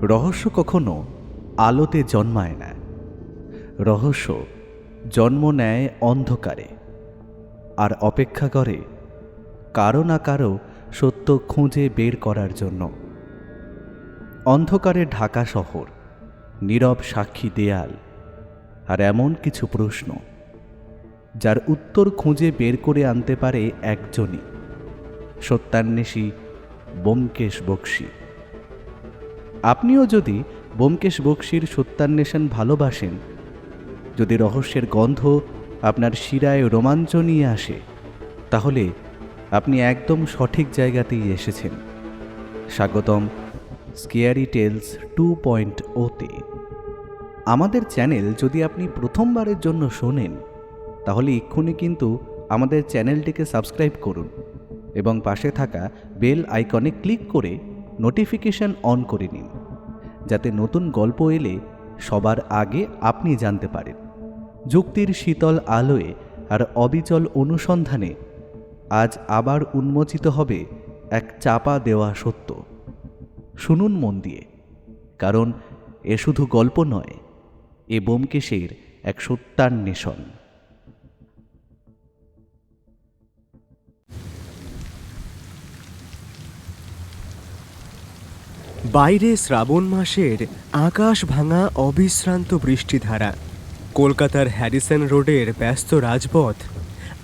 রহস্য কখনো আলোতে জন্মায় না, রহস্য জন্ম নেয় অন্ধকারে, আর অপেক্ষা করে কারো না কারো সত্য খুঁজে বের করার জন্য। অন্ধকারে ঢাকা শহর, নীরব সাক্ষী দেয়াল, আর এমন কিছু প্রশ্ন যার উত্তর খুঁজে বের করে আনতে পারে একজনই, সত্যান্বেষী ব্যোমকেশ বক্সী। আপনিও যদি ব্যোমকেশ বক্সীর সত্যান্বেষণ ভালোবাসেন, যদি রহস্যের গন্ধ আপনার শিরায় রোমাঞ্চ নিয়ে আসে, তাহলে আপনি একদম সঠিক জায়গাতেই এসেছেন। স্বাগতম স্কেয়ারি টেলস 2.0-তে। আমাদের চ্যানেল যদি আপনি প্রথমবারের জন্য শোনেন, তাহলে এক্ষুনি কিন্তু আমাদের চ্যানেলটিকে সাবস্ক্রাইব করুন এবং পাশে থাকা বেল আইকনে ক্লিক করে নোটিফিকেশন অন করে নিন, যাতে নতুন গল্প এলে সবার আগে আপনি জানতে পারেন। যুক্তির শীতল আলোয় আর অবিচল অনুসন্ধানে আজ আবার উন্মোচিত হবে এক চাপা দেওয়া সত্য। শুনুন মন দিয়ে, কারণ এ শুধু গল্প নয়, এ ব্যোমকেশের এক সত্যান্বেষণ। বাইরে শ্রাবণ মাসের আকাশ ভাঙা অবিশ্রান্ত বৃষ্টিধারা। কলকাতার হ্যারিসন রোডের ব্যস্ত রাজপথ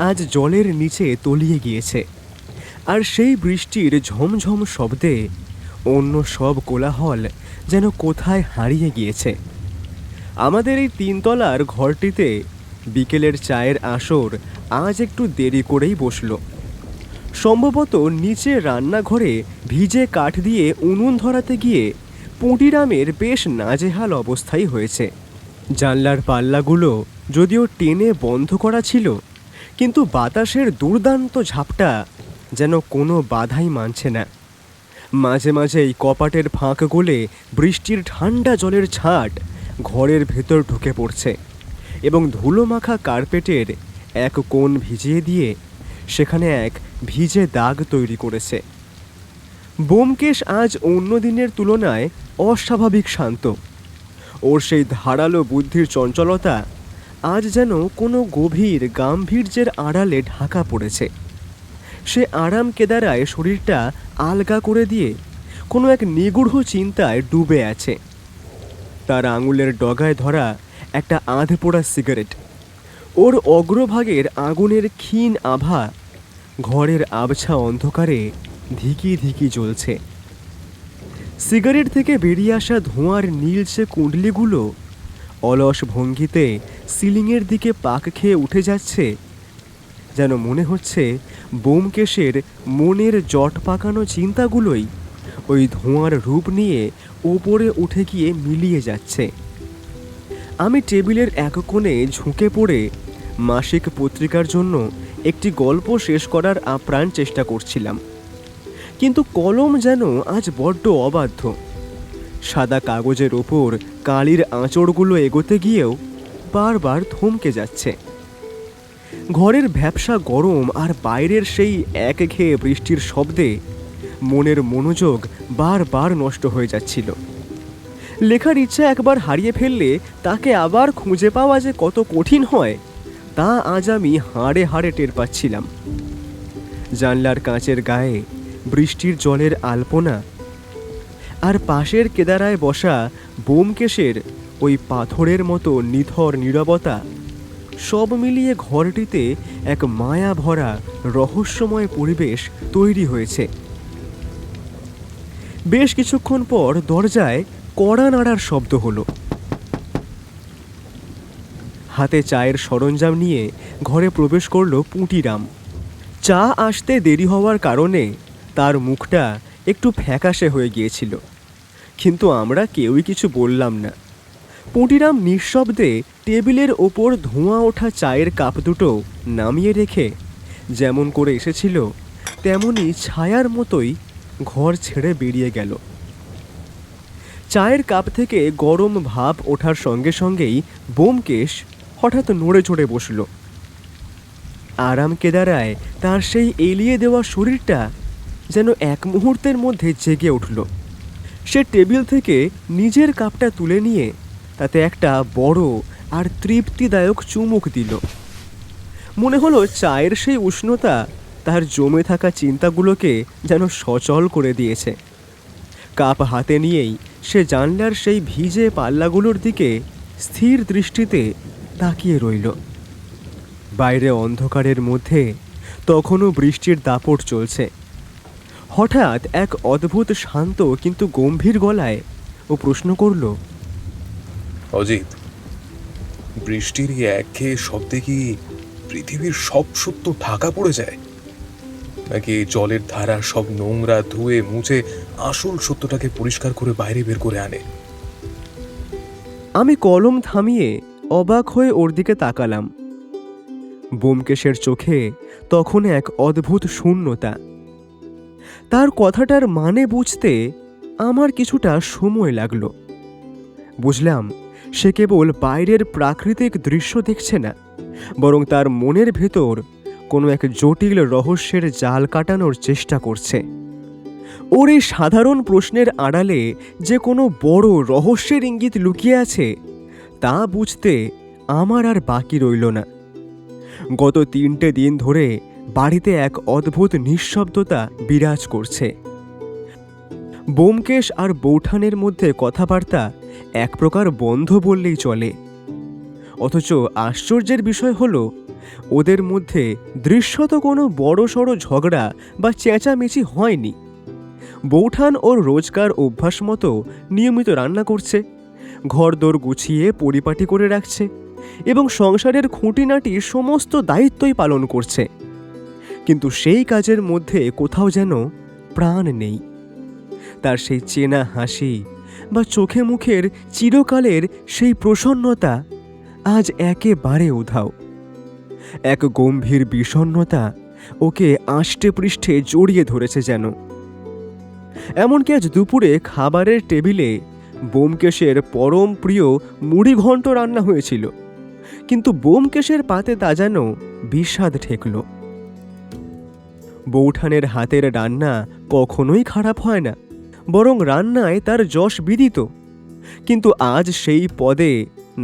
আজ জলের নিচে তলিয়ে গিয়েছে, আর সেই বৃষ্টির ঝমঝম শব্দে অন্য সব কোলাহল যেন কোথায় হারিয়ে গিয়েছে। আমাদের এই তিনতলার ঘরটিতে বিকেলের চায়ের আসর আজ একটু দেরি করেই বসল। সম্ভবত নিচে রান্নাঘরে ভিজে কাঠ দিয়ে উনুন ধরাতে গিয়ে পুঁটিরামের বেশ নাজেহাল অবস্থাই হয়েছে। জানলার পাল্লাগুলো যদিও টেনে বন্ধ করা ছিল, কিন্তু বাতাসের দুর্দান্ত ঝাপটা যেন কোনো বাধাই মানছে না। মাঝে মাঝে এই কপাটের ফাঁক গলে বৃষ্টির ঠান্ডা জলের ছাট ঘরের ভেতর ঢুকে পড়ছে এবং ধুলো মাখা কার্পেটের এক কোণ ভিজিয়ে দিয়ে সেখানে এক ভিজে দাগ তৈরি করেছে। ব্যোমকেশ আজ অন্য দিনের তুলনায় অস্বাভাবিক শান্ত। ওর সেই ধারালো বুদ্ধির চঞ্চলতা আজ যেন কোনো গভীর গাম্ভীর্যের আড়ালে ঢাকা পড়েছে। সে আরাম কেদারায় শরীরটা আলগা করে দিয়ে কোনো এক নিগূঢ় চিন্তায় ডুবে আছে। তার আঙুলের ডগায় ধরা একটা আধপোড়া সিগারেট, ওর অগ্রভাগের আগুনের ক্ষীণ আভা ঘরের আবছা অন্ধকারে ধিকি ধিকি জ্বলছে। সিগারেট থেকে বেরিয়ে আসা ধোঁয়ার নীলচে কুণ্ডলিগুলো অলস ভঙ্গিতে সিলিংয়ের দিকে পাক খেয়ে উঠে যাচ্ছে, যেন মনে হচ্ছে ব্যোমকেশের মনের জট পাকানো চিন্তাগুলোই ওই ধোঁয়ার রূপ নিয়ে ওপরে উঠে গিয়ে মিলিয়ে যাচ্ছে। আমি টেবিলের এক কোণে ঝুঁকে পড়ে মাসিক পত্রিকার জন্য একটি গল্প শেষ করার আপ্রাণ চেষ্টা করছিলাম, কিন্তু কলম যেন আজ বড্ড অবাধ্য। সাদা কাগজের ওপর কালির আঁচড়গুলো এগোতে গিয়েও বারবার থমকে যাচ্ছে। ঘরের ভ্যাপসা গরম আর বাইরের সেই একঘেয়ে বৃষ্টির শব্দে মনের মনোযোগ বারবার নষ্ট হয়ে যাচ্ছিল। লেখার ইচ্ছা একবার হারিয়ে ফেললে তাকে আবার খুঁজে পাওয়া যে কত কঠিন হয়, তা আজ আমি হাড়ে হাড়ে টের পাচ্ছিলাম। জানলার কাঁচের গায়ে বৃষ্টির জলের আলপনা আর পাশের কেদারায় বসা ব্যোমকেশের ওই পাথরের মতো নিথর নীরবতা, সব মিলিয়ে ঘরটিতে এক মায়া ভরা রহস্যময় পরিবেশ তৈরি হয়েছে। বেশ কিছুক্ষণ পর দরজায় কড়া নাড়ার শব্দ হলো। হাতে চায়ের সরঞ্জাম নিয়ে ঘরে প্রবেশ করলো পুঁটিরাম। চা আসতে দেরি হওয়ার কারণে তার মুখটা একটু ফ্যাকাশে হয়ে গিয়েছিল, কিন্তু আমরা কেউই কিছু বললাম না। পুঁটিরাম নিঃশব্দে টেবিলের ওপর ধোঁয়া ওঠা চায়ের কাপ দুটো নামিয়ে রেখে যেমন করে এসেছিল তেমনই ছায়ার মতোই ঘর ছেড়ে বেরিয়ে গেল। চায়ের কাপ থেকে গরম ভাপ ওঠার সঙ্গে সঙ্গেই ব্যোমকেশ হঠাৎ নড়ে চড়ে বসল। আরাম কেদারায় তার সেই এলিয়ে দেওয়া শরীরটা যেন এক মুহূর্তের মধ্যে জেগে উঠল। সে টেবিল থেকে নিজের কাপটা তুলে নিয়ে তাতে একটা বড় আর তৃপ্তিদায়ক চুমুক দিল। মনে হলো চায়ের সেই উষ্ণতা তার জমে থাকা চিন্তাগুলোকে যেন সচল করে দিয়েছে। কাপ হাতে নিয়েই সে জানলার সেই ভিজে পাল্লাগুলোর দিকে স্থির দৃষ্টিতে তাকিয়ে রইল। বাইরে অন্ধকারের মধ্যে তখনও বৃষ্টির দাপট চলছে। হঠাৎ এক অদ্ভুত শান্ত কিন্তু গম্ভীর গলায় ও প্রশ্ন করল, অজিত, বৃষ্টির এই একঘেয়ে শব্দে কি পৃথিবীর সব সত্য ঢাকা পড়ে যায়, নাকি এই জলের ধারা সব নোংরা ধুয়ে মুছে আসল সত্যটাকে পরিষ্কার করে বাইরে বের করে আনে? আমি কলম থামিয়ে অবাক হয়ে ওর দিকে তাকালাম। ব্যোমকেশের চোখে তখন এক অদ্ভুত শূন্যতা। তার কথাটার মানে বুঝতে আমার কিছুটা সময় লাগলো। বুঝলাম সে কেবল বাইরের প্রাকৃতিক দৃশ্য দেখছে না, বরং তার মনের ভেতর কোনো এক জটিল রহস্যের জাল কাটানোর চেষ্টা করছে। ওর এই সাধারণ প্রশ্নের আড়ালে যে কোনো বড় রহস্যের ইঙ্গিত লুকিয়ে আছে তা বুঝতে আমার আর বাকি রইল না। গত 3টে দিন ধরে বাড়িতে এক অদ্ভুত নিঃশব্দতা বিরাজ করছে। ব্যোমকেশ আর বৌঠানের মধ্যে কথাবার্তা এক প্রকার বন্ধ বললেই চলে। অথচ আশ্চর্যের বিষয় হলো, ওদের মধ্যে দৃশ্যত কোনো বড়সড় ঝগড়া বা চেঁচামেচি হয়নি। বৌঠান ওর রোজকার অভ্যাস মতো নিয়মিত রান্না করছে, ঘরদোর গুছিয়ে পরিপাটি করে রাখছে এবং সংসারের খুঁটিনাটি সমস্ত দায়িত্বই পালন করছে। কিন্তু সেই কাজের মধ্যে কোথাও যেন প্রাণ নেই। তার সেই চেনা হাসি বা চোখে মুখের চিরকালের সেই প্রসন্নতা আজ একেবারে উধাও। এক গম্ভীর বিষণ্ণতা ওকে আষ্টে পৃষ্ঠে জড়িয়ে ধরেছে যেন। এমনকি আজ দুপুরে খাবারের টেবিলে ব্যোমকেশের পরম প্রিয় মুড়িঘণ্ট রান্না হয়েছিল, কিন্তু ব্যোমকেশের পাতে তা যেন বিস্বাদ ঠেকল। বৌঠানের হাতের রান্না কখনোই খারাপ হয় না, বরং রান্নায় তার যশ বিদিত। কিন্তু আজ সেই পদে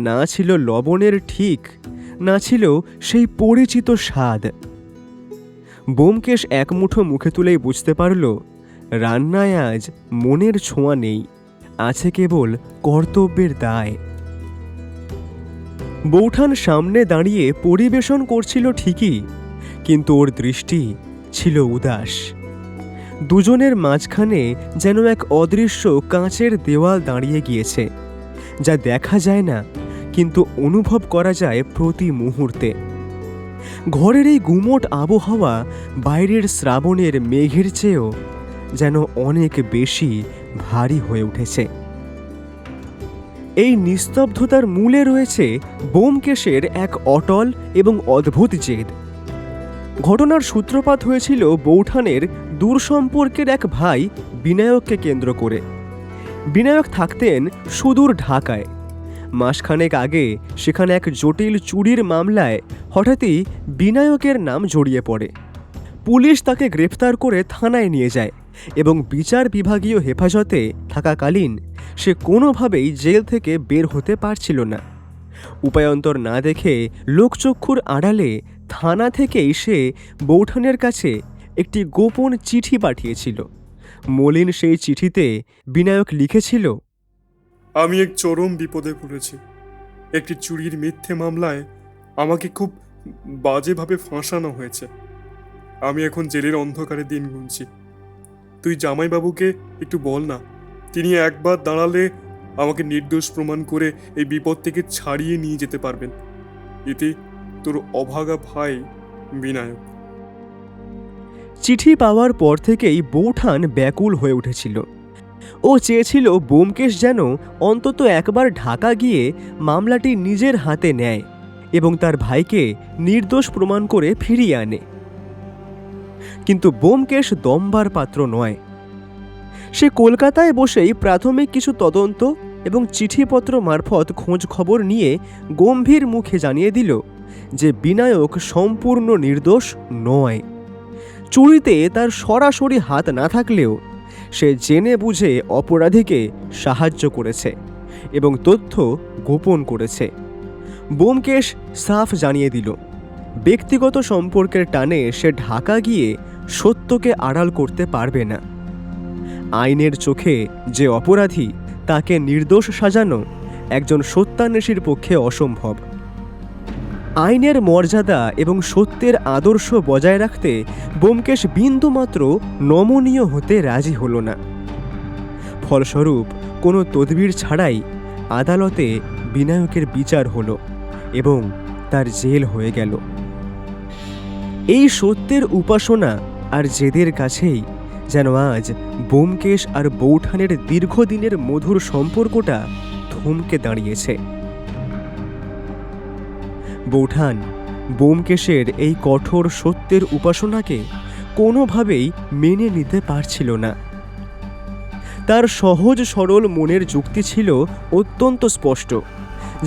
না ছিল লবণের ঠিক, না ছিল সেই পরিচিত স্বাদ। ব্যোমকেশ এক মুঠো মুখে তুলেই বুঝতে পারল, রান্নায় আজ মনের ছোঁয়া নেই, আছে কেবল কর্তব্যের দায়। বৌঠান সামনে দাঁড়িয়ে পরিবেশন করছিল ঠিকই, কিন্তু ওর দৃষ্টি ছিল উদাস। দুজনের মাঝখানে যেন এক অদৃশ্য কাঁচের দেওয়াল দাঁড়িয়ে গিয়েছে, যা দেখা যায় না কিন্তু অনুভব করা যায় প্রতি মুহূর্তে। ঘরের এই গুমোট আবহাওয়া বাইরের শ্রাবণের মেঘের চেয়েও যেন অনেক বেশি ভারী হয়ে উঠেছে। এই নিস্তব্ধতার মূলে রয়েছে ব্যোমকেশের এক অটল এবং অদ্ভুত জেদ। ঘটনার সূত্রপাত হয়েছিল বৌঠানের দূর সম্পর্কের এক ভাই বিনায়ককে কেন্দ্র করে। বিনায়ক থাকতেন সুদূর ঢাকায়। মাসখানেক আগে সেখানে এক জটিল চুরির মামলায় হঠাৎই বিনায়কের নাম জড়িয়ে পড়ে। পুলিশ তাকে গ্রেফতার করে থানায় নিয়ে যায় এবং বিচার বিভাগীয় হেফাজতে থাকাকালীন সে কোনোভাবেই জেল থেকে বের হতে পারছিল না। উপায়ন্তর না দেখে লোকচক্ষুর আড়ালে থানা থেকেই সে বৌঠানের কাছে একটি গোপন চিঠি পাঠিয়েছিল। মলিন সেই চিঠিতে বিনায়ক লিখেছিল, আমি এক চরম বিপদে পড়েছি। একটি চুরির মিথ্যে মামলায় আমাকে খুব বাজেভাবে ফাঁসানো হয়েছে। আমি এখন জেলের অন্ধকারে দিন গুনছি। তুই জামাইবাবুকে একটু বল না, তিনি একবার দাঁড়ালে আমাকে নির্দোষ প্রমাণ করে এই বিপদ থেকে ছাড়িয়ে নিয়ে যেতে পারবেন। এতে তোর অভাগা ভাই বিনায়ক। চিঠি পাওয়ার পর থেকেই বৌঠান ব্যাকুল হয়ে উঠেছিল। ও চেয়েছিল ব্যোমকেশ যেন অন্তত একবার ঢাকা গিয়ে মামলাটি নিজের হাতে নেয় এবং তার ভাইকে নির্দোষ প্রমাণ করে ফিরিয়ে আনে। কিন্তু ব্যোমকেশ দমবার পাত্র নয়। সে কলকাতায় বসেই প্রাথমিক কিছু তদন্ত এবং চিঠিপত্র মারফত খোঁজ খবর নিয়ে গম্ভীর মুখে জানিয়ে দিল যে বিনায়ক সম্পূর্ণ নির্দোষ নয়। চুরিতে তার সরাসরি হাত না থাকলেও সে জেনে বুঝে অপরাধীকে সাহায্য করেছে এবং তথ্য গোপন করেছে। ব্যোমকেশ সাফ জানিয়ে দিল, ব্যক্তিগত সম্পর্কের টানে সে ঢাকা গিয়ে সত্যকে আড়াল করতে পারবে না। আইনের চোখে যে অপরাধী তাকে নির্দোষ সাজানো একজন সত্যান্বেষীর পক্ষে অসম্ভব। আইনের মর্যাদা এবং সত্যের আদর্শ বজায় রাখতে ব্যোমকেশ বিন্দুমাত্র নমনীয় হতে রাজি হল না। ফলস্বরূপ কোনো তদবির ছাড়াই আদালতে বিনায়কের বিচার হলো এবং তার জেল হয়ে গেল। এই সত্যের উপাসনা আর জেদের কাছেই যেন আজ ব্যোমকেশ আর বৌঠানের দীর্ঘদিনের মধুর সম্পর্কটা থমকে দাঁড়িয়েছে। বৌঠান ব্যোমকেশের এই কঠোর সত্যের উপাসনাকে কোনোভাবেই মেনে নিতে পারছিল না। তার সহজ সরল মনের যুক্তি ছিল অত্যন্ত স্পষ্ট,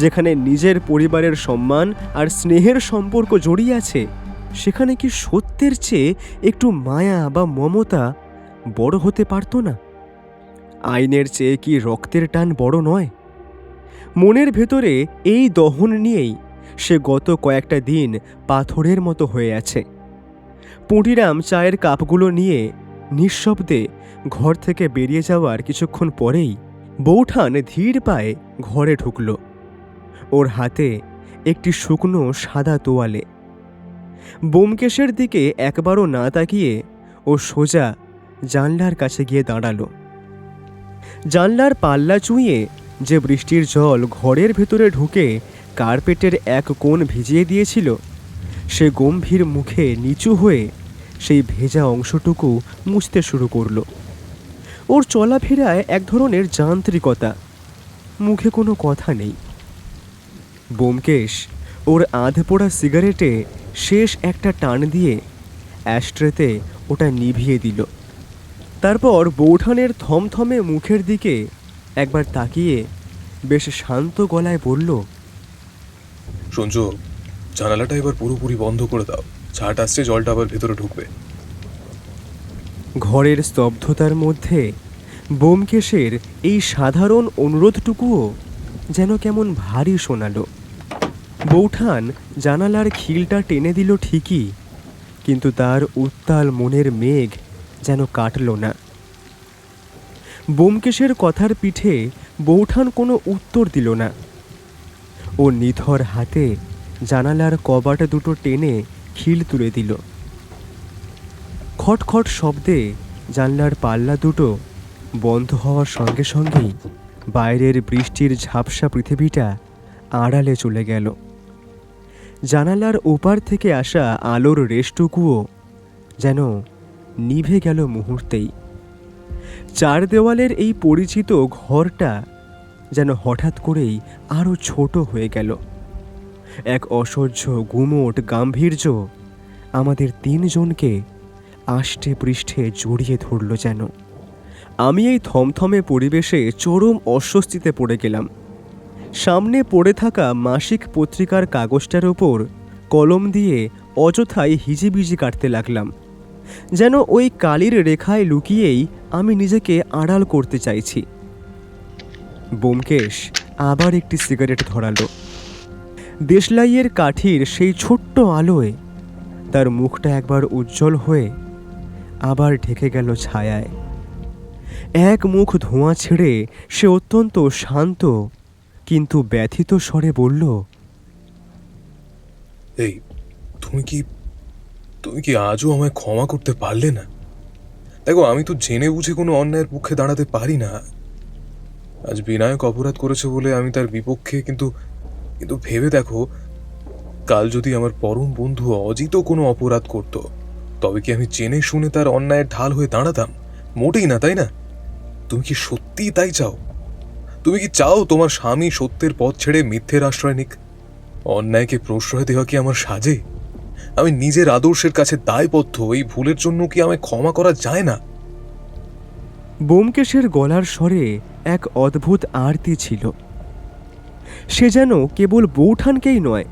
যেখানে নিজের পরিবারের সম্মান আর স্নেহের সম্পর্ক জড়িয়ে আছে, সেখানে কি সত্যের চেয়ে একটু মায়া বা মমতা বড় হতে পারত না? আইনের চেয়ে কি রক্তের টান বড় নয়? মনের ভেতরে এই দহন নিয়েই সে গত কয়েকটা দিন পাথরের মতো হয়ে আছে। পুঁটিরাম চায়ের কাপগুলো নিয়ে নিঃশব্দে ঘর থেকে বেরিয়ে যাওয়ার কিছুক্ষণ পরেই বৌঠান ধীর পায়ে ঘরে ঢুকল। ওর হাতে একটি শুকনো সাদা তোয়ালে। ব্যোমকেশের দিকে একবারও না তাকিয়ে ও সোজা জানলার কাছে গিয়ে দাঁড়ালো। জানলার পাল্লা চুঁইয়ে যে বৃষ্টির জল ঘরের ভেতরে ঢুকে কার্পেটের এক কোণ ভিজিয়ে দিয়েছিল, সে গম্ভীর মুখে নিচু হয়ে সেই ভেজা অংশটুকু মুছতে শুরু করলো। ওর চলাফেরায় এক ধরনের যান্ত্রিকতা, মুখে কোনো কথা নেই। ব্যোমকেশ ওর আধপোড়া সিগারেটে শেষ একটা টান দিয়ে অ্যাশট্রেতে ওটা নিভিয়ে দিল। তারপর বৌঠানের থমথমে মুখের দিকে একবার তাকিয়ে বেশ শান্ত গলায় বলল, সঞ্জু, জানালাটা এবার পুরোপুরি বন্ধ করে দাও, ছাট আসছে, জলটা আবার ভেতরে ঢুকবে। ঘরের স্তব্ধতার মধ্যে ব্যোমকেশের এই সাধারণ অনুরোধটুকুও যেন কেমন ভারী শোনালো। বৌঠান জানালার খিলটা টেনে দিল ঠিকই, কিন্তু তার উত্তাল মনের মেঘ যেন কাটল না। ব্যোমকেশের কথার পিঠে বৌঠান কোনো উত্তর দিল না। ও নিথর হাতে জানালার কবাট দুটো টেনে খিল তুলে দিল। খটখট শব্দে জানলার পাল্লা দুটো বন্ধ হওয়ার সঙ্গে সঙ্গেই বাইরের বৃষ্টির ঝাপসা পৃথিবীটা আড়ালে চলে গেল। জানালার ওপার থেকে আসা আলোর রেশটুকুও যেন নিভে গেল মুহূর্তেই। চার দেওয়ালের এই পরিচিত ঘরটা যেন হঠাৎ করেই আরও ছোট হয়ে গেল। এক অসহ্য গুমোট গাম্ভীর্য আমাদের তিনজনকে আষ্টে পৃষ্ঠে জড়িয়ে ধরল যেন। আমি এই থমথমে পরিবেশে চরম অস্বস্তিতে পড়ে গেলাম। সামনে পড়ে থাকা মাসিক পত্রিকার কাগজটার ওপর কলম দিয়ে অযথাই হিজিবিজি কাটতে লাগলাম, যেন ওই কালির রেখায় লুকিয়েই আমি নিজেকে আড়াল করতে চাইছি। ব্যোমকেশ আবার একটি সিগারেট ধরালো। দেশলাইয়ের কাঠির সেই ছোট্ট আলোয় তার মুখটা একবার উজ্জ্বল হয়ে আবার ঢেকে গেল ছায়ায়। এক মুখ ধোঁয়া ছেড়ে সে অত্যন্ত শান্ত কিন্তু ব্যথিত স্বরে বলল, এই, তুমি কি আজও আমায় ক্ষমা করতে পারলে না? দেখো, আমি তো জেনে বুঝে কোনো অন্যায়ের পক্ষে দাঁড়াতে পারি না। আজ বিনায়ক অপরাধ করেছে বলে আমি তার বিপক্ষে, কিন্তু ভেবে দেখো, কাল যদি আমার পরম বন্ধু অজিতও কোনো অপরাধ করত, তবে কি আমি জেনে শুনে তার অন্যায়ের ঢাল হয়ে দাঁড়াতাম? মোটেই না, তাই না? তুমি কি সত্যিই তাই চাও? তুমি কি চাও তোমার স্বামী সত্যের পথ ছেড়ে মিথ্যের আশ্রয় নিক? অন্যায়কে প্রশ্রয় দেওয়া কি আমার সাজে? আমি নিজের আদর্শের কাছে দায়বদ্ধ। এই ভুলের জন্য কি আমায় ক্ষমা করা যায় না? ব্যোমকেশের গলার স্বরে এক অদ্ভুত আরতি ছিল। সে যেন কেবল বৌঠানকেই নয়,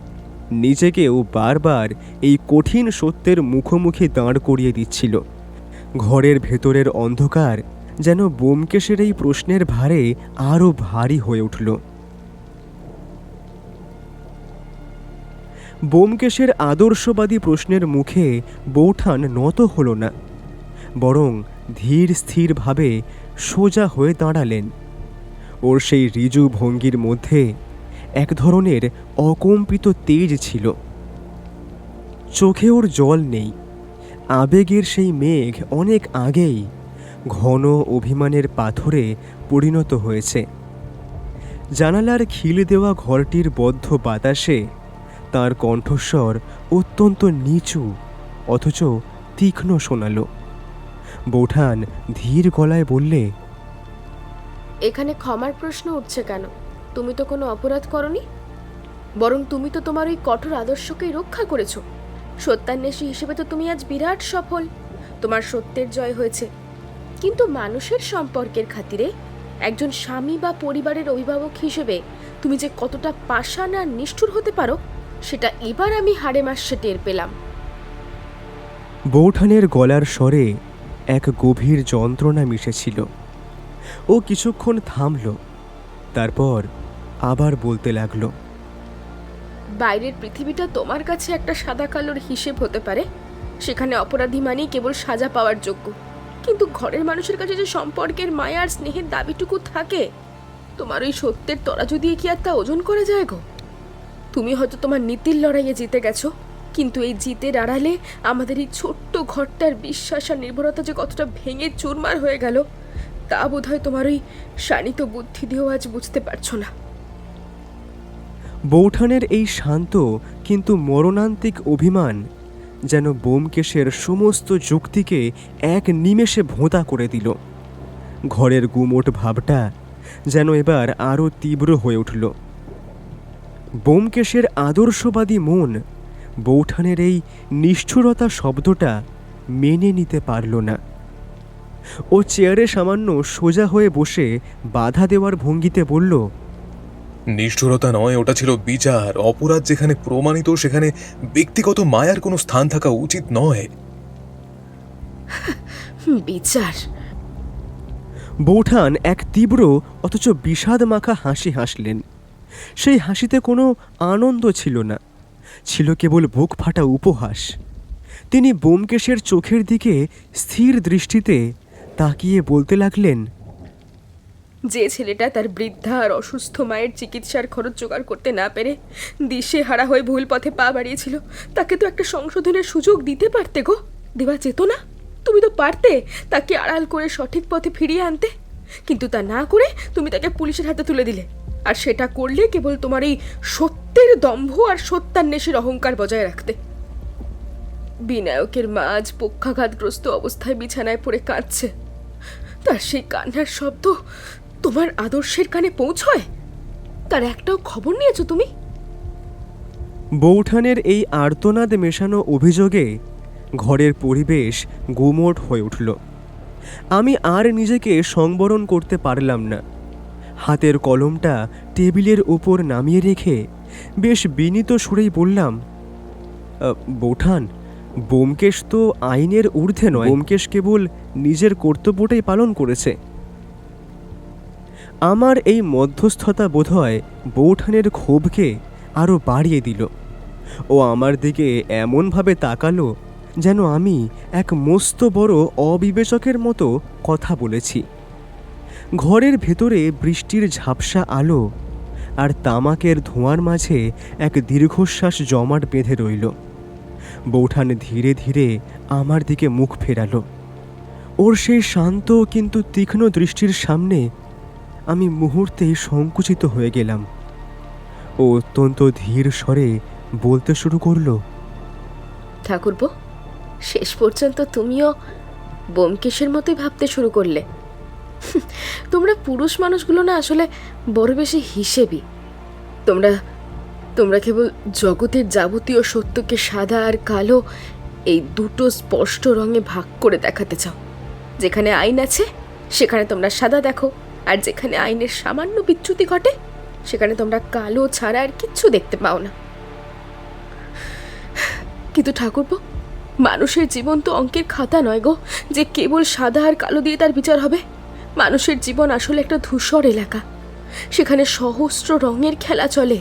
নিজেকেও বারবার এই কঠিন সত্যের মুখোমুখি দাঁড় করিয়ে দিচ্ছিল। ঘরের ভেতরের অন্ধকার যেন ব্যোমকেশের এই প্রশ্নের ভারে আরও ভারী হয়ে উঠল। ব্যোমকেশের আদর্শবাদী প্রশ্নের মুখে বৌঠান নত হল না, বরং ধীর স্থিরভাবে সোজা হয়ে দাঁড়ালেন। ওর সেই ঋজু ভঙ্গির মধ্যে এক ধরনের অকম্পিত তেজ ছিল। চোখে ওর জল নেই, আবেগের সেই মেঘ অনেক আগেই ঘন অভিমানের পাথরে পরিণত হয়েছে। জানালার খিল দেওয়া ঘরটির বদ্ধ বাতাসে তার কণ্ঠস্বর অত্যন্ত নিচু অথচ তীক্ষ্ণ শোনালো। বৌঠান ধীর গলায় বললে, এখানে ক্ষমার প্রশ্ন উঠছে কেন? তুমি তো কোনো অপরাধ করনি, বরং তুমি তো তোমার ওই কঠোর আদর্শকেই রক্ষা করেছো। সত্যান্বেষী হিসেবে তো তুমি আজ বিরাট সফল, তোমার সত্যের জয় হয়েছে। কিন্তু মানুষের সম্পর্কের খাতিরে একজন স্বামী বা পরিবারের অভিভাবক হিসেবে তুমি যে কতটা পাষাণ আর নিষ্ঠুর হতে পারো সেটা এবার আমি হাড়ে মাসে টের পেলাম। বৌঠানের গলার স্বরে এক গভীর যন্ত্রণা মিশেছিল। ও কিছুক্ষণ থামল, তারপর আবার বলতে লাগলো, বাইরের পৃথিবীটা তোমার কাছে একটা সাদা কালোর হিসেব হতে পারে, সেখানে অপরাধী মানেই কেবল সাজা পাওয়ার যোগ্য। কিন্তু ঘরের মানুষের কাছে যে সম্পর্কের মায়া আর স্নেহের দাবিটুকু থাকে, তোমার ওই সত্যের তরাজু দিয়ে কি আর তা ওজন করা যায় গো? তুমি হয়তো তোমার নীতির লড়াইয়ে জিতে গেছো, কিন্তু এই জিতের আড়ালে আমাদের এই ছোট্ট ঘরটার বিশ্বাস আর নির্ভরতা যে কতটা ভেঙে চুরমার হয়ে গেল তা বোধহয় তোমার ওই শানিত বুদ্ধি দিয়েও আজ বুঝতে পারছো না। বৌঠানের এই শান্ত কিন্তু মরণান্তিক অভিমান যেন ব্যোমকেশের সমস্ত যুক্তিকে এক নিমেষে ভোঁতা করে দিল। ঘরের গুমোট ভাবটা যেন এবার আরও তীব্র হয়ে উঠল। ব্যোমকেশের আদর্শবাদী মন বৌঠানের এই নিষ্ঠুরতা শব্দটা মেনে নিতে পারল না। ও চেয়ারে সামান্য সোজা হয়ে বসে বাধা দেওয়ার ভঙ্গিতে বলল, নিষ্ঠুরতা নয়, ওটা ছিল বিচার। অপরাধ যেখানে প্রমাণিত সেখানে ব্যক্তিগত মায়ার কোনো স্থান থাকা উচিত নয়। বিচার? বৌঠান এক তীব্র অথচ বিষাদ মাখা হাসি হাসলেন। সেই হাসিতে কোনো আনন্দ ছিল না, ছিল কেবল বুক ফাটা উপহাস। তিনি ব্যোমকেশের চোখের দিকে স্থির দৃষ্টিতে তাকিয়ে বলতে লাগলেন, যে ছেলেটা তার বৃদ্ধা আর অসুস্থ মায়ের চিকিৎসার খরচ জোগাড় করতে না পেরে দিশেহারা হয়ে ভুল পথে পা বাড়িয়েছিল, তাকে তো একটা সংশোধনের সুযোগ দিতে পারতে গো। দেওয়া যেত না? তুমি তো পারতে তাকে আড়াল করে সঠিক পথে ফিরিয়ে আনতে, কিন্তু তা না করে তুমি তাকে পুলিশের হাতে তুলে দিলে। আর সেটা করলে কেবল তোমার এই সত্যের দম্ভ আর সত্যান্বেষীর অহংকার বজায় রাখতে। বিনায়কের মা আজ পক্ষাঘাতগ্রস্ত অবস্থায় বিছানায় পড়ে কাঁদছে, তার সেই কান্নার শব্দ তোমার আদর্শের কানে পৌঁছয়? তার একটাও খবর নিয়েছো তুমি? বৌঠানের এই আর্তনাদ মেশানো অভিযোগে ঘরের পরিবেশ গুমোট হয়ে উঠল। আমি আর নিজেকে সংবরণ করতে পারলাম না। হাতের কলমটা টেবিলের উপর নামিয়ে রেখে বেশ বিনীত সুরেই বললাম, বৌঠান, ব্যোমকেশ তো আইনের ঊর্ধ্বে নয়। ব্যোমকেশ কেবল নিজের কর্তব্যটাই পালন করেছে। আমার এই মধ্যস্থতা বোধহয় বৌঠানের ক্ষোভকে আরও বাড়িয়ে দিল। ও আমার দিকে এমনভাবে তাকালো যেন আমি এক মস্ত বড় অবিবেচকের মতো কথা বলেছি। ঘরের ভেতরে বৃষ্টির ঝাপসা আলো আর তামাকের ধোঁয়ার মাঝে এক দীর্ঘশ্বাস জমাট বেঁধে রইল। বৌঠান ধীরে ধীরে আমার দিকে মুখ ফেরালো। ওর সেই শান্ত কিন্তু তীক্ষ্ণ দৃষ্টির সামনে আমি মুহূর্তেই সংকুচিত হয়ে গেলাম। ও অত্যন্ত ধীর স্বরে বলতে শুরু করলো, ঠাকুরপো, শেষ পর্যন্ত তুমিও ব্যোমকেশের মতোই ভাবতে শুরু করলে। তোমরা পুরুষ মানুষগুলো না আসলে বড় বেশি হিসেবি। তোমরা কেবল জগতের যাবতীয় সত্যকে সাদা আর কালো এই দুটো স্পষ্ট রঙে ভাগ করে দেখাতে চাও। যেখানে আইন আছে সেখানে তোমরা সাদা দেখো, আর যেখানে আইনের সামান্য বিচ্যুতি ঘটে সেখানে তোমরা কালো ছাড়া আর কিচ্ছু দেখতে পাও না। কিন্তু ঠাকুরপো, মানুষের জীবন তো অঙ্কের খাতা নয় গো, যে কেবল সাদা আর কালো দিয়ে তার বিচার হবে। মানুষের জীবন আসলে একটা ধূসর এলাকা, সেখানে সহস্র রঙের খেলা চলে।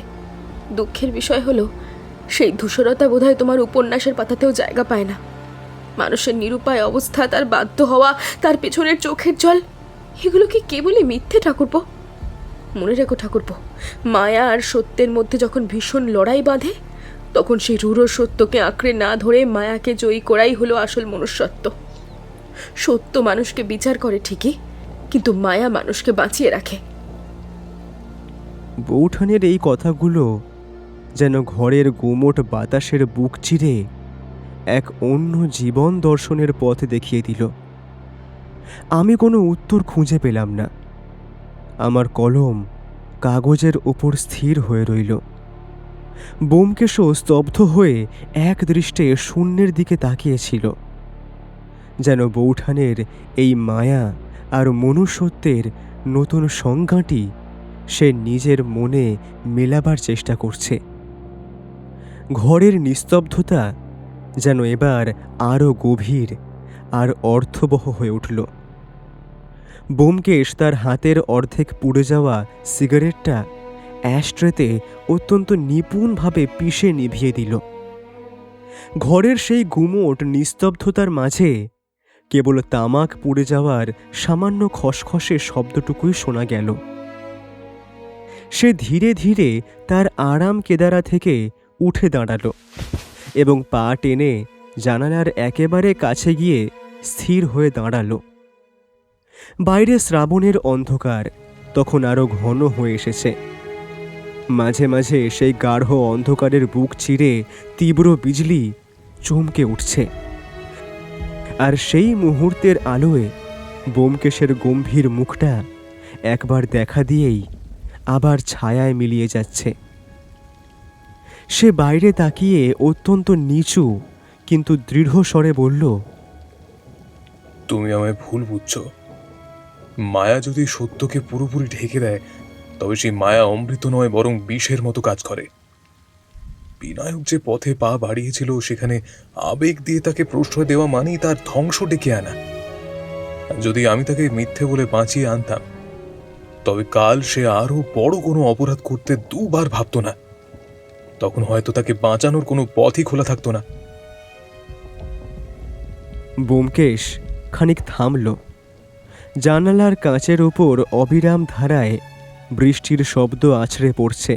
দুঃখের বিষয় হলো সেই ধূসরতা বোধহয় তোমার উপন্যাসের পাতাতেও জায়গা পায় না। মানুষের নিরুপায় অবস্থা, তার বাধ্য হওয়া, তার পেছনের চোখের জল, এগুলো কি কেবলই মিথ্যে ঠাকুরপো? মনে রেখো ঠাকুরপো, মায়া আর সত্যের মধ্যে যখন ভীষণ লড়াই বাঁধে, তখন সেই রূঢ় সত্যকে আঁকড়ে না ধরে মায়াকে জয়ী করাই হলো আসল মনুষ্যত্ব। সত্য মানুষকে বিচার করে ঠিকই, কিন্তু মায়া মানুষকে বাঁচিয়ে রাখে। বৌঠানের এই কথাগুলো যেন ঘরের গুমোট বাতাসের বুক চিরে এক অন্য জীবন দর্শনের পথ দেখিয়ে দিল। আমি কোনো উত্তর খুঁজে পেলাম না। আমার কলম কাগজের ওপর স্থির হয়ে রইল। ব্যোমকেশও স্তব্ধ হয়ে এক দৃষ্টে শূন্যের দিকে তাকিয়েছিল, যেন বৌঠানের এই মায়া আর মনুষ্যত্বের নতুন সংজ্ঞাটি সে নিজের মনে মেলাবার চেষ্টা করছে। ঘরের নিস্তব্ধতা যেন এবার আরও গভীর আর অর্থবহ হয়ে উঠল। ব্যোমকেশ তার হাতের অর্ধেক পুড়ে যাওয়া সিগারেটটা অ্যাশট্রেতে অত্যন্ত নিপুণভাবে পিষে নিভিয়ে দিল। ঘরের সেই গুমোট নিস্তব্ধতার মাঝে কেবল তামাক পুড়ে যাওয়ার সামান্য খসখসে শব্দটুকুই শোনা গেল। সে ধীরে ধীরে তার আরাম কেদারা থেকে উঠে দাঁড়ালো এবং পা টেনে জানালার একেবারে কাছে গিয়ে স্থির হয়ে দাঁড়ালো। বাইরে শ্রাবণের অন্ধকার তখন আরও ঘন হয়ে এসেছে। মাঝে মাঝে সেই গাঢ় অন্ধকারের বুক চিরে তীব্র বিজলি চমকে উঠছে, আর সেই মুহূর্তের আলোয় ব্যোমকেশের গম্ভীর মুখটা একবার দেখা দিয়েই আবার ছায়ায় মিলিয়ে যাচ্ছে। সে বাইরে তাকিয়ে অত্যন্ত নিচু কিন্তু দৃঢ় স্বরে বলল, তুমি আমায় ভুল বুঝছো। মায়া যদি সত্যকে পুরোপুরি ঢেকে দেয়, তবে সেই মায়া অমৃত নয়, বরং বিষের মতো কাজ করে। বিনায়ক যে পথে পা বাড়িয়েছিল, সেখানে আবেগ দিয়ে তাকে প্রশ্রয় দেওয়া মানেই তার ধ্বংস ডেকে আনা। যদি আমি তাকে মিথ্যে বলে বাঁচিয়ে আনতাম, তবে কাল সে আরো বড় কোনো অপরাধ করতে দুবার ভাবতো না। তখন হয়তো তাকে বাঁচানোর কোনো পথই খোলা থাকতো না। ব্যোমকেশ খানিক থামল। জানালার কাঁচের ওপর অবিরাম ধারায় বৃষ্টির শব্দ আছড়ে পড়ছে।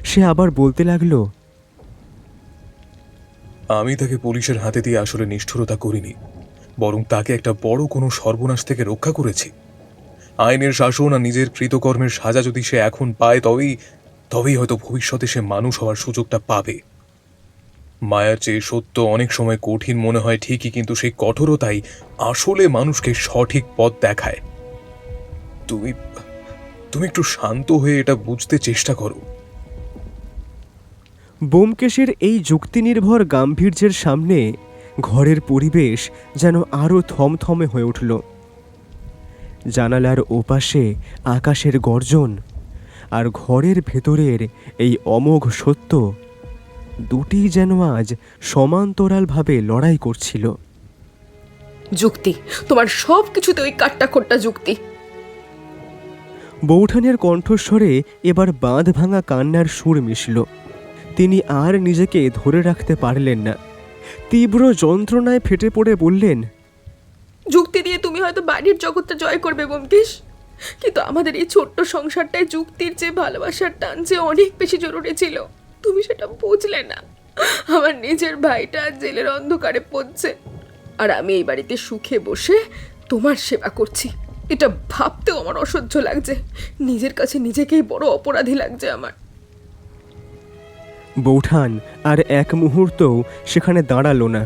সে আবার বলতে লাগলো, আমি তাকে পুলিশের হাতে দিয়ে আসলে নিষ্ঠুরতা করিনি, বরং তাকে একটা বড় কোনো সর্বনাশ থেকে রক্ষা করেছি। আইনের শাসন আর নিজের কৃতকর্মের সাজা যদি সে এখন পায়, তবেই হয়তো ভবিষ্যতে সে মানুষ হওয়ার সুযোগটা পাবে। মায়ার চেয়ে সত্য অনেক সময় কঠিন মনে হয় ঠিকই, কিন্তু সেই কঠোরতাই আসলে মানুষকে সঠিক পথ দেখায়। তুমি একটু শান্ত হয়ে এটা বুঝতে চেষ্টা করো। ব্যোমকেশের এই যুক্তিনির্ভর গাম্ভীর্যের সামনে ঘরের পরিবেশ যেন আরও থমথমে হয়ে উঠল। জানালার ওপাশে আকাশের গর্জন আর ঘরের ভেতরের এই অমোঘ সত্য, দুটি যেন আজ সমান্তরালভাবে লড়াই করছিল। যুক্তি, তোমার সব কিছুতে ওই কাট্টাখোট্টা যুক্তি। বৌঠানের কণ্ঠস্বরে এবার বাঁধ ভাঙা কান্নার সুর মিশল। তিনি আর নিজেকে ধরে রাখতে পারলেন না। তীব্র যন্ত্রণায় ফেটে পড়ে বললেন, যুক্তি দিয়ে তুমি হয়তো বাড়ির জগৎটা জয় করবে ব্যোমকেশ, কিন্তু আমাদের এই ছোট্ট সংসারটায় যুক্তির চেয়ে ভালোবাসার টান যে অনেক বেশি জরুরি ছিল। তুমি সেটা বুঝলে না। আমার নিজের ভাইটা জেলের অন্ধকারে পড়ছে, আর আমি এই বাড়িতে সুখে বসে তোমার সেবা করছি। এটা ভাবতেও আমার অসহ্য লাগছে। নিজের কাছে নিজেকেই বড় অপরাধী লাগছে আমার। বৌঠান আর এক মুহূর্তও সেখানে দাঁড়ালো না।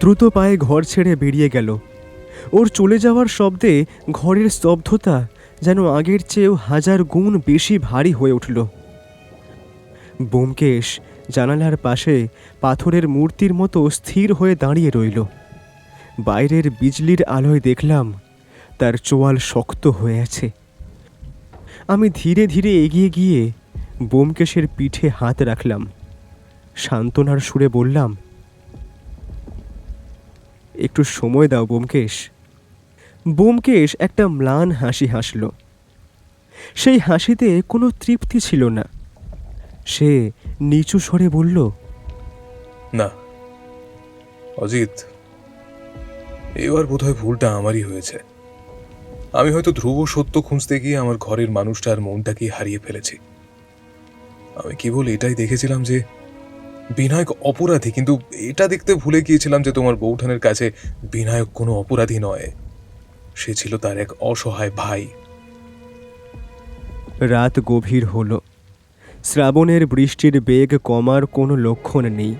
দ্রুত পায়ে ঘর ছেড়ে বেরিয়ে গেল। ওর চলে যাওয়ার শব্দে ঘরের স্তব্ধতা যেন আগের চেয়েও 1000 গুণ বেশি ভারী হয়ে উঠল। ব্যোমকেশ জানালার পাশে পাথরের মূর্তির মতো স্থির হয়ে দাঁড়িয়ে রইল। বাইরের বিজলির আলোয় দেখলাম তার চোয়াল শক্ত হয়ে আছে। আমি ধীরে ধীরে এগিয়ে গিয়ে ব্যোমকেশের পিঠে হাত রাখলাম। সান্ত্বনার সুরে বললাম, একটু সময় দাও ব্যোমকেশ। ব্যোমকেশ একটা ম্লান হাসি হাসল। সেই হাসিতে কোনো তৃপ্তি ছিল না। সে নিচু স্বরে বলল, না অজিত, এবার বোধহয় ভুলটা আমারই হয়েছে। আমি হয়তো ধ্রুব সত্য খুঁজতে গিয়ে আমার ঘরের মানুষটার মনটাকে হারিয়ে ফেলেছি। আমি কেবল এটাই দেখেছিলাম যে বিনায়ক অপরাধী, কিন্তু এটা দেখতে ভুলে গিয়েছিলাম যে তোমার বৌঠানের কাছে বিনায়ক কোনো অপরাধী নয়, সে ছিল তার এক অসহায় ভাই। রাত গভীর হলো। শ্রাবণের বৃষ্টির বেগ কমার কোনো লক্ষণ নেই,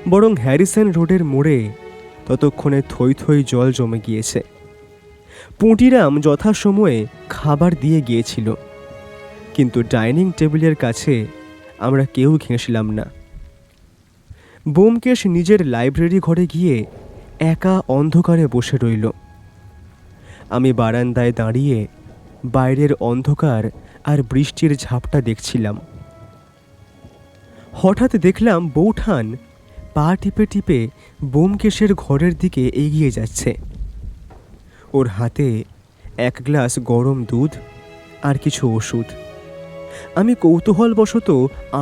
বরং হ্যারিসন রোডের মোড়ে ততক্ষণে থই থই জল জমে গিয়েছে। পুঁটিরাম যথাসময়ে খাবার দিয়ে গিয়েছিল, কিন্তু ডাইনিং টেবিলের কাছে আমরা কেউ ঘেঁষলাম না। ব্যোমকেশ নিজের লাইব্রেরি ঘরে গিয়ে একা অন্ধকারে বসে রইল। আমি বারান্দায় দাঁড়িয়ে বাইরের অন্ধকার আর বৃষ্টির ঝাপটা দেখছিলাম। হঠাৎ দেখলাম বৌঠান পা টিপে টিপে ব্যোমকেশের ঘরের দিকে এগিয়ে যাচ্ছে। ওর হাতে এক গ্লাস গরম দুধ আর কিছু ওষুধ। আমি কৌতূহলবশত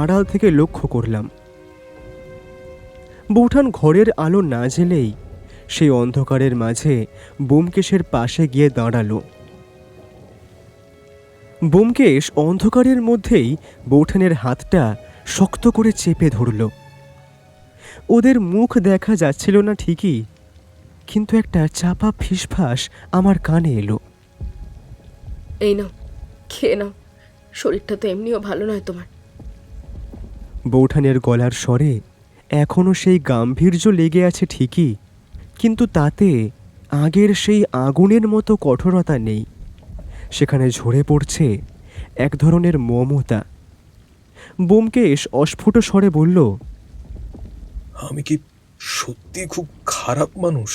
আড়াল থেকে লক্ষ্য করলাম। বৌঠান ঘরের আলো না জ্বেলেই সেই অন্ধকারের মাঝে ব্যোমকেশের পাশে গিয়ে দাঁড়ালো। ব্যোমকেশ অন্ধকারের মধ্যেই বৌঠানের হাতটা শক্ত করে চেপে ধরল। ওদের মুখ দেখা যাচ্ছিল না ঠিকই, কিন্তু একটা চাপা ফিসফাস আমার কানে এলো। এই নাও, খেয়ে নাও, শরীরটা তো এমনিও ভালো নয় তোমার। বৌঠানের গলার স্বরে এখনো সেই গাম্ভীর্য লেগে আছে ঠিকই, কিন্তু তাতে আগের সেই আগুনের মতো কঠোরতা নেই। সেখানে ঝরে পড়ছে এক ধরনের মমতা। ব্যোমকেশ অস্ফুট স্বরে বলল, আমি কি সত্যি খুব খারাপ মানুষ?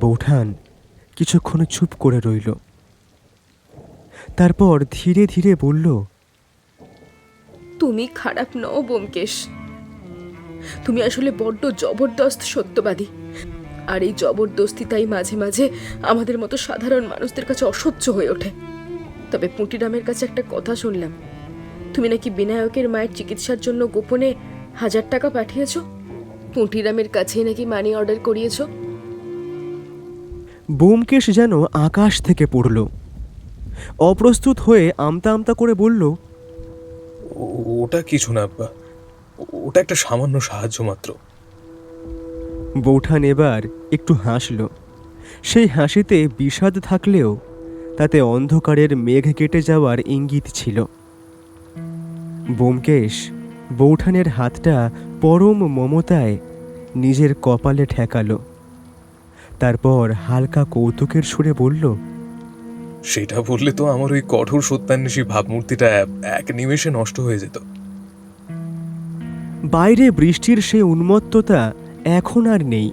বৌঠান কিছুক্ষণ চুপ করে রইল। তারপর ধীরে ধীরে বলল, তুমি খারাপ নও ব্যোমকেশ, তুমি আসলে বড্ড জবরদস্ত সত্যবাদী। আর এই জবরদস্তিতাই মাঝে মাঝে আমাদের মতো সাধারণ মানুষদের কাছে অসহ্য হয়ে ওঠে। তবে পুঁটিরামের কাছে একটা কথা শুনলাম, তুমি নাকি বিনায়কের মায়ের চিকিৎসার জন্য গোপনে 1000 টাকা পাঠিয়েছ। পুঁটিরামের কাছেই নাকি মানি অর্ডার করিয়েছ। ব্যোমকেশ যেন আকাশ থেকে পড়ল। অপ্রস্তুত হয়ে আমতা আমতা করে বলল, ওটা কিছু না, ওটা একটা সামান্য সাহায্য মাত্র। বৌঠান এবার একটু হাসল। সেই হাসিতে বিষাদ থাকলেও তাতে অন্ধকারের মেঘ কেটে যাওয়ার ইঙ্গিত ছিল। ব্যোমকেশ বৌঠানের হাতটা পরম মমতায় নিজের কপালে ঠেকালো। তারপর হালকা কৌতুকের সুরে বলল, সেটা বললে তো আমার ওই কঠোর সত্যান্বেষী ভাবমূর্তিটা এক নিমেষে নষ্ট হয়ে যেত। বাইরে বৃষ্টির সেই উন্মত্ততা এখন আর নেই।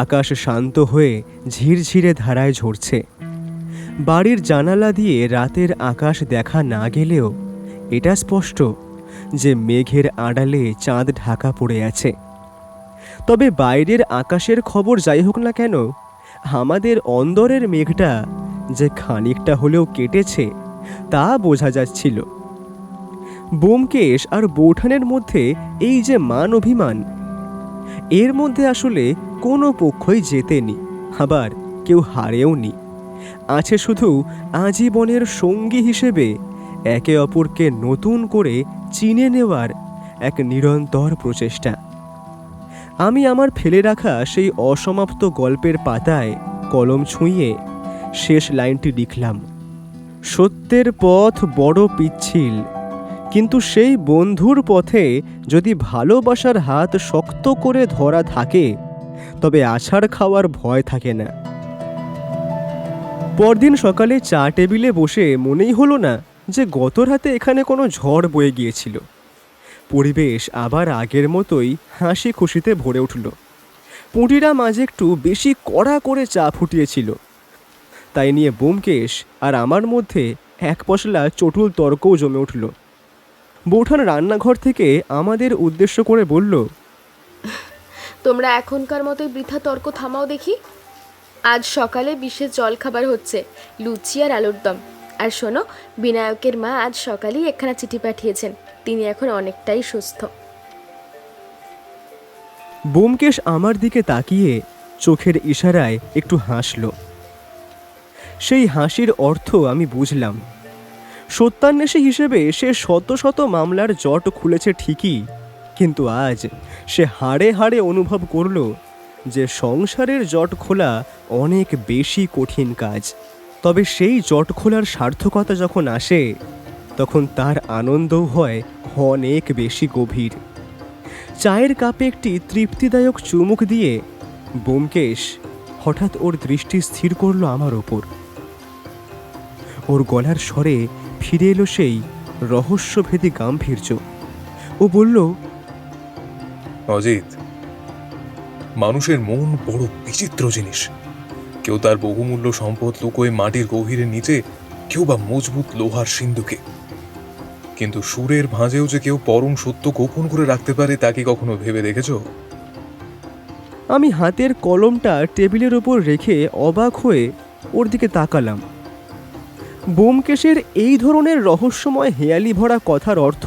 আকাশ শান্ত হয়ে ঝিরঝিরে ধারায় ঝরছে। বাড়ির জানালা দিয়ে রাতের আকাশ দেখা না গেলেও এটা স্পষ্ট যে মেঘের আড়ালে চাঁদ ঢাকা পড়ে আছে। তবে বাইরের আকাশের খবর যাই হোক না কেন, আমাদের অন্দরের মেঘটা যে খানিকটা হলেও কেটেছে তা বোঝা যাচ্ছিল। ব্যোমকেশ আর বৌঠানের মধ্যে এই যে মান অভিমান, এর মধ্যে আসলে কোনো পক্ষই জেতেনি, আবার কেউ হারেও নি। আছে শুধু আজীবনের সঙ্গী হিসেবে একে অপরকে নতুন করে চিনে নেওয়ার এক নিরন্তর প্রচেষ্টা। আমি আমার ফেলে রাখা সেই অসমাপ্ত গল্পের পাতায় কলম ছুঁয়ে শেষ লাইনটি লিখলাম, সত্যের পথ বড় পিচ্ছিল, কিন্তু সেই বন্ধুর পথে যদি ভালোবাসার হাত শক্ত করে ধরা থাকে তবে আছাড় খাওয়ার ভয় থাকে না। পরদিন সকালে চা টেবিলে বসে মনেই হলো না যে গত রাতে এখানে কোনো ঝড় বয়ে গিয়েছিল। পরিবেশ আবার আগের মতোই হাসি খুশিতে ভরে উঠল। পুঁটিরাম আজ একটু বেশি কড়া করে চা ফুটিয়েছিল, তাই নিয়ে ব্যোমকেশ আর আমার মধ্যে এক পশলা চটুল তর্কও জমে উঠল। বৌঠান রান্নাঘর থেকে আমাদের উদ্দেশ্য করে বলল, তোমরা এখনকার মতোই বৃথা তর্ক থামাও দেখি। আজ সকালে বিশেষ জলখাবার হচ্ছে, লুচি আর আলুর দম। আর শোনো, বিনায়কের মা আজ সকালেই একখানা চিঠি পাঠিয়েছেন, তিনি এখন অনেকটাই সুস্থ। ব্যোমকেশ আমার দিকে তাকিয়ে চোখের ইশারায় একটু হাসল। সেই হাসির অর্থ আমি বুঝলাম। সত্যান্বেষী হিসেবে সে শত শত মামলার জট খুলেছে ঠিকই, কিন্তু আজ সে হাড়ে হাড়ে অনুভব করল যে সংসারের জট খোলা অনেক বেশি কঠিন কাজ। তবে সেই জট খোলার সার্থকতা যখন আসে, তখন তার আনন্দও হয় অনেক বেশি গভীর। চায়ের কাপে একটি তৃপ্তিদায়ক চুমুক দিয়ে ব্যোমকেশ হঠাৎ ওর দৃষ্টি স্থির করল আমার ওপর। ওর গলার স্বরে ফিরে এলো সেই রহস্যভেদী গাম্ভীর্য। ও বলল, অজিত, মানুষের মন বড় বিচিত্র জিনিস। কেউ তার বহুমূল্য সম্পদ লুকোয় মাটির গভীরের নিচে, কেউ বা মজবুত লোহার সিন্ধুকে। কিন্তু সুরের ভাঁজেও যে কেউ পরম সত্য গোপন করে রাখতে পারে, তা কি কখনো ভেবে দেখেছো? আমি হাতের কলমটা টেবিলের ওপর রেখে অবাক হয়ে ওর দিকে তাকালাম। ব্যোমকেশের এই ধরনের রহস্যময় হেয়ালি ভরা কথার অর্থ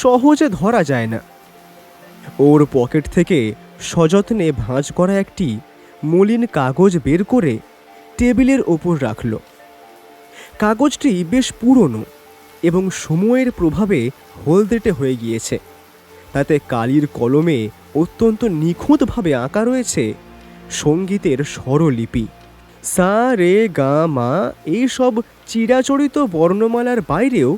সহজে ধরা যায় না। ওর পকেট থেকে সযত্নে ভাঁজ করা একটি মলিন কাগজ বের করে টেবিলের ওপর রাখল। কাগজটি বেশ পুরনো এবং সময়ের প্রভাবে হলদেটে হয়ে গিয়েছে। তাতে কালির কলমে অত্যন্ত নিখুঁতভাবে আঁকা রয়েছে সঙ্গীতের স্বরলিপি। সা রে গা মা এইসব চিরাচরিত বর্ণমালার বাইরেও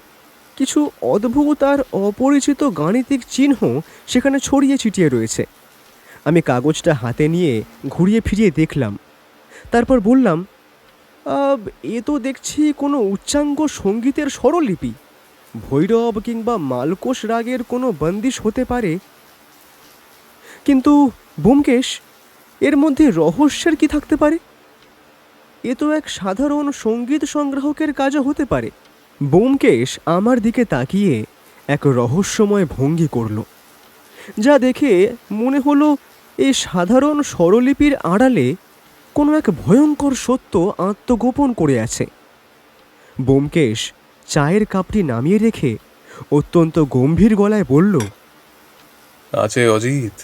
কিছু অদ্ভুত আর অপরিচিত গাণিতিক চিহ্ন সেখানে ছড়িয়ে ছিটিয়ে রয়েছে। আমি কাগজটা হাতে নিয়ে ঘুরিয়ে ফিরিয়ে দেখলাম, তারপর বললাম, এ তো দেখছি কোনো উচ্চাঙ্গ সঙ্গীতের স্বরলিপি। ভৈরব কিংবা মালকোষ রাগের কোনো বন্দিশ হতে পারে। কিন্তু ব্যোমকেশ, এর মধ্যে রহস্যের কি থাকতে পারে? এ তো এক সাধারণ সঙ্গীত সংগ্রাহকের কাজও হতে পারে। ব্যোমকেশ আমার দিকে তাকিয়ে এক রহস্যময় ভঙ্গি করল, যা দেখে মনে হলো এই সাধারণ স্বরলিপির আড়ালে কোনো এক ভয়ঙ্কর সত্য আত্মগোপন করে আছে। ব্যোমকেশ চায়ের কাপটি নামিয়ে রেখে অত্যন্ত গম্ভীর গলায় বলল, আছে অজিত,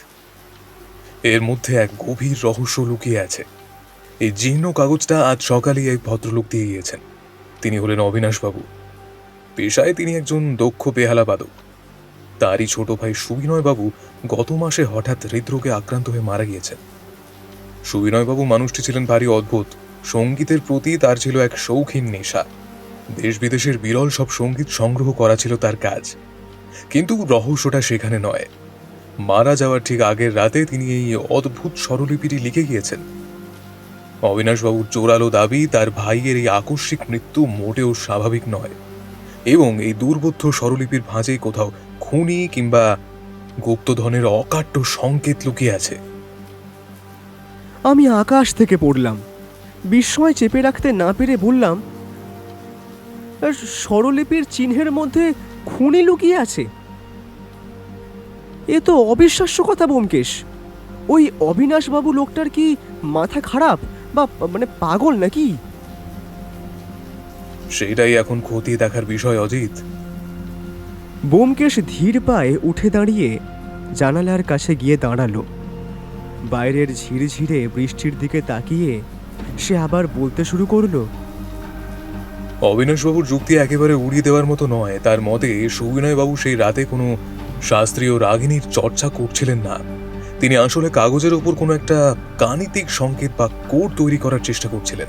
এর মধ্যে এক গভীর রহস্য লুকিয়ে আছে। এই জীর্ণ কাগজটা আজ সকালেই এক ভদ্রলোক দিয়ে গিয়েছেন। তিনি হলেন অবিনাশবাবু। পেশায় তিনি একজন দক্ষ বেহালাবাদক। তারই ছোট ভাই সুবিনয়বাবু গত মাসে হঠাৎ হৃদরোগে আক্রান্ত হয়ে মারা গিয়েছেন। সুবিনয়বাবু মানুষটি ছিলেন ভারী অদ্ভুত। সঙ্গীতের প্রতি তার ছিল এক শৌখিন নেশা। দেশ বিদেশের বিরল সব সঙ্গীত সংগ্রহ করা ছিল তার কাজ। কিন্তু রহস্যটা সেখানে নয়। মারা যাওয়ার ঠিক আগের রাতে তিনি এই অদ্ভুত স্বরলিপিটি লিখে গিয়েছেন। অবিনাশবাবুর জোরালো দাবি, তার ভাইয়ের এই আকস্মিক মৃত্যু মোটেও স্বাভাবিক নয় এবং এই দুর্বোধ্য স্বরলিপির ভাঁজে কোথাও খুনি কিংবা গুপ্তধনের অকাট্য সংকেত লুকিয়ে আছে। আমি আকাশ থেকে পড়লাম। বিস্ময় চেপে রাখতে না পেরে বললাম, স্বরলিপির চিহ্নের মধ্যে খুনি লুকিয়ে আছে? এ তো অবিশ্বাস্য কথা ব্যোমকেশ। ওই অবিনাশবাবু লোকটার কি মাথা খারাপ বা পাগল নাকি? সেটাই এখন খতিয়ে দেখার বিষয় অজিত। ব্যোমকেশ ধীর পায়ে উঠে দাঁড়িয়ে জানালার কাছে গিয়ে দাঁড়ালো। বাইরের ঝিরঝিরে বৃষ্টির দিকে তাকিয়ে সে আবার বলতে শুরু করলো, অবিনাশবাবুর যুক্তি একেবারে উড়িয়ে দেওয়ার মতো নয়। তার মতে সুবিনয়বাবু সেই রাতে কোনো শাস্ত্রীয় রাগিনীর চর্চা করছিলেন না। তিনি আসলে কাগজের ওপর কোনো একটা গাণিতিক সংকেত বা কোড তৈরি করার চেষ্টা করছিলেন।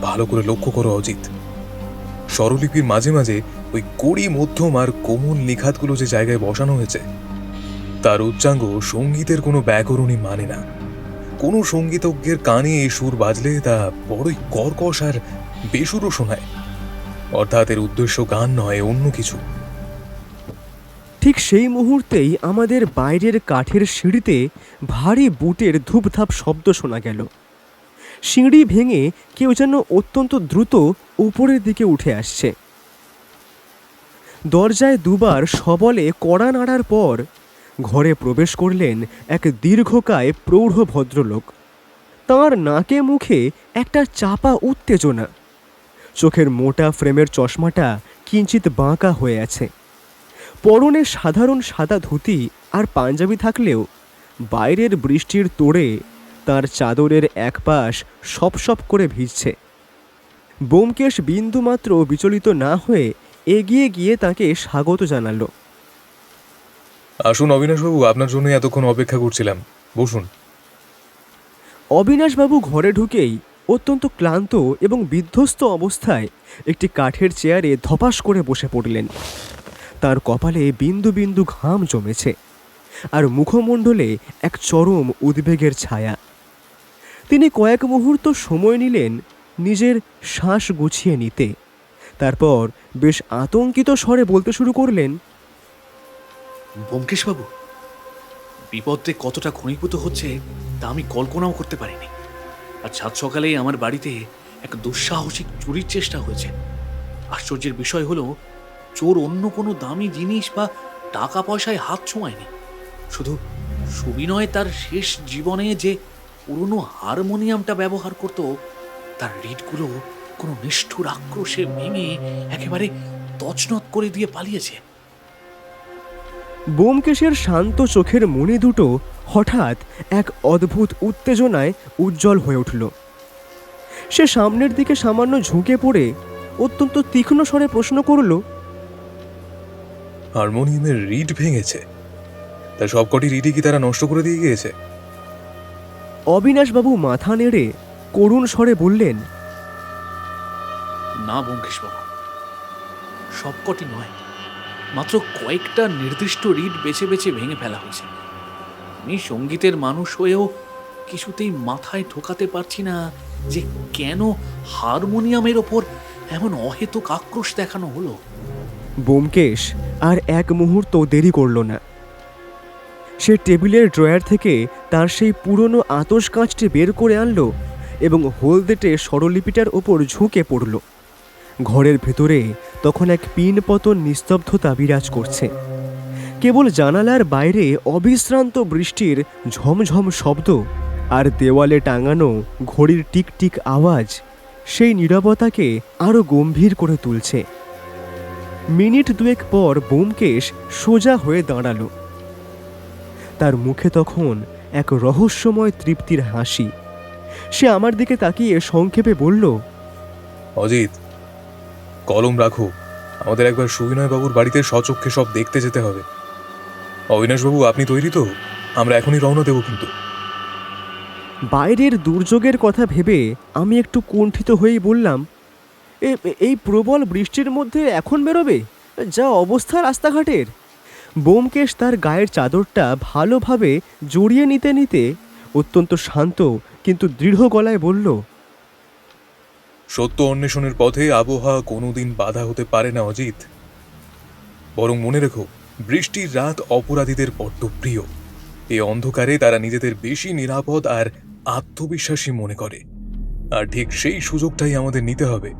ভালো করে লক্ষ্য করো অজিত, স্বরলিপির মাঝে মাঝে ওই কড়ি মধ্যম আর কোমল নিখাতগুলো যে জায়গায় বসানো হয়েছে, তার উচ্চাঙ্গ সঙ্গীতের কোনো ব্যাকরণই মানে না। কোনো সঙ্গীতজ্ঞের কানে এই সুর বাজলে তা বড়ই কর্কশ আর বেসুরও শোনায়। অর্থাৎ এর উদ্দেশ্য গান নয়, অন্য কিছু। ঠিক সেই মুহূর্তেই আমাদের বাইরের কাঠের সিঁড়িতে ভারী বুটের ধূপধাপ শব্দ শোনা গেল। সিঁড়ি ভেঙে কেউ যেন অত্যন্ত দ্রুত উপরের দিকে উঠে আসছে। দরজায় দুবার সবলে কড়া নাড়ার পর ঘরে প্রবেশ করলেন এক দীর্ঘকায় প্রৌঢ় ভদ্রলোক। তাঁর নাকে মুখে একটা চাপা উত্তেজনা। চোখের মোটা ফ্রেমের চশমাটা কিঞ্চিত বাঁকা হয়ে আছে। পরনে সাধারণ সাদা ধুতি আর পাঞ্জাবি থাকলেও বাইরের বৃষ্টির তোড়ে তার চাদরের এক পাশ সপ করে ভিজছে। ব্যোমকেশ বিন্দুমাত্র বিচলিত না হয়ে এগিয়ে গিয়ে তাকে স্বাগত জানালো। আসুন অবিনাশবাবু, আপনার জন্য এতক্ষণ অপেক্ষা করছিলাম, বসুন। অবিনাশবাবু ঘরে ঢুকেই অত্যন্ত ক্লান্ত এবং বিধ্বস্ত অবস্থায় একটি কাঠের চেয়ারে ধপাস করে বসে পড়লেন। তার কপালে বিন্দু বিন্দু ঘাম জমেছে, আর মুখমণ্ডলে এক চরম উদ্বেগের ছায়া। তিনি কয়েক মুহূর্ত সময় নিলেন নিজের শ্বাস গুছিয়ে নিতে। তারপর বেশ আতঙ্কিত স্বরে বলতে শুরু করলেন, ব্যোমকেশবাবু, বিপদে কতটা ঘনীভূত হচ্ছে তা আমি কল্পনাও করতে পারিনি। আর সাত সকালেই আমার বাড়িতে এক দুঃসাহসিক চুরির চেষ্টা হয়েছে। আশ্চর্যের বিষয় হলো, চোর অন্য কোনো দামি জিনিস বা টাকা পয়সায় হাত ছোঁয়ায়নি। শুধু সুবিনয় তার শেষ জীবনে যে পুরনো হারমোনিয়ামটা ব্যবহার করত, তার রিডগুলো কোনো নিষ্ঠুর আক্রোশে ভেঙে একেবারে তছনছ করে দিয়ে পালিয়েছে। ব্যোমকেশের শান্ত চোখের মণি দুটো হঠাৎ এক অদ্ভুত উত্তেজনায় উজ্জ্বল হয়ে উঠল। সে সামনের দিকে সামান্য ঝুঁকে পড়ে অত্যন্ত তীক্ষ্ণ স্বরে প্রশ্ন করল, হারমোনিয়ামের রিড ভেঙেছে? তা সবকটি রিডই কি তারা নষ্ট করে দিয়ে গিয়েছে? অবিনাশবাবু মাথা নেড়ে করুণ স্বরে বললেন, না ব্যোমকেশবাবু, সবকটি নয়, মাত্র কয়েকটা নির্দিষ্ট রিড বেছে বেছে ভেঙে ফেলা হয়েছে। আমি সঙ্গীতের মানুষ হয়েও কিছুতেই মাথায় ঢোকাতে পারছি না যে কেন হারমোনিয়ামের ওপর এমন অহেতুক আক্রোশ দেখানো হলো। ব্যোমকেশ আর এক মুহূর্ত দেরি করল না। সে টেবিলের ড্রয়ার থেকে তার সেই পুরনো আতস কাঁচটি বের করে আনলো এবং হলদেটে স্বরলিপিটার ওপর ঝুঁকে পড়ল। ঘরের ভেতরে তখন এক পিনপতন নিস্তব্ধতা বিরাজ করছে। কেবল জানালার বাইরে অবিশ্রান্ত বৃষ্টির ঝমঝম শব্দ আর দেওয়ালে টাঙানো ঘড়ির টিকটিক আওয়াজ সেই নীরবতাকে আরও গম্ভীর করে তুলছে। মিনিট দুয়েক পর ব্যোমকেশ সোজা হয়ে দাঁড়ালো। তার মুখে তখন এক রহস্যময় তৃপ্তির হাসি। সে আমার দিকে তাকিয়ে সংক্ষেপে বলল, অজিত, কলম রাখো, আমাদের একবার সুবিনয় বাবুর বাড়িতে স্বচক্ষে সব দেখতে যেতে হবে। অবিনাশবাবু, আপনি তৈরি তো? আমরা এখনই রওনা দেব কিন্তু। বাইরের দুর্যোগের কথা ভেবে আমি একটু কুণ্ঠিত হয়েই বললাম, এই প্রবল বৃষ্টির মধ্যে এখন বেরোবে? যা অবস্থা রাস্তাঘাটের! ব্যোমকেশ তার গায়ের চাদরটা ভালোভাবে জড়িয়ে নিতে নিতে অত্যন্ত শান্ত কিন্তু দৃঢ় গলায় বলল, সত্য অন্বেষণের পথে আবহাওয়া কোনোদিন বাধা হতে পারে না অজিত। বরং মনে রেখো, বৃষ্টির রাত অপরাধীদের বড্ড প্রিয়। এই অন্ধকারে তারা নিজেদের বেশি নিরাপদ আর আত্মবিশ্বাসী মনে করে, আর ঠিক সেই সুযোগটাই আমাদের নিতে হবে।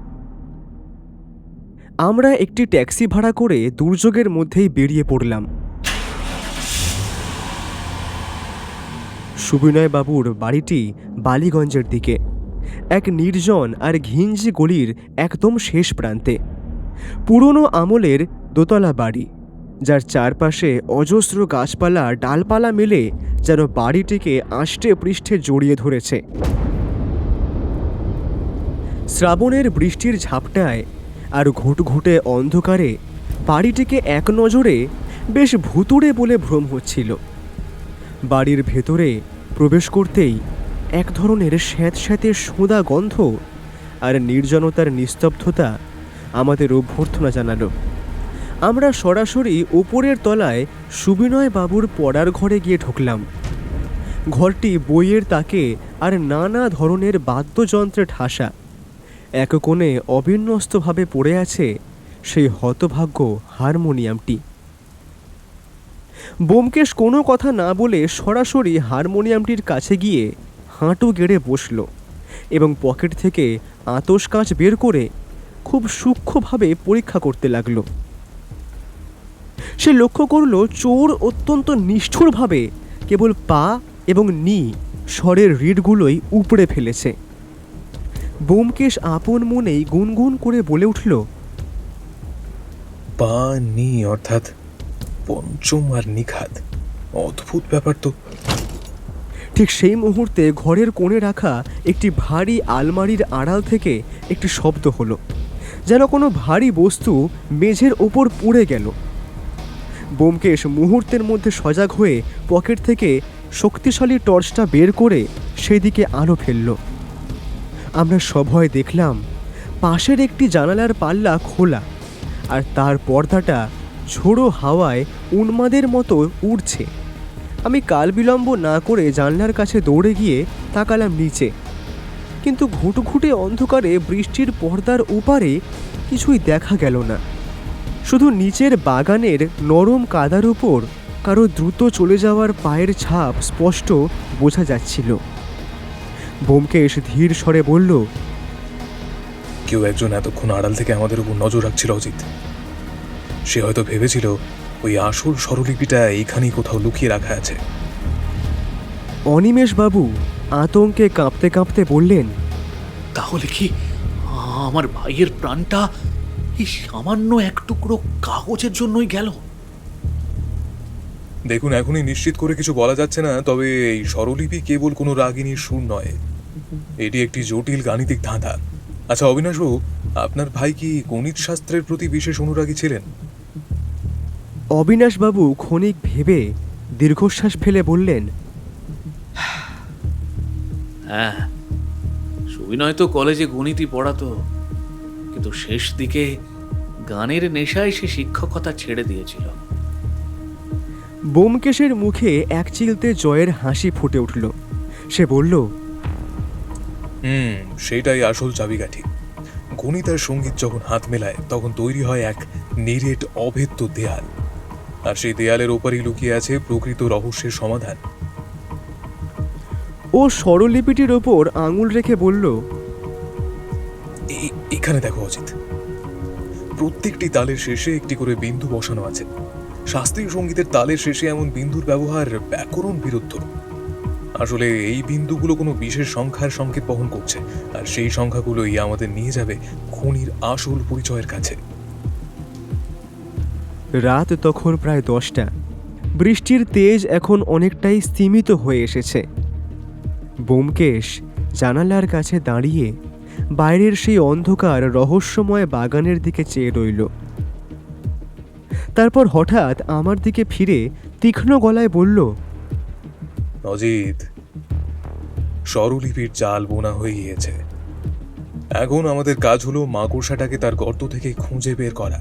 আমরা একটি ট্যাক্সি ভাড়া করে দুর্যোগের মধ্যেই বেরিয়ে পড়লাম। সুবিনয় বাবুর বাড়িটি বালিগঞ্জের দিকে, এক নির্জন আর ঘিঞ্জি গলির একদম শেষ প্রান্তে। পুরনো আমলের দোতলা বাড়ি, যার চারপাশে অজস্র গাছপালা ডালপালা মেলে যেন বাড়িটিকে আষ্টে পৃষ্ঠে জড়িয়ে ধরেছে। শ্রাবণের বৃষ্টির ঝাপটায় আর ঘুটঘুটে অন্ধকারে বাড়িটিকে এক নজরে বেশ ভুতুড়ে বলে ভ্রম হচ্ছিল। বাড়ির ভেতরে প্রবেশ করতেই এক ধরনের স্যাঁতস্যাঁতে সোঁদা গন্ধ আর নির্জনতার নিস্তব্ধতা আমাদের অভ্যর্থনা জানালো। আমরা সরাসরি উপরের তলায় সুবিনয় বাবুর পড়ার ঘরে গিয়ে ঢুকলাম। ঘরটি বইয়ের তাকে আর নানা ধরনের বাদ্যযন্ত্রে ঠাসা। এক কোণে অবিন্যস্তভাবে পড়ে আছে সেই হতভাগ্য হারমোনিয়ামটি। ব্যোমকেশ কোনো কথা না বলে সরাসরি হারমোনিয়ামটির কাছে গিয়ে হাঁটু গেড়ে বসল এবং পকেট থেকে আতস কাঁচ বের করে খুব সূক্ষ্মভাবে পরীক্ষা করতে লাগল। সে লক্ষ্য করল চোর অত্যন্ত নিষ্ঠুরভাবে কেবল পা এবং নি স্বরের রিডগুলোই উপড়ে ফেলেছে। ব্যোমকেশ আপন মনেই গুনগুন করে বলে উঠল, পানি অর্থাৎ পঞ্চম আর নিখাত, অদ্ভুত ব্যাপার তো। ঠিক সেই মুহূর্তে ঘরের কোণে রাখা একটি ভারী আলমারির আড়াল থেকে একটি শব্দ হলো, যেন কোনো ভারী বস্তু মেঝের ওপর পড়ে গেল। ব্যোমকেশ মুহূর্তের মধ্যে সজাগ হয়ে পকেট থেকে শক্তিশালী টর্চটা বের করে সেদিকে আলো ফেলল। আমরা সভয় দেখলাম পাশের একটি জানালার পাল্লা খোলা, আর তার পর্দাটা ঝোড়ো হাওয়ায় উন্মাদের মতো উড়ছে। আমি কাল বিলম্ব না করে জানলার কাছে দৌড়ে গিয়ে তাকালাম নিচে, কিন্তু ঘুটঘুটে অন্ধকারে বৃষ্টির পর্দার ওপারে কিছুই দেখা গেল না। শুধু নিচের বাগানের নরম কাদার উপর কারো দ্রুত চলে যাওয়ার পায়ের ছাপ স্পষ্ট বোঝা যাচ্ছিল। ব্যোমকেশ ধীর স্বরে বলল, কেউ একজন এতক্ষণ আড়াল থেকে আমাদের উপর নজর রাখছিল অজিত। সে হয়তো ভেবেছিল ওই আসল স্বরলিপিটা এইখানেই কোথাও লুকিয়ে রাখা আছে। অনিমেষবাবু আতঙ্কে কাঁপতে কাঁপতে বললেন, তাহলে কি আমার ভাইয়ের প্রাণটা এই সামান্য এক টুকরো কাগজের জন্যই গেল? দেখুন, এখনই নিশ্চিত করে কিছু বলা যাচ্ছে না, তবে এই স্বরলিপি কেবল কোনো রাগিনীর সুর নয়, এটি একটি জটিল গাণিতিক ধাঁধা। আচ্ছা অবিনাশবাবু, আপনার ভাই কি গণিত শাস্ত্রের প্রতি বিশেষ অনুরাগী ছিলেন? অবিনাশবাবু ক্ষণিক ভেবে দীর্ঘশ্বাস ফেলে বললেন, হ্যাঁ, সুবিনয় তো কলেজে গণিতই পড়াতো, কিন্তু শেষ দিকে গানের নেশায় সে শিক্ষকতা ছেড়ে দিয়েছিল। ব্যোমকেশের মুখে এক চিলতে জয়ের হাসি ফুটে উঠল। সে বলল, সেইটাই আসল চাবিকাঠি। গণিত আর সঙ্গীত যখন হাত মেলায় তখন তৈরি হয় এক নিরেট অভেদ্য দেয়াল, আর সেই দেয়ালের ওপারেই লুকিয়ে আছে প্রকৃত রহস্যের সমাধান। ও স্বরলিপিটির ওপর আঙুল রেখে বলল, এখানে দেখো অজিত, প্রত্যেকটি তালের শেষে একটি করে বিন্দু বসানো আছে। শাস্ত্রীয় সঙ্গীতের তালের শেষে এমন বিন্দুর ব্যবহার ব্যাকরণ বিরুদ্ধ। আসলে এই বিন্দুগুলো কোনো বিশেষ সংখ্যার সংকেত বহন করছে, আর সেই সংখ্যাগুলোই আমাদের নিয়ে যাবে খুনির আসল পরিচয়ের কাছে। রাত তখন প্রায় 10টা। বৃষ্টির তেজ এখন অনেকটাই স্তিমিত হয়ে এসেছে। ব্যোমকেশ জানালার কাছে দাঁড়িয়ে বাইরের সেই অন্ধকার রহস্যময় বাগানের দিকে চেয়ে রইল। তারপর হঠাৎ আমার দিকে ফিরে তীক্ষ্ণ গলায় বলল, অজিত, স্বরলিপির জাল বোনা হয়ে গিয়েছে। এখন আমাদের কাজ হলো মাকড়সাটাকে তার গর্ত থেকে খুঁজে বের করা।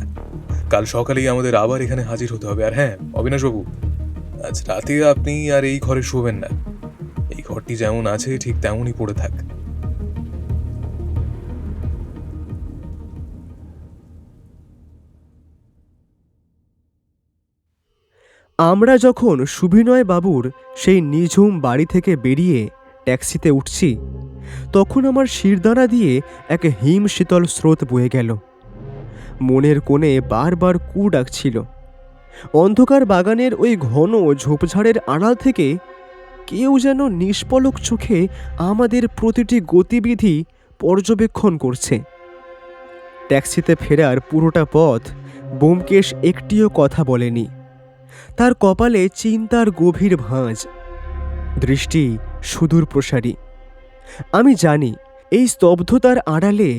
কাল সকালেই আমাদের আবার এখানে হাজির হতে হবে। আর হ্যাঁ অবিনাশবাবু, আজ রাতে আপনি আর এই ঘরে শোবেন না। এই ঘরটি যেমন আছে ঠিক তেমনই পড়ে থাক। আমরা যখন সুবিনয় বাবুর সেই নিঝুম বাড়ি থেকে বেরিয়ে ট্যাক্সিতে উঠছি, তখন আমার শিরদাঁড়া দিয়ে এক হিম শীতল স্রোত বয়ে গেল। মনের কোণে বারবার কু ডাকছিল। অন্ধকার বাগানের ওই ঘন ঝোপঝাড়ের আড়াল থেকে কেউ যেন নিষ্পলক চোখে আমাদের প্রতিটি গতিবিধি পর্যবেক্ষণ করছে। ট্যাক্সিতে ফেরার পুরোটা পথ ব্যোমকেশ একটিও কথা বলেনি। তার কপালে চিন্তার গভীর ভাঁজ, দৃষ্টি সুদূর প্রসারী। আমি জানি এই স্তব্ধতার আড়ালে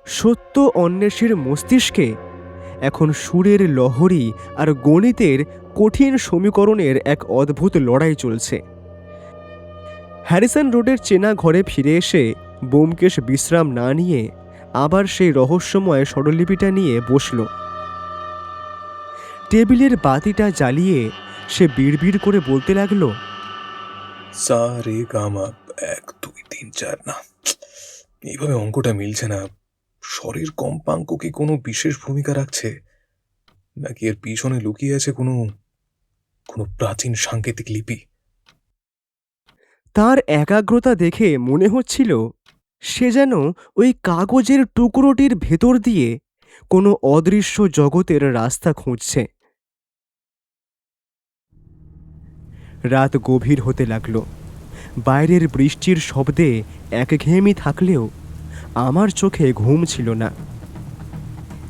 সত্য অন্বেষীর মস্তিষ্কে এখন সুরের লহরী আর গণিতের কঠিন সমীকরণের এক অদ্ভুত লড়াই চলছে। হ্যারিসন রোডের চেনা ঘরে ফিরে এসে ব্যোমকেশ বিশ্রাম না নিয়ে আবার সেই রহস্যময় স্বরলিপিটা নিয়ে বসল। টেবিলের বাতিটা জ্বালিয়ে সে বিড়বিড় করে বলতে লাগলো, সা রে গা মা 1 2 3 4। না, এইভাবে অঙ্কটা মিলছে না। স্বরের কম্পাঙ্ক কি কোনো বিশেষ ভূমিকা রাখছে, নাকি এর পিছনে লুকিয়ে আছে কোনো কোনো প্রাচীন সাংকেতিক লিপি? তার একাগ্রতা দেখে মনে হচ্ছিল সে যেন ওই কাগজের টুকরোটির ভেতর দিয়ে কোনো অদৃশ্য জগতের রাস্তা খুঁজছে। রাত গভীর হতে লাগলো। বাইরের বৃষ্টির শব্দে একঘেয়েমি থাকলেও আমার চোখে ঘুম ছিল না।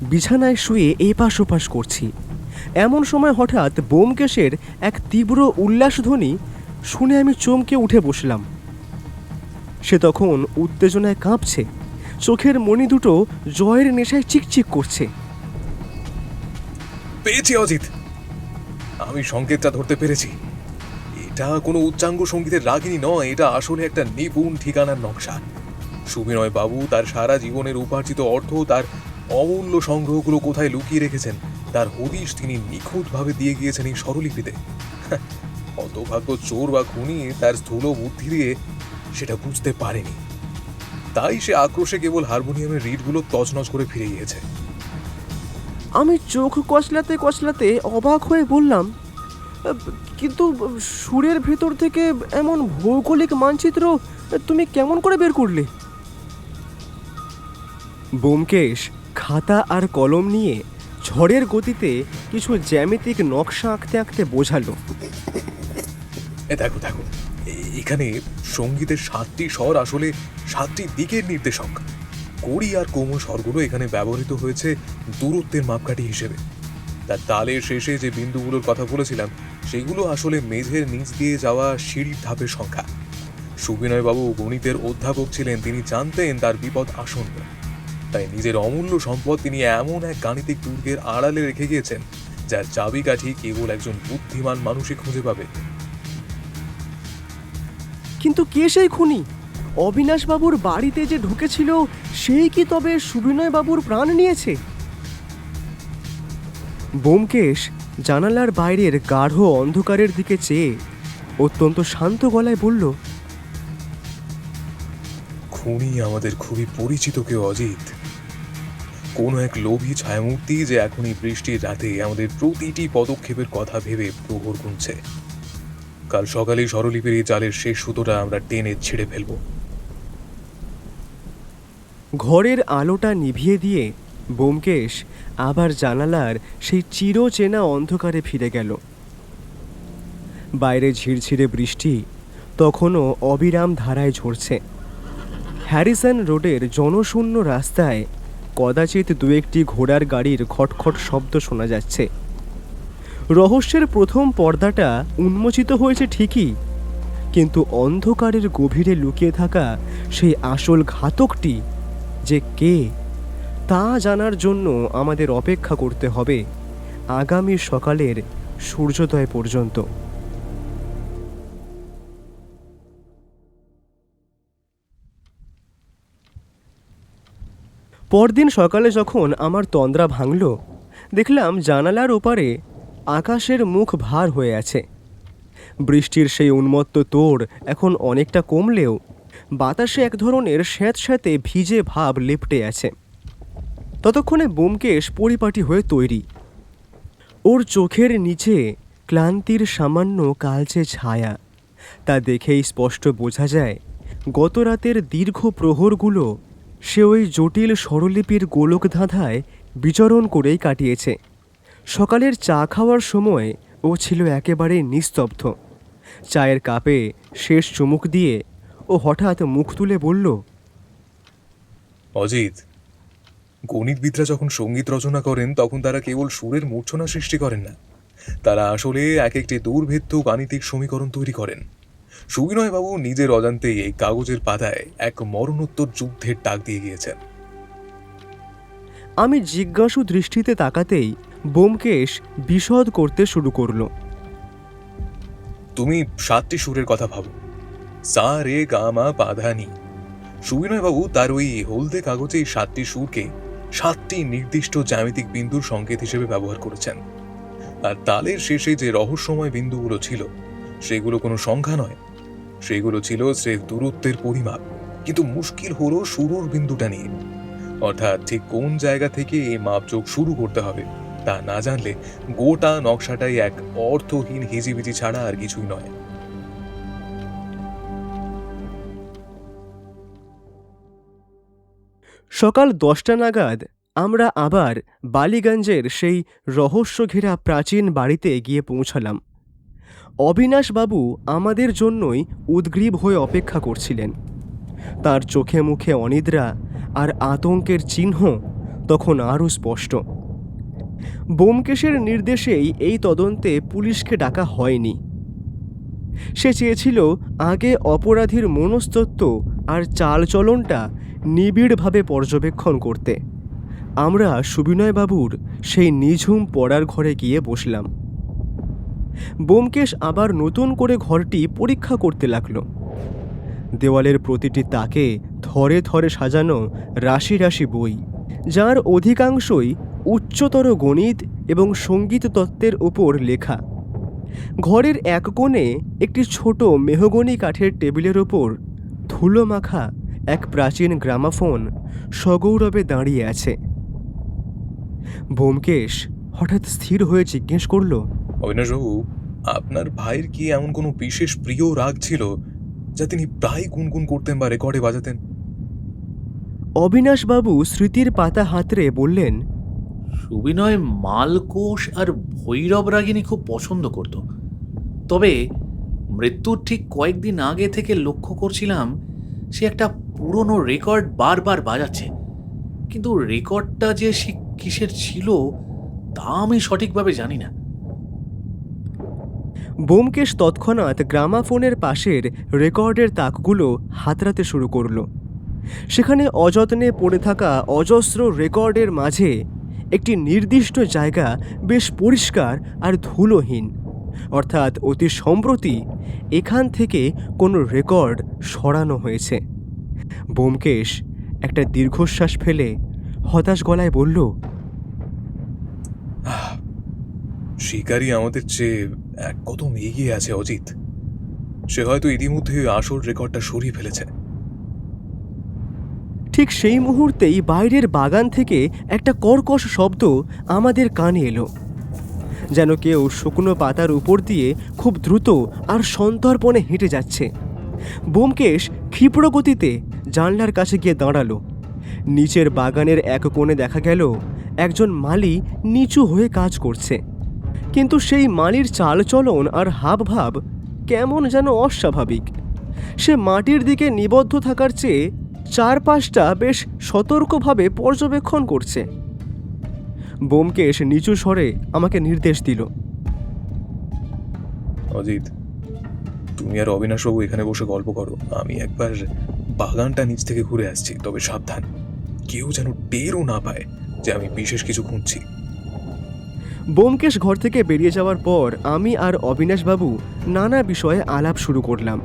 বিছানায় শুয়ে এপাশ ওপাশ করছি, এমন সময় হঠাৎ ব্যোমকেশের এক তীব্র উল্লাসধ্বনি শুনে আমি চমকে উঠে বসলাম। সে তখন উত্তেজনায় কাঁপছে, চোখের মণি দুটো জয়ের নেশায় চিকচিক করছে। পেয়েছি অজিত, আমি সংকেতটা ধরতে পেরেছি। এটা কোনো উচ্চাঙ্গ সঙ্গীতের রাগিনী নয়, এটা আসলে একটা নিপুণ ঠিকানার নকশা। সুবিনয় বাবু তার সারা জীবনের উপার্জিত অর্থ, তার অমূল্য সংগ্রহগুলো কোথায় লুকিয়ে রেখেছেন তার হদিশ তিনি নিখুঁতভাবে দিয়ে গিয়েছেন এই স্বরলিপিতে। হতভাগ্য চোর বা খুনি তার স্থূল বুদ্ধি দিয়ে সেটা বুঝতে পারেনি, তাই সে আক্রোশে কেবল হারমোনিয়ামের রিডগুলো তছনছ করে ফিরে গিয়েছে। আমি চোখ কচলাতে কচলাতে অবাক হয়ে বললাম, কিন্তু সুরের ভেতর থেকে এমন ভৌগোলিক মানচিত্র তুমি কেমন করে বের করলে? ব্যোমকেশ খাতা আর কলম নিয়ে ঝড়ের গতিতে কিছু জ্যামিতিক নকশা আঁকতে আঁকতে বোঝালো। দেখো দেখো, এখানে সঙ্গীতের 7টি স্বর আসলে 7টি দিকের নির্দেশক। কড়ি আর কোমল স্বরগুলো এখানে ব্যবহৃত হয়েছে দূরত্বের মাপকাঠি হিসেবে। তার তালের শেষে যে বিন্দুগুলোর কথা বলেছিলাম সেগুলো আসলে মেঝের নিচ দিয়ে যাওয়া সিঁড়ির ধাপের সংখ্যা। সুবিনয়বাবু গণিতের অধ্যাপক ছিলেন, তিনি জানতেন তার বিপদ আসন্ন, তাই নিজের অমূল্য সম্পদ তিনি এমন এক গাণিতিক দুর্গের আড়ালে রেখে গিয়েছেন যার চাবিকাঠি কেবল একজন বুদ্ধিমান মানুষই খুঁজে পাবে। কিন্তু কে সেই খুনি? অবিনাশবাবুর বাড়িতে যে ঢুকেছিল সেই কি তবে সুবিনয়বাবুর প্রাণ নিয়েছে? ব্যোমকেশ জানালার বাইরের গাঢ় অন্ধকারের দিকে চেয়ে অত্যন্ত শান্ত গলায় বলল, খুনি আমাদের খুবই পরিচিত কেউ অজিত। কোনো এক লোভী ছায়ামূর্তি যে এখনই বৃষ্টির রাতে আমাদের প্রতিটি পদক্ষেপের কথা ভেবে প্রহর গুনছে। কাল সকালেই স্বরলিপির এই জালের শেষ সুতোটা আমরা টেনে ছিঁড়ে ফেলব। ঘরের আলোটা নিভিয়ে দিয়ে ব্যোমকেশ আবার জানালার সেই চিরচেনা অন্ধকারে ফিরে গেল। বাইরে ঝিরঝিরে বৃষ্টি তখনও অবিরাম ধারায় ঝরছে। হ্যারিসন রোডের জনশূন্য রাস্তায় কদাচিৎ দু একটি ঘোড়ার গাড়ির খটখট শব্দ শোনা যাচ্ছে। রহস্যের প্রথম পর্দাটা উন্মোচিত হয়েছে ঠিকই, কিন্তু অন্ধকারের গভীরে লুকিয়ে থাকা সেই আসল ঘাতকটি যে কে তা জানার জন্য আমাদের অপেক্ষা করতে হবে আগামী সকালের সূর্যোদয় পর্যন্ত। পরদিন সকালে যখন আমার তন্দ্রা ভাঙল, দেখলাম জানালার ওপারে আকাশের মুখ ভার হয়ে আছে। বৃষ্টির সেই উন্মত্ত তোড় এখন অনেকটা কমলেও বাতাসে এক ধরনের স্যাঁতস্যাঁতে ভিজে ভাব লেপ্টে আছে। ততক্ষণে ব্যোমকেশ পরিপাটি হয়ে তৈরি। ওর চোখের নিচে ক্লান্তির সামান্য কালচে ছায়া, তা দেখেই স্পষ্ট বোঝা যায় গত রাতের দীর্ঘ প্রহরগুলো সে ওই জটিল স্বরলিপির গোলকধাঁধায় বিচরণ করেই কাটিয়েছে। সকালের চা খাওয়ার সময় ও ছিল একেবারে নিস্তব্ধ। চায়ের কাপে শেষ চুমুক দিয়ে ও হঠাৎ মুখ তুলে বলল, অজিত, গণিতবিদরা যখন সঙ্গীত রচনা করেন তখন তারা কেবল সুরের মূর্ছনা সৃষ্টি করেন না, তারা আসলে এক একটি দুর্ভেদ্য গাণিতিক সমীকরণ তৈরি করেন। সুবিনয়বাবু নিজের অজান্তেই এই কাগজের পাতায় এক মরণোত্তর যুদ্ধের ডাক দিয়ে গিয়েছেন। আমি জিজ্ঞাসু দৃষ্টিতে তাকাতেই ব্যোমকেশ বিশদ করতে শুরু করলো। তুমি 7টি সুরের কথা ভাবো, সা রে গা মা পা ধা নি। সুবিনয়বাবু তার ওই হলদে কাগজে এই 7টি সুরকে 7টি নির্দিষ্ট জ্যামিতিক বিন্দুর সংকেত হিসেবে ব্যবহার করেছেন। আর তালের শেষে যে রহস্যময় বিন্দুগুলো ছিল সেগুলো কোনো সংখ্যা নয়, সেগুলো ছিল স্রেফ দূরত্বের পরিমাপ। কিন্তু মুশকিল হলো শুরুর বিন্দুটা নিয়ে, অর্থাৎ ঠিক কোন জায়গা থেকে এই মাপযোগ শুরু করতে হবে তা না জানলে গোটা নকশাটাই এক অর্থহীন হিজিবিজি ছাড়া আর কিছুই নয়। সকাল 10টা নাগাদ আমরা আবার বালিগঞ্জের সেই রহস্য ঘেরা প্রাচীন বাড়িতে গিয়ে পৌঁছালাম। অবিনাশবাবু আমাদের জন্যই উদ্গ্রীব হয়ে অপেক্ষা করছিলেন। তার চোখে মুখে অনিদ্রা আর আতঙ্কের চিহ্ন তখন আরও স্পষ্ট। ব্যোমকেশের নির্দেশেই এই তদন্তে পুলিশকে ডাকা হয়নি। সে চেয়েছিল আগে অপরাধীর মনস্তত্ত্ব আর চালচলনটা নিবিড়ভাবে পর্যবেক্ষণ করতে। আমরা সুবিনয়বাবুর সেই নিঝুম পড়ার ঘরে গিয়ে বসলাম। ব্যোমকেশ আবার নতুন করে ঘরটি পরীক্ষা করতে লাগলো। দেওয়ালের প্রতিটি তাকে থরে থরে সাজানো রাশি রাশি বই, যার অধিকাংশই উচ্চতর গণিত এবং সঙ্গীত তত্ত্বের ওপর লেখা। ঘরের এক কোণে একটি ছোট মেহগনি কাঠের টেবিলের ওপর ধুলো মাখা এক প্রাচীন গ্রামাফোন সগৌরবে দাঁড়িয়ে আছে। ব্যোমকেশ হঠাৎ স্থির হয়ে জিজ্ঞেস করল, অবিনাশবাবু, আপনার ভাইয়ের কি এমন কোনো বিশেষ প্রিয় রাগ ছিল যা তিনি প্রায় গুনগুন করতেন বা রেকর্ডে বাজাতেন? অবিনাশবাবু স্মৃতির পাতা হাতড়ে বললেন, সুবিনয় মালকোষ আর ভৈরব রাগিনী খুব পছন্দ করত। তবে মৃত্যুর ঠিক কয়েকদিন আগে থেকে লক্ষ্য করছিলাম সে একটা পুরনো রেকর্ড বারবার বাজাচ্ছে, কিন্তু রেকর্ডটা যে সে কিসের ছিল তা আমি সঠিকভাবে জানি না। ব্যোমকেশ তৎক্ষণাৎ গ্রামাফোনের পাশের রেকর্ডের তাকগুলো হাতড়াতে শুরু করল। সেখানে অযত্নে পড়ে থাকা অজস্র রেকর্ডের মাঝে একটি নির্দিষ্ট জায়গা বেশ পরিষ্কার আর ধুলোহীন, অর্থাৎ অতি সম্প্রতি এখান থেকে কোনো রেকর্ড সরানো হয়েছে। ব্যোমকেশ একটা দীর্ঘশ্বাস ফেলে হতাশ গলায় বলল, শিকারী আমাদের চেয়ে এক কদম এগিয়ে আছে অজিত। সে হয়তো ইতিমধ্যে আসল রেকর্ডটা সরিয়ে ফেলেছে। ঠিক সেই মুহূর্তেই বাইরের বাগান থেকে একটা কর্কশ শব্দ আমাদের কানে এলো, যেন কেউ শুকনো পাতার উপর দিয়ে খুব দ্রুত আর সন্তর্পণে হেঁটে যাচ্ছে। ব্যোমকেশ ক্ষিপ্র গতিতে জানলার কাছে গিয়ে দাঁড়ালো। নিচের বাগানের এক কোণে দেখা গেল একজন মালি নিচু হয়ে কাজ করছে, কিন্তু সেই মালির চালচলন আর হাবভাব কেমন যেন অস্বাভাবিক। সে মাটির দিকে নিবদ্ধ থাকার চেয়ে চারপাশটা বেশ সতর্কভাবে পর্যবেক্ষণ করছে। ব্যোমকেশ নিচু স্বরে আমাকে নির্দেশ দিল, অজিত, তুমি আর অবিনাশবাবু এখানে বসে গল্প করো, আমি একবার বাগানটা নিচ থেকে ঘুরে আসছি। তবে সাবধান, কেউ যেন টেরও না পায় যে আমি বিশেষ কিছু খুঁজছি। ব্যোমকেশ ঘর থেকে বেরিয়ে যাওয়ার পর আমি আর অবিনাশবাবু নানা বিষয়ে আলাপ শুরু করলাম।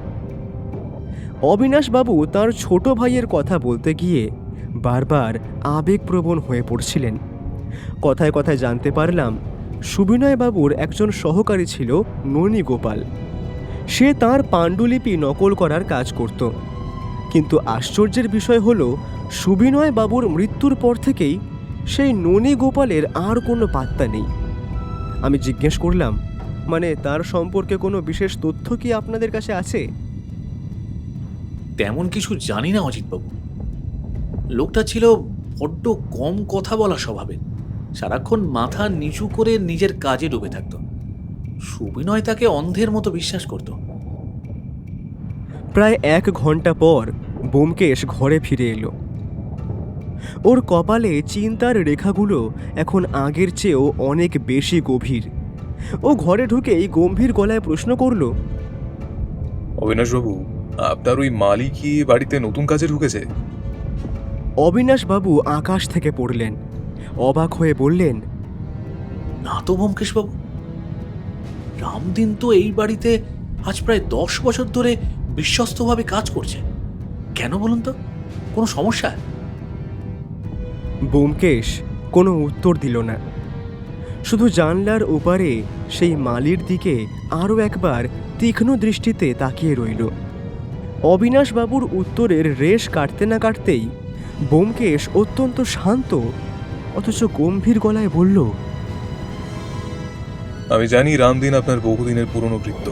অবিনাশবাবু তার ছোট ভাইয়ের কথা বলতে গিয়ে বারবার আবেগপ্রবণ হয়ে পড়ছিলেন। কথায় কথায় জানতে পারলাম সুবিনয়বাবুর একজন সহকারী ছিল ননী গোপাল। সে তার পাণ্ডুলিপি নকল করার কাজ করত, কিন্তু আশ্চর্যের বিষয় হলো সুবিনয়বাবুর মৃত্যুর পর থেকেই সেই ননী গোপালের আর কোনো পাত্তা নেই। আমি জিজ্ঞেস করলাম, মানে তার সম্পর্কে কোনো বিশেষ তথ্য কি আপনাদের কাছে আছে? তেমন কিছু জানি না অজিতবাবু। লোকটা ছিল বড্ড কম কথা বলা স্বভাবের, সারাক্ষণ মাথা নিচু করে নিজের কাজে ডুবে থাকত। সুবিনয় তাকে অন্ধের মতো বিশ্বাস করত। প্রায় 1 ঘন্টা পর ব্যোমকেশ ঘরে ফিরে এলো। ওর কপালে চিন্তার রেখাগুলো এখন আগের চেয়েও অনেক বেশি গভীর। ও ঘরে ঢুকেই গম্ভীর গলায় প্রশ্ন করল, অবিনাশবাবু, আপনার ওই মালি কি বাড়িতে নতুন কাজে ঢুকেছে? অবিনাশবাবু আকাশ থেকে পড়লেন, অবাক হয়ে বললেন, না তো ব্যোমকেশবাবু, রামদিন তো এই বাড়িতে আজ প্রায় 10 বছর ধরে বিশ্বস্তভাবে কাজ করছে। কেন বলুন তো, কোনো সমস্যা? ব্যোমকেশ কোনো উত্তর দিল না, শুধু জানলার ওপারে সেই মালির দিকে আরও একবার তীক্ষ্ণ দৃষ্টিতে তাকিয়ে রইল। অবিনাশবাবুর উত্তরের রেশ কাটতে না কাটতেই ব্যোমকেশ অত্যন্ত শান্ত অথচ গম্ভীর গলায় বলল, আমি জানি রামদিন আপনার বহুদিনের পুরনো বৃত্ত,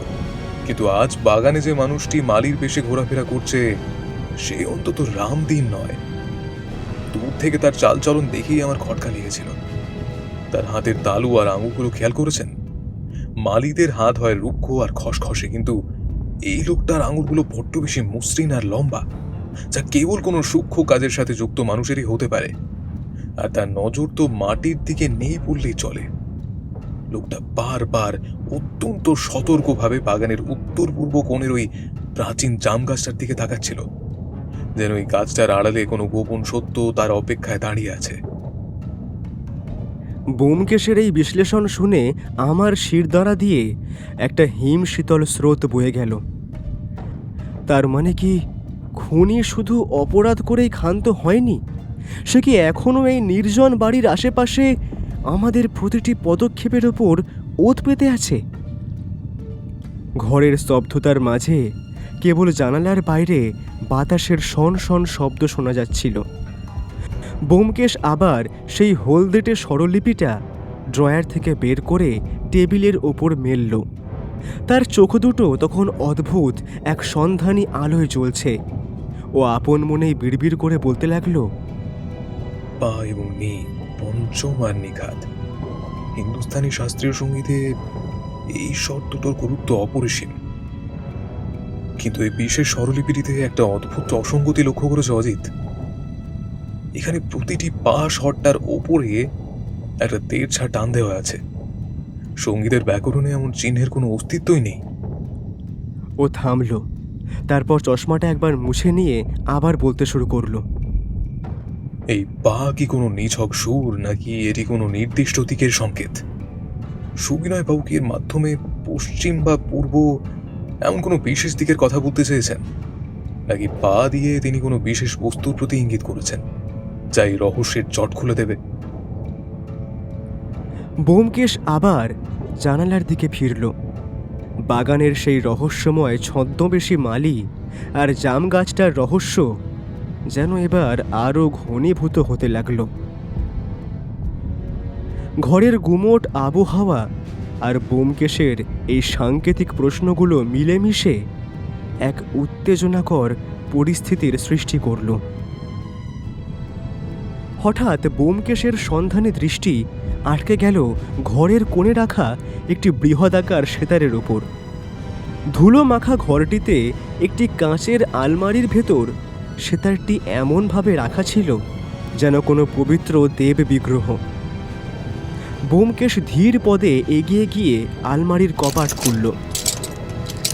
কিন্তু আজ বাগানে যে মানুষটি মালির বেশে ঘোরাফেরা করছে সে অন্তত রামদিন নয়। দূর থেকে তার চালচলন দেখেই আমার খটকা লেগেছিল। তার হাতের তালু আর আঙুলগুলো খেয়াল করেছেন? মালিদের হাত হয় রুক্ষ আর খসখসে, কিন্তু এই লোকটার আঙুলগুলো বড্ড বেশি মসৃণ আর লম্বা, যা কেবল কোনো সূক্ষ্ম কাজের সাথে যুক্ত মানুষেরই হতে পারে। আর তার নজর তো মাটির দিকে নেই বললেই চলে। লোকটা বারবার অত্যন্ত সতর্কভাবে বাগানের উত্তর পূর্ব কোণের ওই প্রাচীন জাম গাছটার দিকে তাকাচ্ছিল, যেন ওই গাছটার আড়ালে কোনো গোপন সত্য তার অপেক্ষায় দাঁড়িয়ে আছে। ব্যোমকেশের এই বিশ্লেষণ শুনে আমার শিরদাঁড়া দিয়ে একটা হিম শীতল স্রোত বয়ে গেল। তার মানে কি খুনি শুধু অপরাধ করেই ক্ষান্ত হয়নি? সে কি এখনও এই নির্জন বাড়ির আশেপাশে আমাদের প্রতিটি পদক্ষেপের ওপর ওত পেতে আছে? ঘরের স্তব্ধতার মাঝে কেবল জানালার বাইরে বাতাসের শন শন শব্দ শোনা যাচ্ছিল। ব্যোমকেশ আবার সেই হলদেটে স্বরলিপিটা ড্রয়ার থেকে বের করে টেবিলের ওপর মেলল। তার চোখ দুটো তখন অদ্ভুত এক সন্ধানী আলোয় জ্বলছে। ও আপন মনেই বিড়বিড় করে বলতে লাগলো, পা এবং নি পঞ্চম আর নিঘাত। হিন্দুস্তানি শাস্ত্রীয় সঙ্গীতে এই স্বর দুটোর গুরুত্ব অপরিসীম, কিন্তু এই বিশেষ স্বরলিপিটিতে একটা অদ্ভুত অসঙ্গতি লক্ষ্য করেছে অজিত। এখানে প্রতিটি পা স্বরটার ওপরে একটা তেড়ছা টান দেওয়া আছে। সঙ্গীতের ব্যাকরণে এমন চিহ্নের কোনো অস্তিত্বই নেই। ও থামল। তারপর চশমাটা একবার মুছে নিয়ে আবার বলতে শুরু করলো, এই পা কি কোনো নিছক সুর, নাকি এটি কোনো নির্দিষ্ট দিকের সংকেত? সুবিনয় বাবু কি এর মাধ্যমে পশ্চিম বা পূর্ব এমন কোনো বিশেষ দিকের কথা বলতে চেয়েছেন, নাকি পা দিয়ে তিনি কোনো বিশেষ বস্তুর প্রতি ইঙ্গিত করেছেন, যা এই রহস্যের জট খুলে দেবে? ব্যোমকেশ আবার জানালার দিকে ফিরল। বাগানের সেই রহস্যময় ছদ্মবেশী মালি আর জাম গাছটার রহস্য যেন এবার আরও ঘনীভূত হতে লাগলো। ঘরের গুমোট আবহাওয়া আর ব্যোমকেশের এই সাংকেতিক প্রশ্নগুলো মিলেমিশে এক উত্তেজনাকর পরিস্থিতির সৃষ্টি করল। হঠাৎ ব্যোমকেশের সন্ধানী দৃষ্টি আটকে গেল ঘরের কোণে রাখা একটি বৃহদাকার সেতারের ওপর। ধুলো মাখা ঘরটিতে একটি কাঁচের আলমারির ভেতর সেতারটি এমনভাবে রাখা ছিল যেন কোনো পবিত্র দেব বিগ্রহ। ব্যোমকেশ ধীর পদে এগিয়ে গিয়ে আলমারির কপাট খুলল।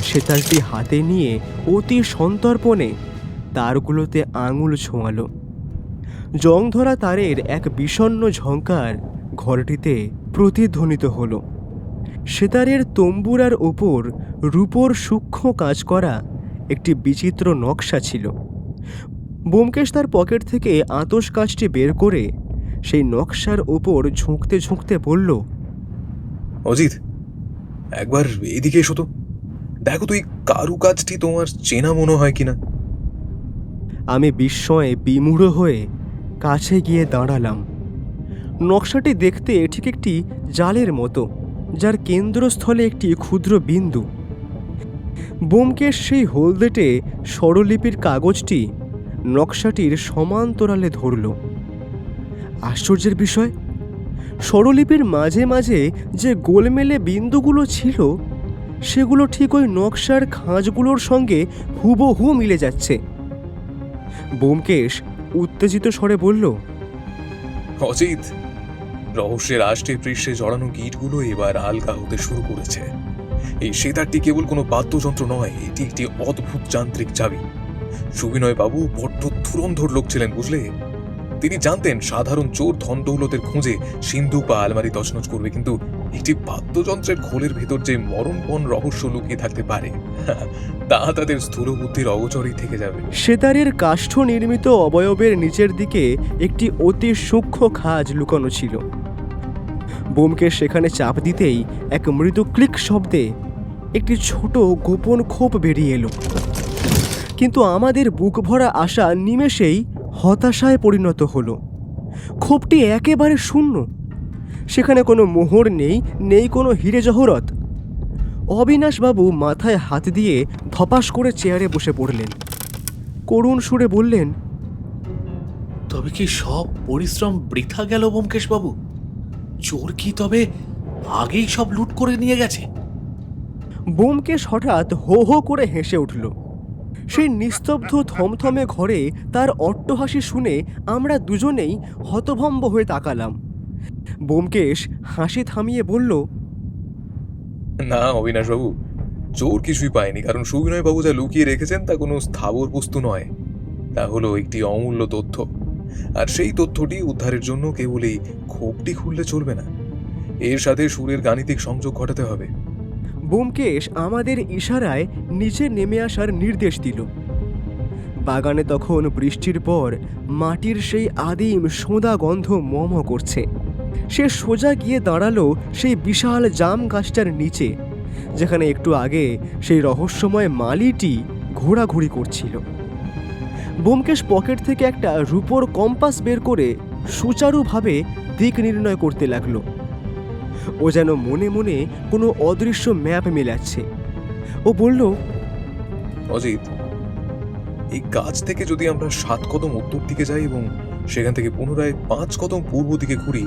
সেতারটি হাতে নিয়ে অতি সন্তর্পণে তারগুলোতে আঙুল ছোঁয়ালো। জংধরা তারের এক বিষণ্ণ ঝংকার ঘরটিতে প্রতিধ্বনিত হলো। সেতারের তম্বুরার ওপর রূপোর সূক্ষ্ম কাজ করা একটি বিচিত্র নকশা ছিল। ব্যোমকেশ তার পকেট থেকে আতশ কাঁচটি বের করে সেই নকশার ওপর ঝুঁকতে ঝুঁকতে বলল, অজিত, একবার এদিকে এসো তো। দেখো তো এই কারুকাজটি তোমার চেনা মনে হয় কিনা। আমি বিস্ময়ে বিমূঢ় হয়ে কাছে গিয়ে দাঁড়ালাম। নকশাটি দেখতে ঠিক একটি জালের মতো, যার কেন্দ্রস্থলে একটি ক্ষুদ্র বিন্দু। ব্যোমকেশ সেই হলদেটে স্বরলিপির কাগজটি নকশাটির সমান্তরালে ধরল। আশ্চর্যের বিষয়, স্বরলিপির মাঝে মাঝে যে গোলমেলে বিন্দুগুলো ছিল সেগুলো ঠিক ওই নকশার খাঁজগুলোর সঙ্গে হুবহু মিলে যাচ্ছে। ব্যোমকেশ উত্তেজিত স্বরে বলল, অজিত, রহস্যের আষ্টে পৃষ্ঠে জড়ানো গিঁটগুলো এবার আলগা হতে শুরু করেছে। এই সেতারটি কেবল কোনো বাদ্যযন্ত্র নয়, এটি একটি অদ্ভুত যান্ত্রিক চাবি। সুবিনয় বাবু বড্ড ধুরন্ধর লোক ছিলেন, বুঝলে। তিনি জানতেন সাধারণ চোর ধন দৌলতের খুঁজে সিন্ধু বা আলমারি তছনছ করবে, কিন্তু একটি বাদ্যযন্ত্রের খোলের ভেতর যে মরণপণ রহস্য লুকিয়ে থাকতে পারে তা তাদের স্থূল বুদ্ধির অগোচরেই থেকে যাবে। সেতারের কাষ্ঠ নির্মিত অবয়বের নিচের দিকে একটি অতি সূক্ষ্ম খাঁজ লুকানো ছিল। ব্যোমকেশ সেখানে চাপ দিতেই এক মৃদু ক্লিক শব্দে একটি ছোট গোপন খোপ বেরিয়ে এলো। কিন্তু আমাদের বুক ভরা আশা নিমেষেই হতাশায় পরিণত হলো। খোপটি একেবারে শূন্য। সেখানে কোনো মোহর নেই, নেই কোনো হিরে জহরত। অবিনাশবাবু মাথায় হাত দিয়ে ধপাস করে চেয়ারে বসে পড়লেন। করুণ সুরে বললেন, তবে কি সব পরিশ্রম বৃথা গেল ব্যোমকেশ বাবু? চোর কি তবে আগেই সব লুট করে নিয়ে গেছে? ব্যোমকেশ হঠাৎ হো হো করে হেসে উঠল। সেই নিস্তব্ধ থমথমে ঘরে তার অট্টহাসি শুনে আমরা দুজনেই হতভম্ব হয়ে তাকালাম। ব্যোমকেশ হাসি থামিয়ে বলল, না অবিনাশবাবু, চোর কিছুই পায়নি, কারণ সুবিনয় বাবু যা লুকিয়ে রেখেছেন তা কোনো স্থাবর বস্তু নয়, তা হলো একটি অমূল্য তথ্য। আর সেই তথ্যটি উদ্ধারের জন্য কেবল এই খোপটি খুললে চলবে না, এর সাথে সুরের গাণিতিক সংযোগ ঘটাতে হবে। ব্যোমকেশ আমাদের ইশারায় নিচে নেমে আসার নির্দেশ দিল। বাগানে তখন বৃষ্টির পর মাটির সেই আদিম সোঁদা গন্ধ মম করছে। সে সোজা গিয়ে দাঁড়ালো সেই বিশাল জাম গাছটার নিচে, যেখানে একটু আগে সেই রহস্যময় মালিটি ঘোরাঘুরি করছিল। ব্যোমকেশ পকেট থেকে একটা রূপোর কম্পাস বের করে সুচারুভাবে দিক নির্ণয় করতে লাগলো। ও যেন মনে মনে কোনো অদৃশ্য ম্যাপ মেলাচ্ছে। ও বলল, অজিত, এই গাছ থেকে যদি আমরা 7 কদম উত্তর দিকে যাই এবং সেখান থেকে পুনরায় 5 কদম পূর্ব দিকে ঘুরি,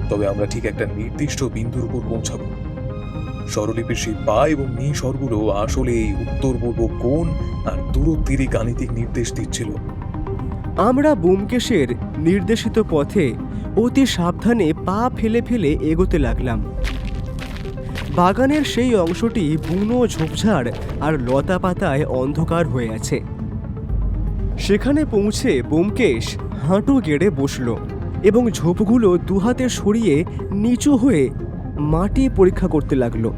তবে আমরা ঠিক একটা নির্দিষ্ট বিন্দুর উপর পৌঁছাবো। স্বরলিপির সেই পা এবং নি স্বরগুলো আসলে এই উত্তর পূর্ব কোণ আর দূরত্বেরই গাণিতিক নির্দেশ দিচ্ছিল। আমরা ব্যোমকেশের নির্দেশিত পথে অতি সাবধানে পা ফেলে ফেলে এগোতে লাগলাম। বাগানের সেই অংশটি বুনো ঝোপঝাড় আর লতা পাতায় অন্ধকার হয়ে আছে। সেখানে পৌঁছে ব্যোমকেশ হাঁটু গেড়ে বসল এবং ঝোপগুলো দুহাতে সরিয়ে নিচু হয়ে মাটি পরীক্ষা করতে লাগলো।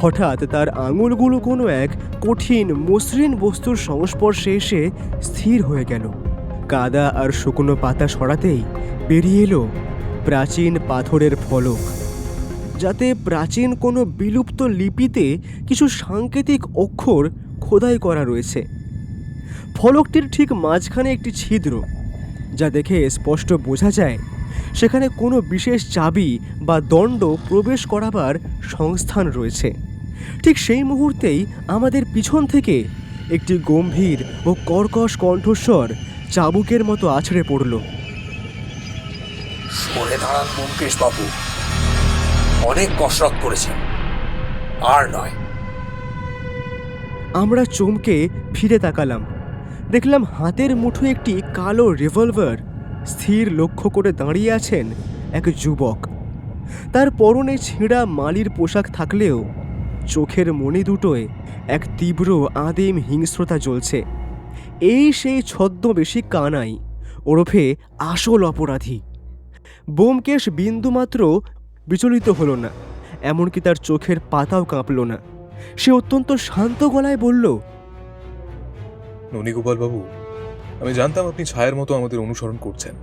হঠাৎ তার আঙুলগুলো কোনো এক কঠিন মসৃণ বস্তুর সংস্পর্শে এসে স্থির হয়ে গেল। কাদা আর শুকনো পাতা সরাতেই বেরিয়ে এলো প্রাচীন পাথরের ফলক, যাতে প্রাচীন কোনো বিলুপ্ত লিপিতে কিছু সাংকেতিক অক্ষর খোদাই করা রয়েছে। ফলকটির ঠিক মাঝখানে একটি ছিদ্র, যা দেখে স্পষ্ট বোঝা যায় সেখানে কোনো বিশেষ চাবি বা দণ্ড প্রবেশ করাবার সংস্থান রয়েছে। ঠিক সেই মুহূর্তেই আমাদের পিছন থেকে একটি গম্ভীর ও কর্কশ কণ্ঠস্বর চাবুকের মতো আছড়ে পড়ল। সরে দাঁড়ান ব্যোমকেশ বাবু, অনেক কসরত করেছেন, আর নয়। আমরা চমকে ফিরে তাকালাম। দেখলাম হাতের মুঠোয় একটি কালো রিভলভার স্থির লক্ষ্য করে দাঁড়িয়ে আছেন এক যুবক। তার পরনে ছেঁড়া মালির পোশাক থাকলেও চোখের মণি দুটোয় এক তীব্র আদিম হিংস্রতা জ্বলছে। এই সেই ছদ্মবেশী কানাই, ওরফে আসল অপরাধী। ব্যোমকেশ বিন্দুমাত্র বিচলিত হলো না, এমনকি তার চোখের পাতাও কাঁপল না। সে অত্যন্ত শান্ত গলায় বলল, ননীগোপাল বাবু, আমি জানতাম আপনি ছায়ার মতো আমাদের অনুসরণ করছেন।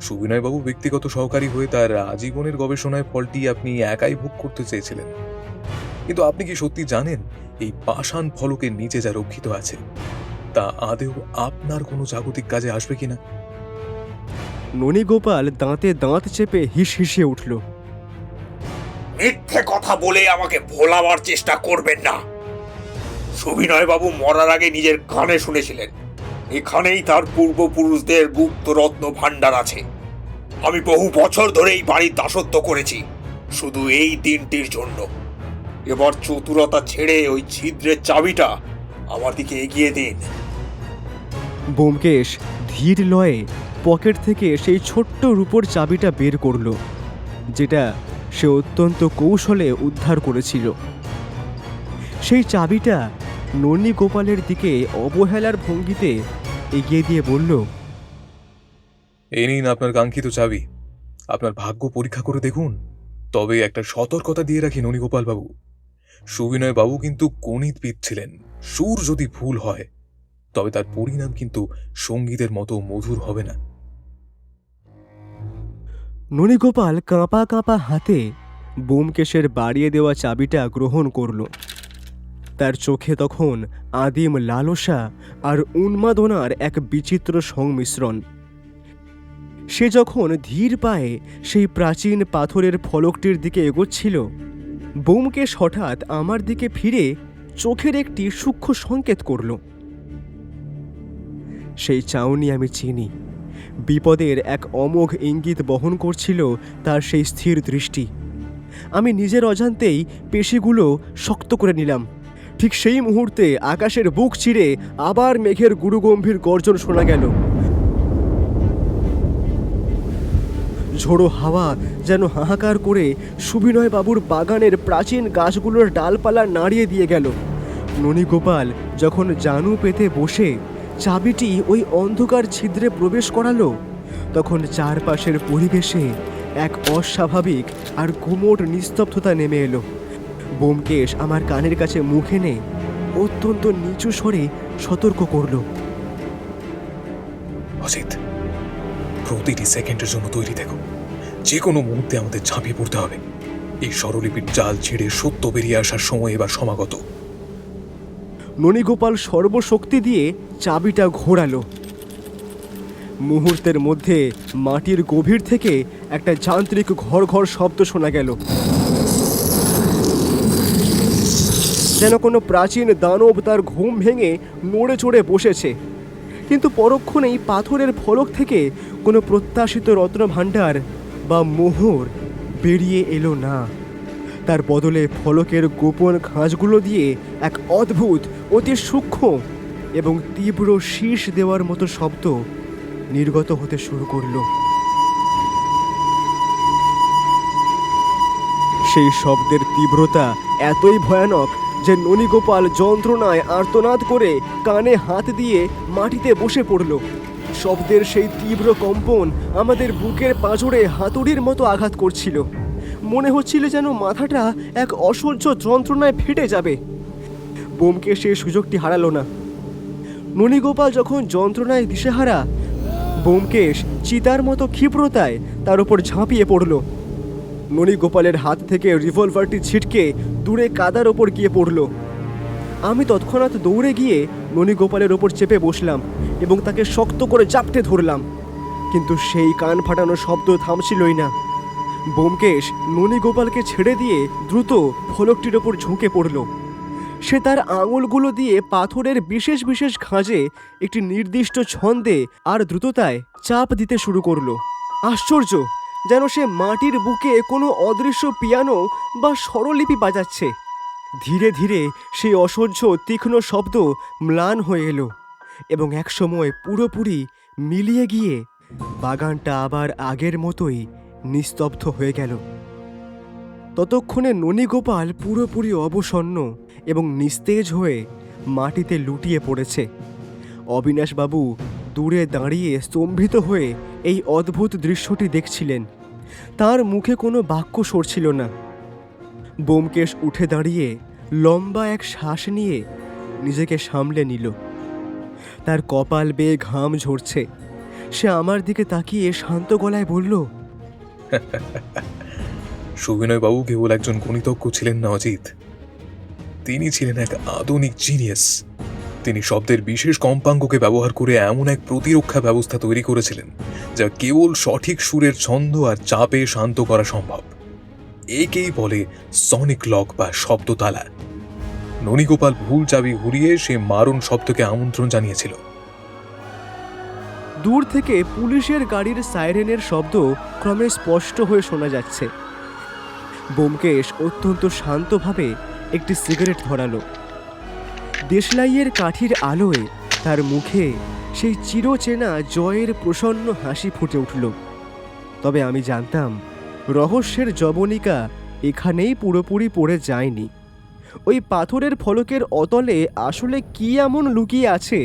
সুবিনয় বাবু ব্যক্তিগত সহকারী হয়ে তার আজীবনের গবেষণায় ফলটি আপনি একাই ভোগ করতে চেয়েছিলেন, কিন্তু আপনি কি সত্যি জানেন এই পাষাণ ফলকের নিচে যা রক্ষিত আছে তা আদেও আপনার কোনো জাগতিক কাজে আসবে কিনা? ননীগোপাল দাঁতে দাঁত চেপে হিসহিসিয়ে উঠল। মিথ্যে কথা বলে আমাকে ভোলাবার চেষ্টা করবেন না। সুবিনয় বাবু মরার আগে নিজের কানে শুনেছিলেন এখানেই তার পূর্বপুরুষদের গুপ্ত রত্ন ভাণ্ডার আছে। আমি বহু বছর ধরে এই বাড়ির দাসত্ব করেছি শুধু এই দিনটির জন্য। এবার চতুরতা ছেড়ে ওই ছিদ্রের চাবিটা আমার দিকে এগিয়ে দিন। ব্যোমকেশ ধীর লয়ে পকেট থেকে সেই ছোট্ট রূপোর চাবিটা বের করল, যেটা সে অত্যন্ত কৌশলে উদ্ধার করেছিল। সেই চাবিটা ননীগোপালের দিকে অবহেলার ভঙ্গিতে এগিয়ে দিয়ে বলল, এই নিন আপনার কাঙ্ক্ষিত চাবি, আপনার ভাগ্য পরীক্ষা করে দেখুন। তবে একটা সতর্কতা দিয়ে রাখি ননীগোপাল বাবু, সুবিনয় বাবু কিন্তু গণিতবিদ ছিলেন। সুর যদি ভুল হয় তবে তার পরিণাম কিন্তু সঙ্গীতের মতো মধুর হবে না। ননীগোপাল কাঁপা কাঁপা হাতে ব্যোমকেশের বাড়িয়ে দেওয়া চাবিটা গ্রহণ করল। তার চোখে তখন আদিম লালসা আর উন্মাদনার এক বিচিত্র সংমিশ্রণ। সে যখন ধীর পায়ে সেই প্রাচীন পাথরের ফলকটির দিকে এগোচ্ছিল, ব্যোমকেশ হঠাৎ আমার দিকে ফিরে চোখের একটি সূক্ষ্ম সংকেত করল। সেই চাউনি আমি চিনি। বিপদের এক অমোঘ ইঙ্গিত বহন করছিল তার সেই স্থির দৃষ্টি। আমি নিজের অজান্তেই পেশিগুলো শক্ত করে নিলাম। ঠিক সেই মুহূর্তে আকাশের বুক চিরে আবার মেঘের গুরুগম্ভীর গর্জন শোনা গেল। ঝোড়ো হাওয়া যেন হাহাকার করে সুবিনয় বাবুর বাগানের প্রাচীন গাছগুলোর ডালপালা নাড়িয়ে দিয়ে গেল। ননীগোপাল যখন জানু পেতে বসে চাবিটি ওই অন্ধকার ছিদ্রে প্রবেশ করালো, তখন চারপাশের পরিবেশে এক অস্বাভাবিক আর গুমোট নিস্তব্ধতা নেমে এলো। ব্যোমকেশ আমার কানের কাছে মুখ এনে অত্যন্ত নিচু স্বরে সতর্ক করল। অজিত, প্রতিটি সেকেন্ডের জন্য তৈরি থেকো। যে কোনো মুহূর্তে আমাদের ঝাঁপিয়ে পড়তে হবে। এই স্বরলিপির জাল ছেড়ে সত্য বেরিয়ে আসার সময় এবার সমাগত। ননীগোপাল সর্বশক্তি দিয়ে চাবিটা ঘোরালো। মুহূর্তের মধ্যে মাটির গভীর থেকে একটা যান্ত্রিক ঘর ঘর শব্দ শোনা গেল, যেন কোনো প্রাচীন দানব তার ঘুম ভেঙে নড়ে চড়ে বসেছে। কিন্তু পরক্ষণেই পাথরের ফলক থেকে কোনো প্রত্যাশিত রত্নভাণ্ডার বা মোহর বেরিয়ে এলো না। তার বদলে ফলকের গোপন খাঁজগুলো দিয়ে এক অদ্ভুত, অতি সূক্ষ্ম এবং তীব্র শীষ দেওয়ার মতো শব্দ নির্গত হতে শুরু করল। সেই শব্দের তীব্রতা এতই ভয়ানক যে ননীগোপাল যন্ত্রণায় আর্তনাদ করে কানে হাত দিয়ে মাটিতে বসে পড়ল। শব্দের সেই তীব্র কম্পন আমাদের বুকের পাঁজরে হাতুড়ির মতো আঘাত করছিল। মনে হচ্ছিল যেন মাথাটা এক অসহ্য যন্ত্রণায় ফেটে যাবে। ব্যোমকেশ সেই সুযোগটি হারালো না। ননীগোপাল যখন যন্ত্রণায় দিশেহারা, ব্যোমকেশ চিতার মতো ক্ষিপ্রতায় তার উপর ঝাঁপিয়ে পড়ল। ননীগোপালের হাত থেকে রিভলভারটি ছিটকে দূরে কাদার ওপর গিয়ে পড়ল। আমি তৎক্ষণাৎ দৌড়ে গিয়ে ননীগোপালের ওপর চেপে বসলাম এবং তাকে শক্ত করে চাপটে ধরলাম। কিন্তু সেই কান ফাটানো শব্দ থামছিলই না। ব্যোমকেশ ননীগোপালকে ছেড়ে দিয়ে দ্রুত ফলকটির ওপর ঝুঁকে পড়ল। সে তার আঙুলগুলো দিয়ে পাথরের বিশেষ বিশেষ খাঁজে একটি নির্দিষ্ট ছন্দে আর দ্রুততায় চাপ দিতে শুরু করলো। আশ্চর্য, যেন সে মাটির বুকে কোনো অদৃশ্য পিয়ানো বা স্বরলিপি বাজাচ্ছে। ধীরে ধীরে সেই অসহ্য তীক্ষ্ণ শব্দ ম্লান হয়ে এলো এবং একসময় পুরোপুরি মিলিয়ে গিয়ে বাগানটা আবার আগের মতোই নিস্তব্ধ হয়ে গেল। ততক্ষণে ননীগোপাল পুরোপুরি অবসন্ন এবং নিস্তেজ হয়ে মাটিতে লুটিয়ে পড়েছে। অবিনাশবাবু দূরে দাঁড়িয়ে স্তম্ভিত হয়ে এই অদ্ভুত দৃশ্যটি দেখছিলেন। তার মুখে কোনো বাক্য সরছিল না। ব্যোমকেশ উঠে দাঁড়িয়ে লম্বা এক শ্বাস নিয়ে নিজেকে সামলে নিল। তার কপাল বেয়ে ঘাম ঝরছে। সে আমার দিকে তাকিয়ে শান্ত গলায় বলল, সুবিনয় বাবু কেবল একজন গণিতজ্ঞ ছিলেন না অজিত, তিনি ছিলেন এক আধুনিক জিনিয়াস। তিনি শব্দের বিশেষ কম্পাঙ্ককে ব্যবহার করে এমন এক প্রতিরক্ষা ব্যবস্থা তৈরি করেছিলেন যা কেবল সঠিক সুরের ছন্দ আর চাপে শান্ত করা সম্ভব। একেই বলে সনিক লক বা শব্দতালা। ননীগোপাল ভুল চাবি ঘুরিয়ে সে মারণ শব্দকে আমন্ত্রণ জানিয়েছিল। দূর থেকে পুলিশের গাড়ির সাইরেনের শব্দ ক্রমে স্পষ্ট হয়ে শোনা যাচ্ছে। ব্যোমকেশ অত্যন্ত শান্তভাবে একটি সিগারেট ধরালো। দেশলাইয়ের কাঠির আলোয় তার মুখে সেই চিরচেনা জয়ের প্রসন্ন হাসি ফুটে উঠল। তবে আমি জানতাম রহস্যের জবনিকা এখানেই পুরোপুরি পড়ে যায়নি। ওই পাথরের ফলকের অতলে আসলে কি এমন লুকিয়ে আছে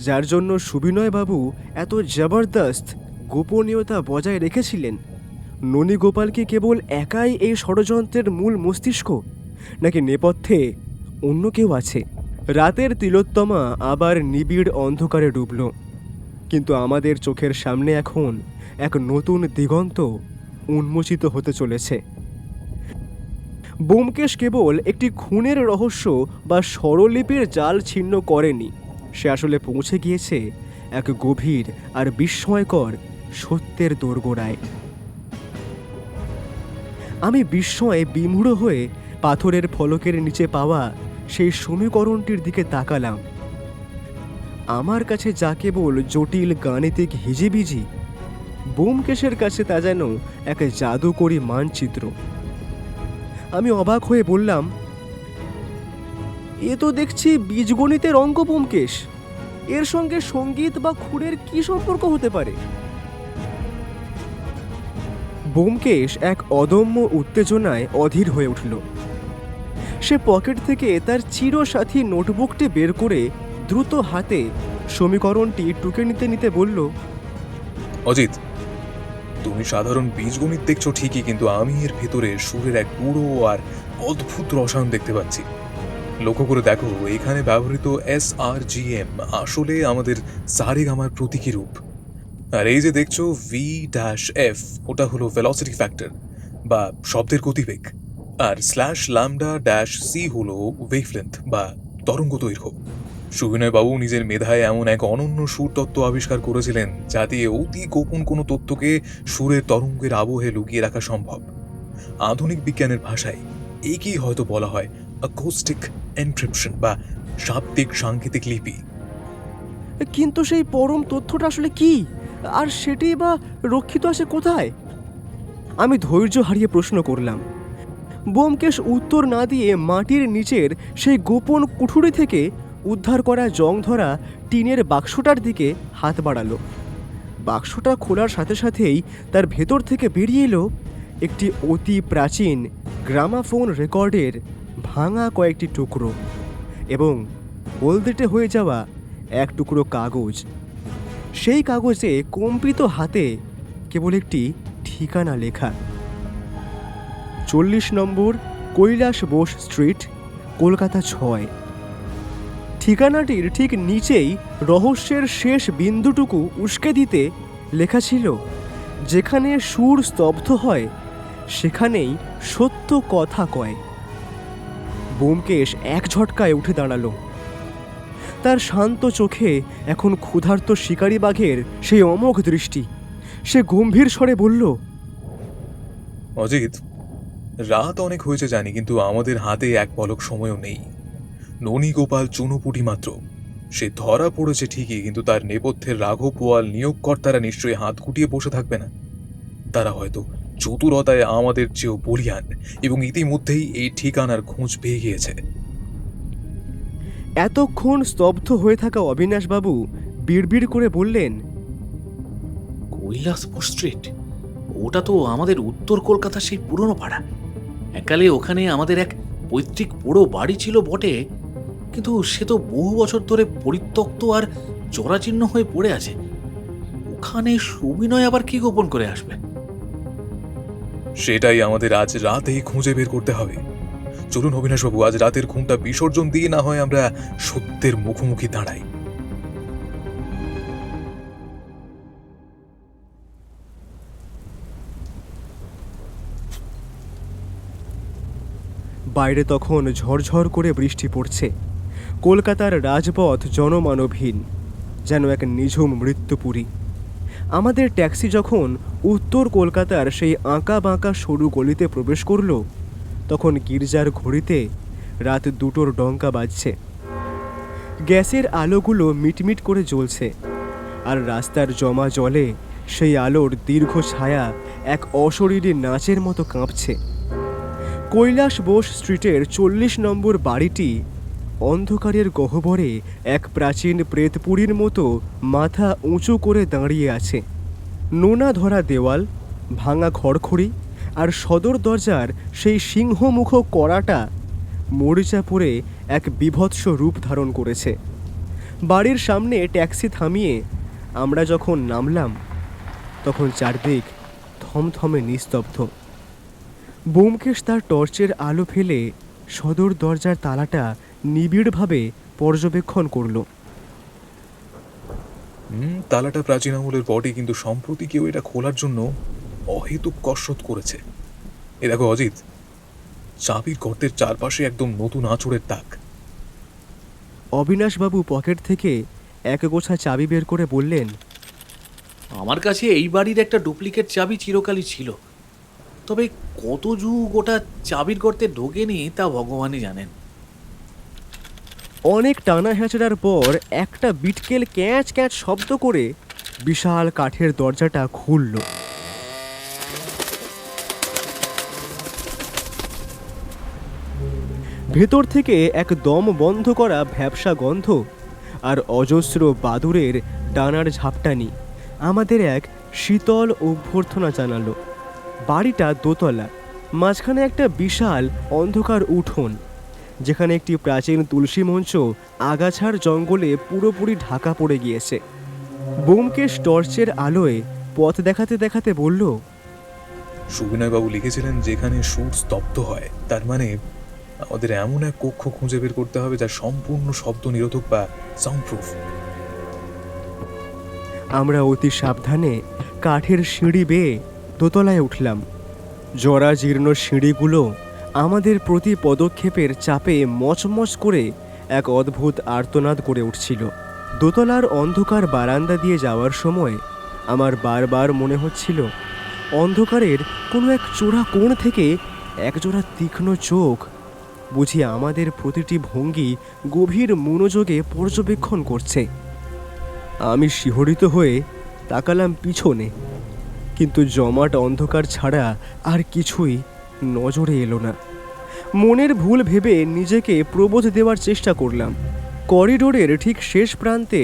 যার জন্য সুবিনয়বাবু এত জবরদস্ত গোপনীয়তা বজায় রেখেছিলেন? ননীগোপাল কি কেবল একাই এই ষড়যন্ত্রের মূল মস্তিষ্ক, নাকি নেপথ্যে অন্য কেউ আছে? রাতের তিলোত্তমা আবার নিবিড় অন্ধকারে ডুবল, কিন্তু আমাদের চোখের সামনে এখন এক নতুন দিগন্ত উন্মোচিত হতে চলেছে। ব্যোমকেশ কেবল একটি খুনের রহস্য বা স্বরলিপির জাল ছিন্ন করেনি, সে আসলে পৌঁছে গিয়েছে এক গভীর আর বিস্ময়কর সত্যের দোরগোড়ায়। আমি বিস্ময়ে বিমূঢ় হয়ে পাথরের ফলকের নিচে পাওয়া সেই সমীকরণটির দিকে তাকালাম। আমার কাছে যা কেবল জটিল গাণিতিক হিজিবিজি, ব্যোমকেশের কাছে তা যেন এক জাদুকরী মানচিত্র। আমি অবাক হয়ে বললাম, এ তো দেখছি বীজগণিতের অঙ্ক ব্যোমকেশ। এর সঙ্গে সঙ্গীত বা খুঁড়ের কি সম্পর্ক হতে পারে? ব্যোমকেশ এক অদম্য উত্তেজনায় অধীর হয়ে উঠল। সে পকেট থেকে তার চিরসাথী নোটবুকটি বের করে দ্রুত হাতে সমীকরণটি টুকে নিতে নিতে বলল, অজিত, তুমি সাধারণ বীজগণিত দেখছো ঠিকই, কিন্তু আমি এর ভেতরে সুরের এক পুরো আর অদ্ভুত রসায়ন দেখতে পাচ্ছি। লক্ষ্য করে দেখো, এখানে ব্যবহৃত SRGM আসলে আমাদের সারেগামার প্রতীকী রূপ। আর এই যে দেখছো V-F, ওটা হলো ভেলোসিটি ফ্যাক্টর বা শব্দের গতিবেগ। আর /λ-C হলো ওয়েভলেন্থ বা তরঙ্গ দৈর্ঘ্য। সুবিনয় বাবু নিজের মেধায় এমন এক অনন্য সুর তত্ত্ব আবিষ্কার করেছিলেন যা দিয়ে অতি গোপন কোনো তথ্যকে সুরের তরঙ্গের আবহে লুকিয়ে রাখা সম্ভব। আধুনিক বিজ্ঞানের ভাষায় একেই হয়তো বলা হয় অ্যাকোস্টিক এনক্রিপশন বা শাব্দিক সাংকেতিক লিপি। কিন্তু সেই পরম তথ্যটা আসলে কি, আর সেটি বা রক্ষিত আছে কোথায়? আমি ধৈর্য হারিয়ে প্রশ্ন করলাম। ব্যোমকেশ উত্তর না দিয়ে মাটির নিচের সেই গোপন কুঠুরি থেকে উদ্ধার করা জং ধরা টিনের বাক্সটার দিকে হাত বাড়ালো। বাক্সটা খোলার সাথে সাথেই তার ভেতর থেকে বেরিয়ে এলো একটি অতি প্রাচীন গ্রামাফোন রেকর্ডের ভাঙা কয়েকটি টুকরো এবং হলদেটে হয়ে যাওয়া এক টুকরো কাগজ। সেই কাগজে কম্পিত হাতে কেবল একটি ঠিকানা লেখা, 40 নম্বর কৈলাস বোস স্ট্রিট, কলকাতা 6। ঠিকানাটির ঠিক নিচেই রহস্যের শেষ বিন্দুটুকু উস্কে দিতে লেখা ছিল, যেখানে সুর স্তব্ধ হয় সেখানেই সত্য কথা কয়। ব্যোমকেশ এক ঝটকায় উঠে দাঁড়ালো। তার শান্ত চোখে এখন ক্ষুধার্ত শিকারী বাঘের সেই অমোঘ দৃষ্টি। সে গম্ভীর স্বরে বলল, অজিত, রাত অনেক হয়েছে জানি, কিন্তু আমাদের হাতে এক পলক সময়ও নেই। ননী গোপাল চুনোপুটি মাত্র। সে ধরা পড়েছে ঠিকই, কিন্তু তার নেপথ্যের রাঘব বোয়াল নিয়োগকর্তারা নিশ্চয়ই হাত গুটিয়ে বসে থাকবে না। তারা হয়তো চতুরতায় আমাদের চেয়েও বলিয়ান এবং ইতিমধ্যেই এই ঠিকানার খোঁজ পেয়ে গিয়েছে। এতক্ষণ স্তব্ধ হয়ে থাকা অবিনাশবাবু বিড়বিড় করে বললেন, কৈলাসপুর স্ট্রিট, ওটা তো আমাদের উত্তর কলকাতার সেই পুরনো পাড়া। এককালে ওখানে আমাদের এক পৈতৃক পোড়ো বাড়ি ছিল বটে, কিন্তু সে তো বহু বছর ধরে পরিত্যক্ত আর জরাজীর্ণ হয়ে পড়ে আছে। ওখানে সুবিনয় আবার কি গোপন করে আসবে? সেটাই আমাদের আজ রাতেই খুঁজে বের করতে হবে। চলুন অবিনাশবাবু, আজ রাতের ঘুমটা বিসর্জন দিয়ে না হয় আমরা সত্যের মুখোমুখি দাঁড়াই। বাইরে তখন ঝরঝর করে বৃষ্টি পড়ছে। কলকাতার রাজপথ জনমানবহীন, যেন এক নিঝুম মৃত্যুপুরী। আমাদের ট্যাক্সি যখন উত্তর কলকাতার সেই আঁকা বাঁকা সরু গলিতে প্রবেশ করল, তখন গির্জার ঘড়িতে রাত 2টোর ডঙ্কা বাজছে। গ্যাসের আলোগুলো মিটমিট করে জ্বলছে, আর রাস্তার জমা জলে সেই আলোর দীর্ঘ ছায়া এক অশরীরী নাচের মতো কাঁপছে। কৈলাস বোস স্ট্রিটের 40 নম্বর বাড়িটি অন্ধকারের গহ্বরে এক প্রাচীন প্রেতপুরীর মতো মাথা উঁচু করে দাঁড়িয়ে আছে। নোনা ধরা দেওয়াল, ভাঙা খড়খড়ি আর সদর দরজার সেই সিংহমুখ কড়াটা মরিচা পড়ে এক বীভৎস রূপ ধারণ করেছে। বাড়ির সামনে ট্যাক্সি থামিয়ে আমরা যখন নামলাম, তখন চারদিক থমথমে নিস্তব্ধ। ব্যোমকেশ তার টর্চের আলো ফেলে সদর দরজার তালাটা নিবিড়ভাবে পর্যবেক্ষণ করল। তালাটা প্রাচীন আমলের বটে, কিন্তু সম্প্রতি কেউ এটা খোলার জন্য অহেতুক কসরত করেছে। এ দেখো অজিত, চাবির গর্তের চারপাশে একদম নতুন আঁচড়ের দাগ। অবিনাশবাবু পকেট থেকে এক গোছা চাবি বের করে বললেন, আমার কাছে এই বাড়ির একটা ডুপ্লিকেট চাবি চিরকালই ছিল, তবে কত যুগ ওটা চাবির গর্তে ঢোকেনি তা ভগবানই জানেন। অনেক টানা হ্যাচড়ার পর একটা বিটকেল ক্যাঁচ ক্যাঁচ শব্দ করে বিশাল কাঠের দরজাটা খুলল। ভেতর থেকে এক দম বন্ধ করা ভ্যাপসা গন্ধ আর অজস্র বাদুড়ের ডানার ঝাপটানি আমাদের এক শীতল অভ্যর্থনা জানালো। বাড়িটা দোতলা, মাঝখানে একটা বিশাল অন্ধকার উঠোন, যেখানে একটি প্রাচীন তুলসী মঞ্চ আগাছার জঙ্গলে পুরোপুরি ঢাকা পড়ে গিয়েছে। ব্যোমকেশ টর্চের আলোয় পথ দেখাতে দেখাতে বলল, সুবিনয়বাবু লিখেছিলেন যেখানে সুর স্তব্ধ হয়, তার মানে আমাদের এমন এক কক্ষ খুঁজে বের করতে হবে যা সম্পূর্ণ শব্দ নিরোধক বা সাউন্ড প্রুফ। আমরা অতি সাবধানে কাঠের সিঁড়ি বেয়ে দোতলায় উঠলাম। জরাজীর্ণ সিঁড়িগুলো আমাদের প্রতি পদক্ষেপের চাপে মচমচ করে এক অদ্ভুত আর্তনাদ করে উঠছিল। দোতলার অন্ধকার বারান্দা দিয়ে যাওয়ার সময় আমার বারবার মনে হচ্ছিল অন্ধকারের কোনো এক চোরা কোণ থেকে একজোড়া তীক্ষ্ণ চোখ বুঝি আমাদের প্রতিটি ভঙ্গি গভীর মনোযোগে পর্যবেক্ষণ করছে। আমি শিহরিত হয়ে তাকালাম পিছনে, কিন্তু জমাট অন্ধকার ছাড়া আর কিছুই নজরে এলো না। মনের ভুল ভেবে নিজেকে প্রবোধ দেওয়ার চেষ্টা করলাম। করিডোরের ঠিক শেষ প্রান্তে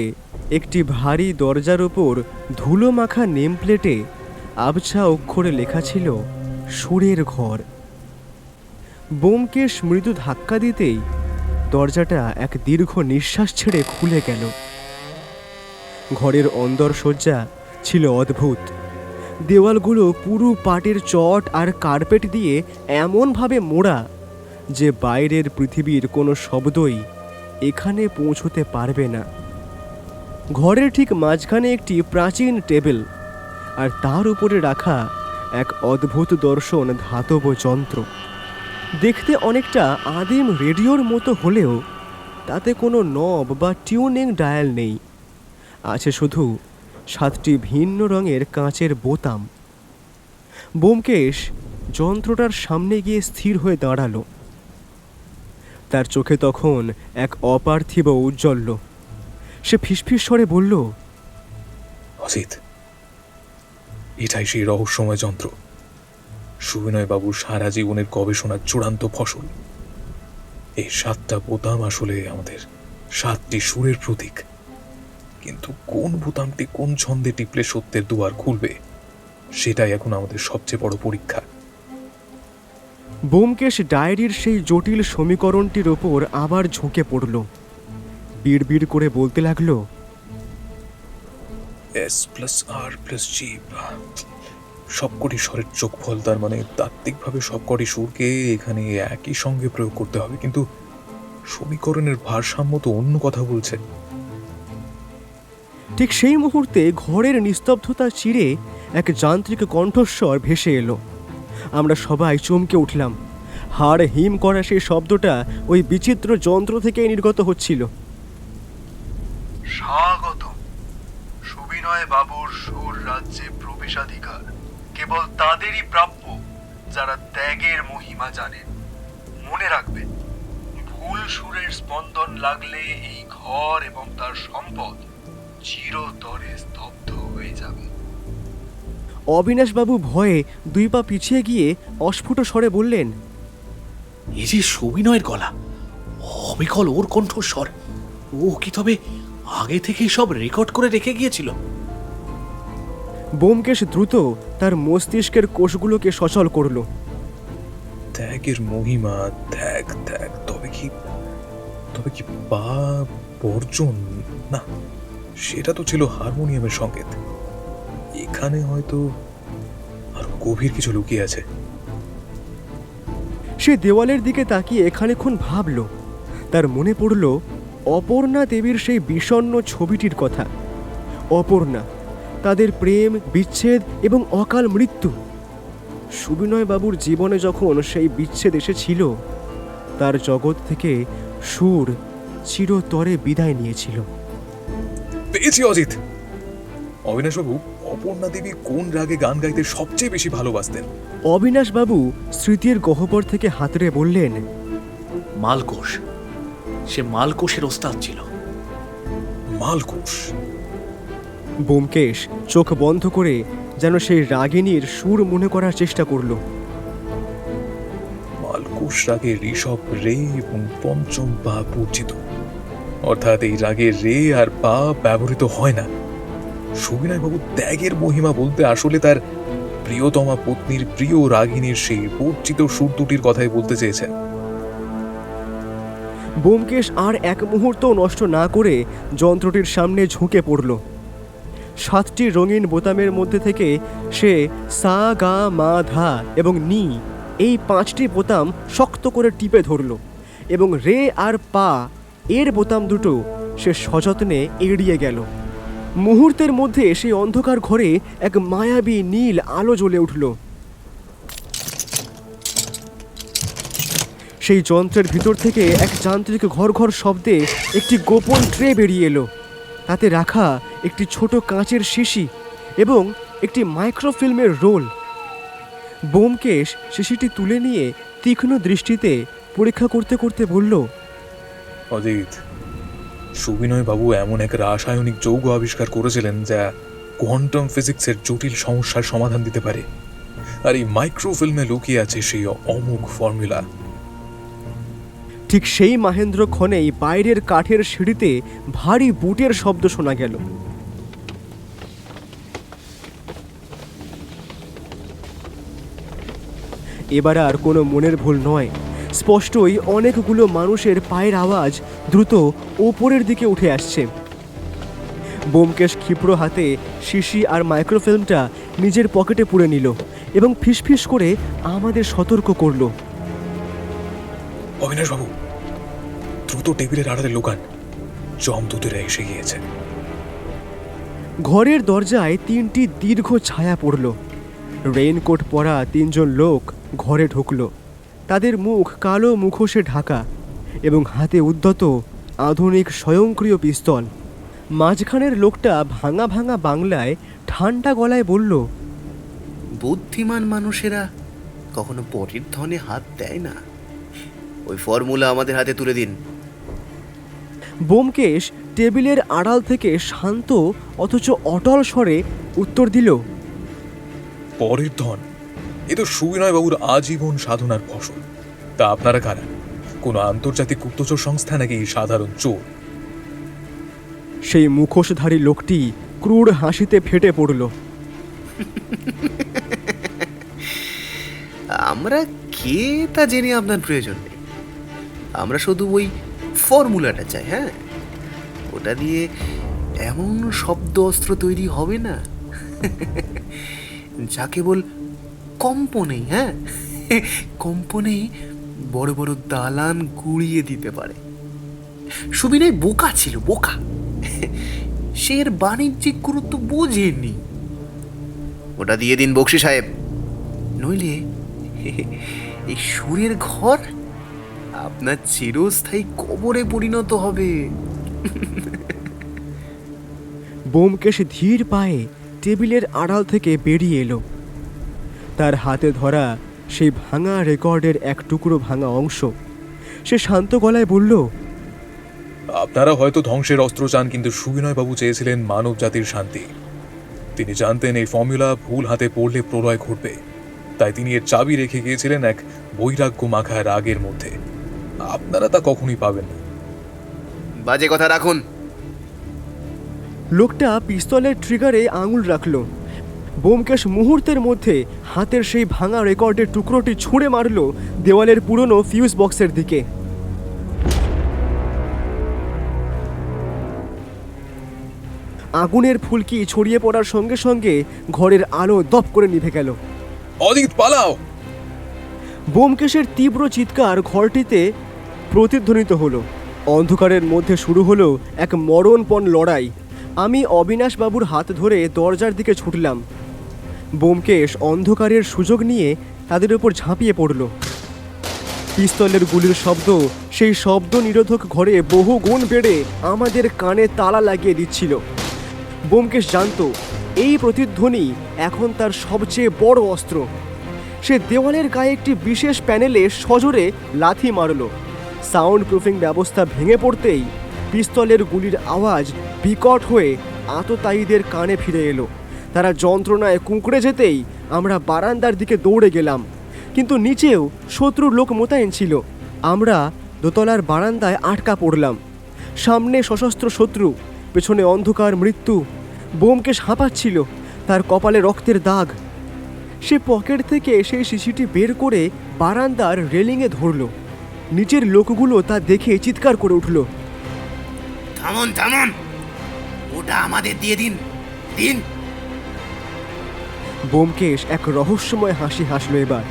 একটি ভারী দরজার ওপর ধুলো মাখা নেম প্লেটে আবছা অক্ষরে লেখা ছিল সুরের ঘর। ব্যোমকেশ মৃদু ধাক্কা দিতেই দরজাটা এক দীর্ঘ নিঃশ্বাস ছেড়ে খুলে গেল। ঘরের অন্দরসজ্জা ছিল অদ্ভুত। দেওয়ালগুলো পুরো পাটের চট আর কার্পেট দিয়ে এমনভাবে মোড়া যে বাইরের পৃথিবীর কোনো শব্দই এখানে পৌঁছতে পারবে না। ঘরের ঠিক মাঝখানে একটি প্রাচীন টেবিল, আর তার উপরে রাখা এক অদ্ভুত দর্শন ধাতব যন্ত্র। দেখতে অনেকটা আদিম রেডিওর মতো হলেও তাতে কোনো নব বা টিউনিং ডায়াল নেই। আছে শুধু 7টি ভিন্ন রঙের কাঁচের বোতাম। ব্যোমকেশ যন্ত্রটার সামনে গিয়ে স্থির হয়ে দাঁড়ালো। তার চোখে তখন এক অপার্থিব ঔজ্জ্বল্য। সে ফিসফিস স্বরে বলল, অজিত, এটাই সেই রহস্যময় যন্ত্র, সুবিনয়বাবুর সারা জীবনের গবেষণার চূড়ান্ত ফসল। এই 7টা বোতাম আসলে আমাদের 7টি সুরের প্রতীক, কিন্তু কোন বোতামটি কোন ছন্দে টিপলে সত্যের দুয়ার খুলবে সেটাই এখন আমাদের সবচেয়ে বড় পরীক্ষা। ব্যোমকেশ ডায়েরির সেই জটিল সমীকরণটির ওপর আবার ঝুঁকে পড়ল। বিড়বিড় করে বলতে লাগলো, S+R+G, সবকটি স্বরের যোগফল, তার মানে তাত্ত্বিকভাবে সবকটি সুরকে এখানে একই সঙ্গে প্রয়োগ করতে হবে, কিন্তু সমীকরণের ভারসাম্য তো অন্য কথা বলছে। ঠিক সেই মুহূর্তে ঘরের নিস্তব্ধতা চিরে এক যান্ত্রিক কণ্ঠস্বর ভেসে এলো। আমরা সবাই চমকে উঠলাম। হাড় হিম করা সেই শব্দটা ওই বিচিত্র যন্ত্র থেকে নির্গত হচ্ছিল। স্বাগত। সুবিনয় বাবুর সুর রাজ্যে প্রবেশাধিকার কেবল তাদেরই প্রাপ্য যারা ত্যাগের মহিমা জানেন। মনে রাখবেন, ভুল সুরের স্পন্দন লাগলে এই ঘর এবং তার সম্পদ চিরতরে স্তব্ধ হয়ে যাবে। অবিনাশবাবু ভয়ে 2 পা পিছিয়ে গিয়ে অস্ফুট স্বরে বললেন, এই যে সুবিনয়ের গলা, অবিকল ওর কণ্ঠস্বর, ও কি তবে আগে থেকেই সব রেকর্ড করে রেখে গিয়েছিল? ব্যোমকেশ দ্রুত তার মস্তিষ্কের কোষগুলোকে সচল করল। ত্যাগের মহিমা, ত্যাগ ত্যাগ, তবে কি পা বর্জন? না, সেটা তো ছিল হারমোনিয়ামের সংকেত। এখানে হয়তো আরো গভীর কিছু লুকিয়ে আছে। সে দেওয়ালের দিকে তাকিয়ে খানিকক্ষণ ভাবল। তার মনে পড়ল অপর্ণা দেবীর সেই বিষণ্ণ ছবিটির কথা। অপর্ণা, তাদের প্রেম, বিচ্ছেদ এবং অকাল মৃত্যু। সুবিনয় বাবুর জীবনে যখন সেই বিচ্ছেদ এসেছিল, তার জগৎ থেকে সুর চিরতরে বিদায় নিয়েছিল। পেয়েছি অজিত। অবিনাশবাবু, অপর্ণা দেবী কোন রাগে গান গাইতে সবচেয়ে বেশি ভালোবাসতেন? অবিনাশবাবু স্মৃতির গহ্বর থেকে হাতড়ে বললেন, মালকোষ। সে মালকোষের ওস্তাদ ছিল। মালকোষ? ব্যোমকেশ চোখ বন্ধ করে যেন সেই রাগিনীর সুর মনে করার চেষ্টা করল। কর্কশ রাগে ঋষভ, রে এবং পঞ্চম পা পূজিত। অর্থাৎ এই রাগে রে আর পা ব্যবহৃত হয় না। সুবিনয়বাবু ত্যাগের মহিমা বলতে আসলে তার প্রিয়তমা পত্নীর প্রিয় রাগিনীর সেই পূজিত সুর দুটির কথাই বলতে চেয়েছেন। ব্যোমকেশ আর এক মুহূর্ত নষ্ট না করে যন্ত্রটির সামনে ঝুঁকে পড়ল। 7টি রঙিন বোতামের মধ্যে থেকে সে সা, গা, মা, ধা এবং নি এই 5টি বোতাম শক্ত করে টিপে ধরল এবং রে আর পা এর বোতাম দুটো সে সযত্নে এড়িয়ে গেল। মুহূর্তের মধ্যে সেই অন্ধকার ঘরে এক মায়াবী নীল আলো জ্বলে উঠল। সেই যন্ত্রের ভিতর থেকে এক যান্ত্রিক ঘর ঘর শব্দে একটি গোপন ট্রে বেরিয়ে এলো। তাতে রাখা একটি ছোট কাঁচের শিশি এবং একটি মাইক্রোফিল্মের রোল। ব্যোমকেশ শিশিটি তুলে নিয়ে তীক্ষ্ণ দৃষ্টিতে পরীক্ষা করতে করতে বলল, অজিত, সুবিনয় বাবু এমন এক রাসায়নিক যৌগ আবিষ্কার করেছিলেন যা কোয়ান্টাম ফিজিক্সের জটিল সমস্যার সমাধান দিতে পারে। আর এই মাইক্রোফিল্মে লুকিয়ে আছে সেই অমোঘ ফর্মুলা। ঠিক সেই মাহেন্দ্র ক্ষণেই বাইরের কাঠের সিঁড়িতে ভারী বুটের শব্দ শোনা গেল। এবার আর কোনো মনের ভুল নয়, স্পষ্টই অনেকগুলো মানুষের পায়ের আওয়াজ দ্রুত ওপরের দিকে উঠে আসছে। ব্যোমকেশ ক্ষিপ্র হাতে শিশি আর মাইক্রোফিল্মটা নিজের পকেটে পুরে নিল এবং ফিসফিস করে আমাদের সতর্ক করল। অবিনাশবাবু, দ্রুত টেবিলের আড়ালে লুকান, যমদূতেরা এসে গিয়েছে। ঘরের দরজায় 3টি দীর্ঘ ছায়া পড়ল। রেইনকোট পরা 3 জন লোক ঘরে ঢুকল। তাদের মুখ কালো মুখোশে ঢাকা এবং হাতে উদ্ধত আধুনিক স্বয়ংক্রিয় পিস্তল। মাঝখানের লোকটা ভাঙা ভাঙা বাংলায় ঠান্ডা গলায় বলল, বুদ্ধিমান মানুষেরা কখনো পরের ধনে হাত দেয় না। ওই ফর্মুলা আমাদের হাতে তুলে দিন। ব্যোমকেশ টেবিলের আড়াল থেকে শান্ত অথচ অটল স্বরে উত্তর দিল, পরের ধন? এ তো সুবিনয় বাবুর আজীবন সাধনার ফসল। তা আপনারা কারা? কোনো আন্তর্জাতিক গুপ্তচর সংস্থা নাকি সাধারণ চোর? সেই মুখোশধারী লোকটি ক্রূর হাসিতে ফেটে পড়ল। আমরা কে তা জেনে আপনার প্রয়োজন নেই। আমরা শুধু ওই ফর্মুলাটা চাই। হ্যাঁ, ওটা দিয়ে এমন শব্দ অস্ত্র তৈরি হবে না যা কেবল কম্পনেই, হ্যাঁ কম্পনেই বড় বড় দালান গুড়িয়ে দিতে পারে। সুবিনয় বোকা ছিল, বোকা। সে এর বাণিজ্যিক গুরুত্ব বোঝেনি। ওটা দিয়ে দিন বক্সি সাহেব, নইলে এই সুরের ঘর আপনার চিরস্থায়ী কবরে পরিণত হবে। ব্যোমকেশ ধীর পায়ে টেবিলের আড়াল থেকে বেরিয়ে এলো। তার হাতে ধরা সেই ভাঙা রেকর্ডের এক টুকরো ভাঙা অংশ। সে শান্ত গলায় বলল, আপনারা হয়তো ধ্বংসের অস্ত্র চান, কিন্তু সুবিনয় বাবু চেয়েছিলেন মানব জাতির শান্তি। তিনি জানতেন এই ফর্মুলা ভুল হাতে পড়লে প্রলয় ঘটবে, তাই তিনি এর চাবি রেখে গিয়েছিলেন এক বৈরাগ্য মাখা রাগের মধ্যে। আপনারা তা কখনোই পাবেন না। বাজে কথা রাখুন। লোকটা পিস্তলের ট্রিগারে আঙুল রাখল। ব্যোমকেশ মুহূর্তের মধ্যে হাতের সেই ভাঙা রেকর্ডের টুকরোটি ছুঁড়ে মারল দেওয়ালের পুরনো ফিউজ বক্সের দিকে। আগুনের ফুলকি ছড়িয়ে পড়ার সঙ্গে সঙ্গে ঘরের আলো দপ করে নিভে গেল। অজিত, পালাও! ব্যোমকেশের তীব্র চিৎকার ঘরটিতে প্রতিধ্বনিত হলো। অন্ধকারের মধ্যে শুরু হলো এক মরণপণ লড়াই। আমি অবিনাশবাবুর হাত ধরে দরজার দিকে ছুটলাম। ব্যোমকেশ অন্ধকারের সুযোগ নিয়ে তাদের উপর ঝাঁপিয়ে পড়ল। পিস্তলের গুলির শব্দ সেই শব্দ নিরোধক ঘরে বহু গুণ বেড়ে আমাদের কানে তালা লাগিয়ে দিচ্ছিল। ব্যোমকেশ জানত এই প্রতিধ্বনি এখন তার সবচেয়ে বড় অস্ত্র। সে দেওয়ালের গায়ে একটি বিশেষ প্যানেলে সজোরে লাথি মারল। সাউন্ড প্রুফিং ব্যবস্থা ভেঙে পড়তেই পিস্তলের গুলির আওয়াজ বিকট হয়ে আততায়ীদের কানে ফিরে এলো। তারা যন্ত্রণায় কুঁকড়ে যেতেই আমরা বারান্দার দিকে দৌড়ে গেলাম। কিন্তু নিচেও শত্রুর লোক মোতায়েন ছিল। আমরা দোতলার বারান্দায় আটকা পড়লাম। সামনে সশস্ত্র শত্রু, পেছনে অন্ধকার মৃত্যু। বোমকেশ হাঁপাচ্ছিল, তার কপালে রক্তের দাগ। সে পকেট থেকে সেই শিশিটি বের করে বারান্দার রেলিংয়ে ধরল। নিচের লোকগুলো তা দেখে চিৎকার করে উঠল। থামুন থামুন, ওটা আমাদের দিয়ে দিন দিন। বোমকেশ এক রহস্যময় হাসি হাসল এবার।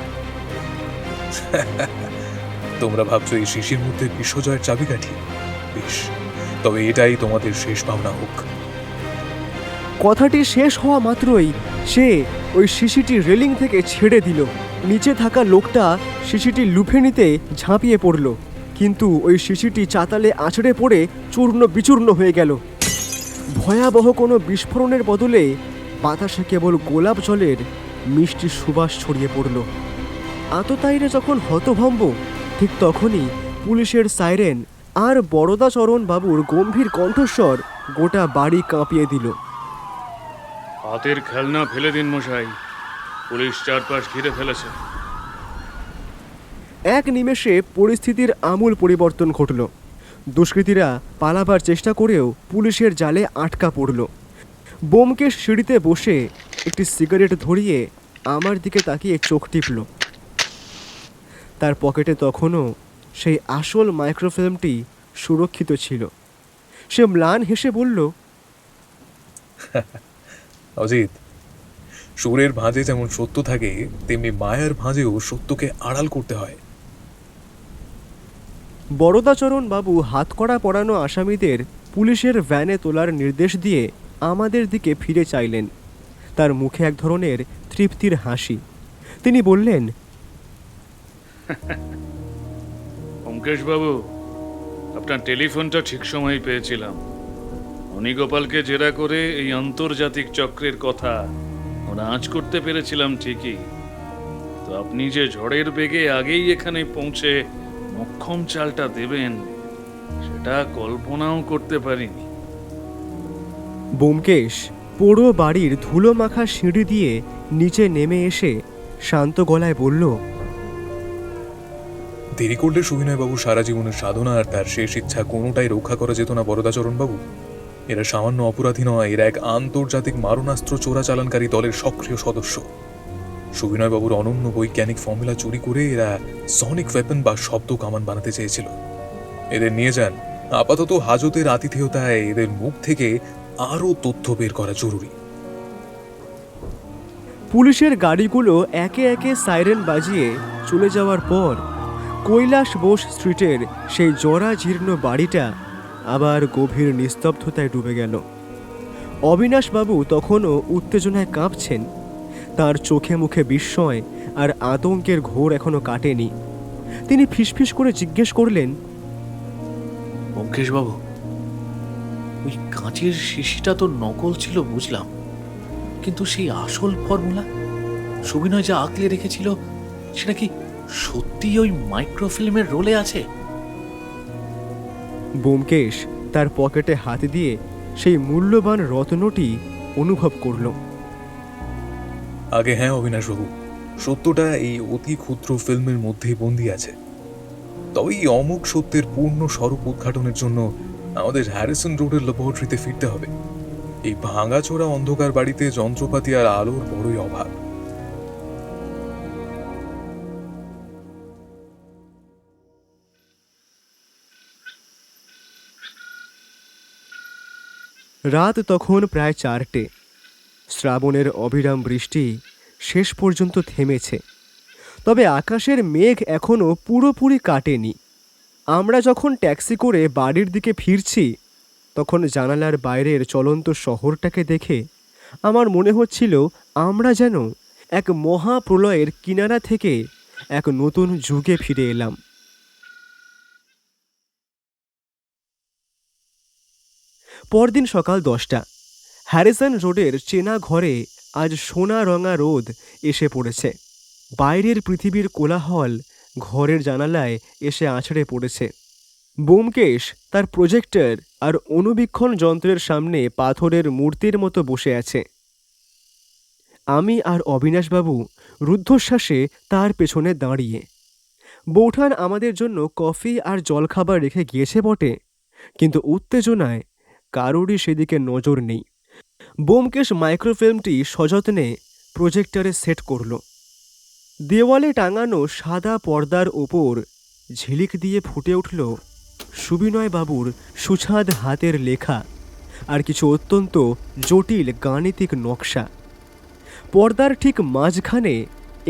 তোমরা ভাবছো এই শিশির মধ্যে বিশ্বজয়ের চাবিকাঠি? বেশ, তবে এটাই তোমাদের শেষ ভাবনা হোক। কথাটি শেষ হওয়া মাত্রই সে ওই শিশিটি রেলিং থেকে ছেড়ে দিল। নিচে থাকা লোকটা শিশিটি লুফে নিতে ঝাঁপিয়ে পড়ল, কিন্তু ওই শিশিটি চাতালে আছড়ে পড়ে চূর্ণ বিচূর্ণ হয়ে গেল। ভয়াবহ কোনো বিস্ফোরণের বদলে বাতাসে কেবল গোলাপ জলের মিষ্টি সুবাস ছড়িয়ে পড়ল। আততায়ীরা যখন হতভম্ব, ঠিক তখনই পুলিশের সাইরেন আর বরদাচরণ বাবুর গম্ভীর কণ্ঠস্বর গোটা বাড়ি কাঁপিয়ে দিল। হাতের খেলনা ফেলে দিন মশাই, পুলিশ চারপাশ ঘিরে ফেলেছে। এক নিমেষে পরিস্থিতির আমূল পরিবর্তন ঘটল। দুষ্কৃতীরা পালাবার চেষ্টা করেও পুলিশের জালে আটকা পড়ল। বোমকেশ সিঁড়িতে বসে একটি সিগারেট ধরিয়ে আমার দিকে তাকিয়ে চোখ টিপল। তার পকেটে তখনও সেই আসল মাইক্রোফিল্মটি সুরক্ষিত ছিল। সে ম্লান হেসে বলল, অজিত, সুরের ভাঁজে যেমন সত্য থাকে, তেমনি মায়ার ভাঁজেও সত্যকে আড়াল করতে হয়। বরদাচরণ বাবু হাতকড়া পরানো আসামিদের পুলিশের ভ্যানে তোলার নির্দেশ দিয়ে আমাদের দিকে ফিরে চাইলেন। তার মুখে এক ধরনের তৃপ্তির হাসি। তিনি বললেন, অঙ্কেশ বাবু, আপনার টেলিফোনটা ঠিক সময় পেয়েছিলাম। অনিগোপালকে জেরা করে এই আন্তর্জাতিক চক্রের কথা আমরা আঁচ করতে পেরেছিলাম ঠিকই, তো আপনি যে ঝড়ের বেগে আগেই এখানে পৌঁছে মক্ষম চালটা দেবেন, সেটা কল্পনাও করতে পারিনি। বোমকেশ পোড়ো বাড়ির ধুলো মাখা সিঁড়ি দিয়ে নিচে নেমে এসে শান্ত গলায় বলল, দেরি করলে সুবিনয়বাবু সারা জীবনের সাধনা আর তার শেষ ইচ্ছা কোনোটাই রক্ষা করা যেত না বরদাচরণবাবু। এরা সামান্য অপরাধী নয়, এরা এক আন্তর্জাতিক মারণাস্ত্র চোরাচালানকারী দলের সক্রিয় সদস্য। সুবিনয়বাবুর অনন্য বৈজ্ঞানিক ফর্মুলা চুরি করে এরা সনিক ওয়েপন বা শব্দ কামান বানাতে চেয়েছিল। এদের নিয়ে যান। আপাতত হাজতের আতিথেয়তায় এদের মুখ থেকে আরও তথ্য বের করা জরুরি। পুলিশের গাড়িগুলো একে একে সাইরেন বাজিয়ে চলে যাওয়ার পর কৈলাস বোস স্ট্রিটের সেই জরাজীর্ণ বাড়িটা আবার গভীর নিস্তব্ধতায় ডুবে গেল। অবিনাশবাবু তখনও উত্তেজনায় কাঁপছেন। তার চোখে মুখে বিস্ময় আর আতঙ্কের ঘোর এখনো কাটেনি। তিনি ফিসফিস করে জিজ্ঞেস করলেন, অঙ্কেশ বাবু, ওই কাঁচের শিশিটা তো নকল ছিল বুঝলাম, কিন্তু সেই আসল ফর্মুলা সুবিনয় যা আঁকলে রেখেছিল, সেটা কি সত্যি ওই মাইক্রোফিল্মের রোলে আছে? বোমকেশ তার পকেটে হাত দিয়ে সেই মূল্যবান রত্নটি অনুভব করল। আগে হ্যাঁ অবিনাশবাবু, সত্যটা এই অতি ক্ষুদ্র ফিল্মের মধ্যেই বন্দী আছে। তবে এই অমুক সত্যের পূর্ণ স্বরূপ উদ্ঘাটনের জন্য আমাদের হ্যারিসন রোডের ল্যাবরেটরিতে ফিরতে হবে। এই ভাঙাচোরা অন্ধকার বাড়িতে যন্ত্রপাতি আর আলোর বড়ই অভাব। রাত তখন প্রায় 4টে। শ্রাবণের অবিরাম বৃষ্টি শেষ পর্যন্ত থেমেছে, তবে আকাশের মেঘ এখনও পুরোপুরি কাটেনি। আমরা যখন ট্যাক্সি করে বাড়ির দিকে ফিরছি, তখন জানালার বাইরের চলন্ত শহরটাকে দেখে আমার মনে হচ্ছিল আমরা যেন এক মহাপ্রলয়ের কিনারা থেকে এক নতুন যুগে ফিরে এলাম। পরদিন সকাল 10টা। হ্যারিসন রোডের চেনা ঘরে আজ সোনা রঙা রোদ এসে পড়েছে। বাইরের পৃথিবীর কোলাহল ঘরের জানালায় এসে আছড়ে পড়েছে। বোমকেশ তার প্রজেক্টর আর অনুবীক্ষণ যন্ত্রের সামনে পাথরের মূর্তির মতো বসে আছে। আমি আর অবিনাশবাবু রুদ্ধশ্বাসে তার পেছনে দাঁড়িয়ে। বৌঠান আমাদের জন্য কফি আর জলখাবার রেখে গিয়েছে বটে, কিন্তু উত্তেজনায় কারোরই সেদিকে নজর নেই। ব্যোমকেশ মাইক্রোফিল্মটি সযত্নে প্রজেক্টরে সেট করল। দেওয়ালে টাঙানো সাদা পর্দার ওপর ঝিলিক দিয়ে ফুটে উঠল সুবিনয় বাবুর সুছাদ হাতের লেখা আর কিছু অত্যন্ত জটিল গাণিতিক নকশা। পর্দার ঠিক মাঝখানে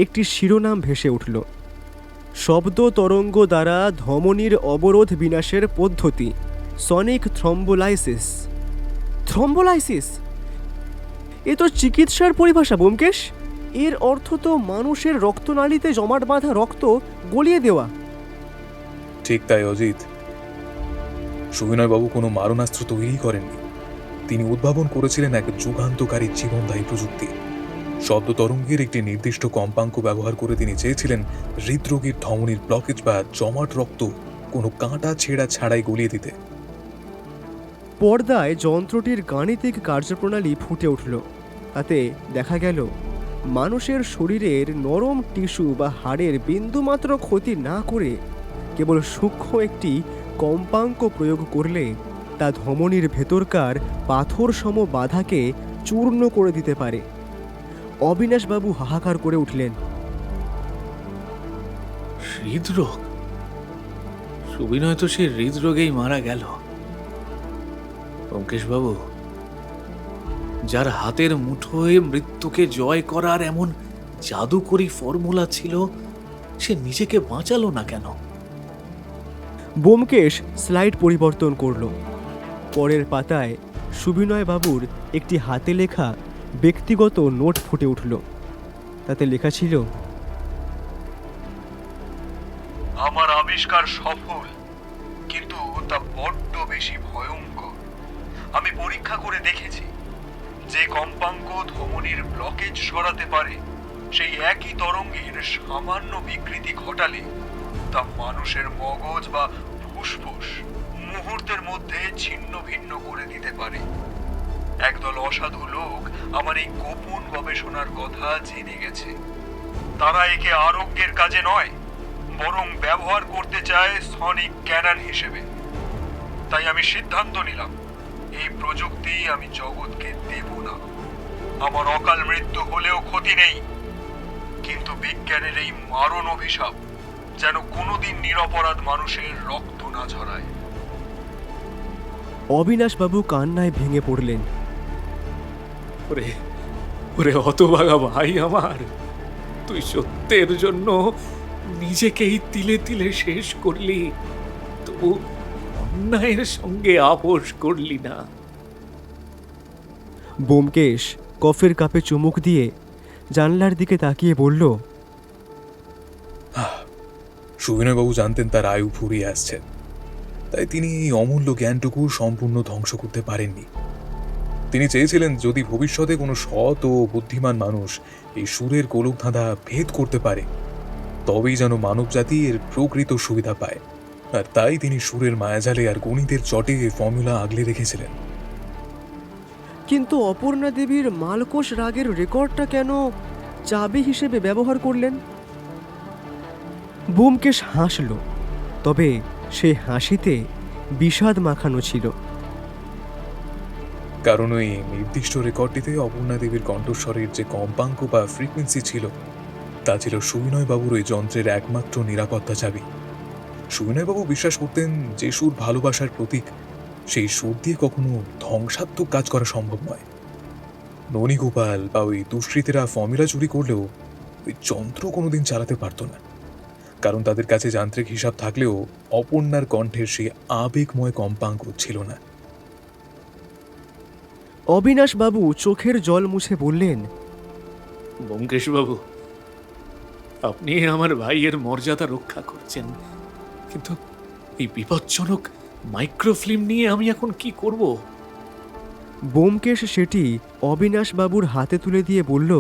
একটি শিরোনাম ভেসে উঠল, শব্দ তরঙ্গ দ্বারা ধমনীর অবরোধ বিনাশের পদ্ধতি, সনিক থ্রম্বোলাইসিস। থ্রম্বোলাইসিস? এ তো চিকিৎসার পরিভাষা ব্যোমকেশ। এর অর্থ তো মানুষের রক্তনালীতে জমাট বাঁধা রক্ত গলিয়ে দেওয়া। ঠিক তাই অজিত। সুবিনয়বাবু কোনো মারণাস্ত্র তৈরি করেননি, তিনি উদ্ভাবন করেছিলেন এক যুগান্তকারী জীবনদায়ী প্রযুক্তি। শব্দ তরঙ্গের একটি নির্দিষ্ট কম্পাঙ্ক ব্যবহার করে তিনি চেয়েছিলেন হৃদরোগীর ধমনীর ব্লকেজ বা জমাট রক্ত কোনো কাঁটা ছেঁড়া ছাড়াই গলিয়ে দিতে। পর্দায় যন্ত্রটির গাণিতিক কার্যপ্রণালী ফুটে উঠল। তাতে দেখা গেল মানুষের শরীরের নরম টিস্যু বা হাড়ের বিন্দুমাত্র ক্ষতি না করে কেবল সূক্ষ্ম একটি কম্পাঙ্ক প্রয়োগ করলে তা ধমনীর ভেতরকার পাথর সম বাধাকে চূর্ণ করে দিতে পারে। অবিনাশবাবু হাহাকার করে উঠলেন। হৃদরোগ? সুবিনয় তো সে হৃদরোগেই মারা গেল। ব্যোমকেশবাবু, যার হাতের মুঠোয় মৃত্যুকে জয় করার এমন জাদুকরী ফর্মুলা ছিল, সে নিজেকে বাঁচালো না কেন? ব্যোমকেশ স্লাইড পরিবর্তন করল। পরের পাতায় সুবিনয় বাবুর একটি হাতে লেখা ব্যক্তিগত নোট ফুটে উঠল। তাতে লেখা ছিল, আমার আবিষ্কার সফল, কিন্তু তা বড্ড বেশি ভয়ঙ্কর। আমি পরীক্ষা করে দেখেছি, যে কম্পাঙ্ক ধমনীর ব্লকেজ সরাতে পারে, সেই একই তরঙ্গের সামান্য বিকৃতি ঘটালে তা মানুষের মগজ বা ফুসফুস মুহূর্তের মধ্যে ছিন্ন ভিন্ন করে দিতে পারে। একদল অসাধু লোক আমার এই গোপন গবেষণার কথা জেনে গেছে। তারা একে আরোগ্যের কাজে নয়, বরং ব্যবহার করতে চায় সনিক ক্যানন হিসেবে। তাই আমি সিদ্ধান্ত নিলাম, এই প্রযুক্তি আমি জগৎকে দেব না। আমার অকাল মৃত্যু হলেও ক্ষতি নেই, কিন্তু বিজ্ঞানের এই মারণ অভিশাপ যেন কোনোদিন নিরপরাধ মানুষের রক্ত না ঝরায়। অবিনাশবাবু কান্নায় ভেঙে পড়লেন। ওরে ওরে হতভাগা ভাই আমার, তুই সত্যের জন্য নিজেকেই তিলে তিলে শেষ করলি, তবু অন্যায়ের সঙ্গে আপোষ করলি না। ব্যোমকেশ কফির কাপে চুমুক দিয়ে জানলার দিকে তাকিয়ে বলল, সুবিনয়বাবু জানতেন তার আয়ু ফুরিয়ে আসছে, তাই তিনি এই অমূল্য জ্ঞানটুকু সম্পূর্ণ ধ্বংস করতে পারেননি। তিনি চেয়েছিলেন যদি ভবিষ্যতে কোনো সৎ ও বুদ্ধিমান মানুষ এই সুরের গোলকধাঁধা ভেদ করতে পারে, তবেই যেন মানবজাতি এর প্রকৃত সুবিধা পায়। আর তাই তিনি সুরের মায়াজালে আর গণিতের চটে ফর্মুলা আগলে রেখেছিলেন। কিন্তু অপর্ণা দেবীর মালকোষ রাগের রেকর্ডটা কেন চাবি হিসেবে ব্যবহার করলেন? ব্যোমকেশ হাসল, তবে সেই হাসিতে বিষাদ মাখানো ছিল। কারণ ওই নির্দিষ্ট রেকর্ডটিতে অপর্ণা দেবীর কণ্ঠস্বরের যে কম্পাঙ্ক বা ফ্রিকোয়েন্সি ছিল, তা ছিল সুবিনয়বাবুর ওই যন্ত্রের একমাত্র নিরাপত্তা চাবি। সুবিনয়বাবু বিশ্বাস করতেন যে সুর ভালোবাসার প্রতীক, সেই সুর দিয়ে কখনো ধ্বংসাত্মক কাজ করা সম্ভব নয়। ননীগোপাল বা ওই দুষ্কৃতীরা ফর্মুলা চুরি করলেও ওই যন্ত্র কোনোদিন চালাতে পারত না, কারণ তাদের কাছে যান্ত্রিক হিসাব থাকলেও অপর্ণার কণ্ঠের সেই আবেগময় কম্পাঙ্ক ছিল না। অবিনাশবাবু চোখের জল মুছে বললেন, ব্যোমকেশবাবু, আপনি আমার ভাইয়ের মর্যাদা রক্ষা করছেন, কিন্তু এই বিপজ্জনক মাইক্রোফিল্ম নিয়ে আমি এখন কি করব? ব্যোমকেশ সেটি অবিনাশবাবুর হাতে তুলে দিয়ে বলল,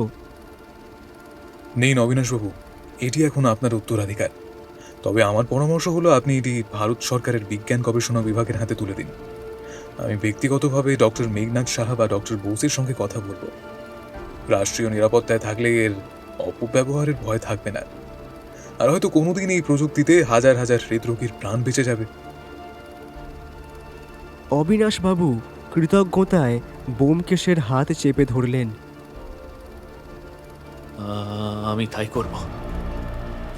নেই অবিনাশবাবু, এটি এখন আপনার উত্তরাধিকার। তবে আমার পরামর্শ হলো আপনি এটি ভারত সরকারের বিজ্ঞান গবেষণা বিভাগের হাতে তুলে দিন। আমি ব্যক্তিগতভাবে ডক্টর মেঘনাথ সাহা বা ডক্টর বোসের সঙ্গে কথা বলবো। রাষ্ট্রীয় নিরাপত্তায় থাকলে এর অপব্যবহারের ভয় থাকবে না, আর হয়তো কোনোদিন এই প্রযুক্তিতে হাজার হাজার হৃদরোগীর প্রাণ বেঁচে যাবে। অবিনাশবাবু কৃতজ্ঞতায় ব্যোমকেশের হাত চেপে ধরলেন। আমি তাই করব।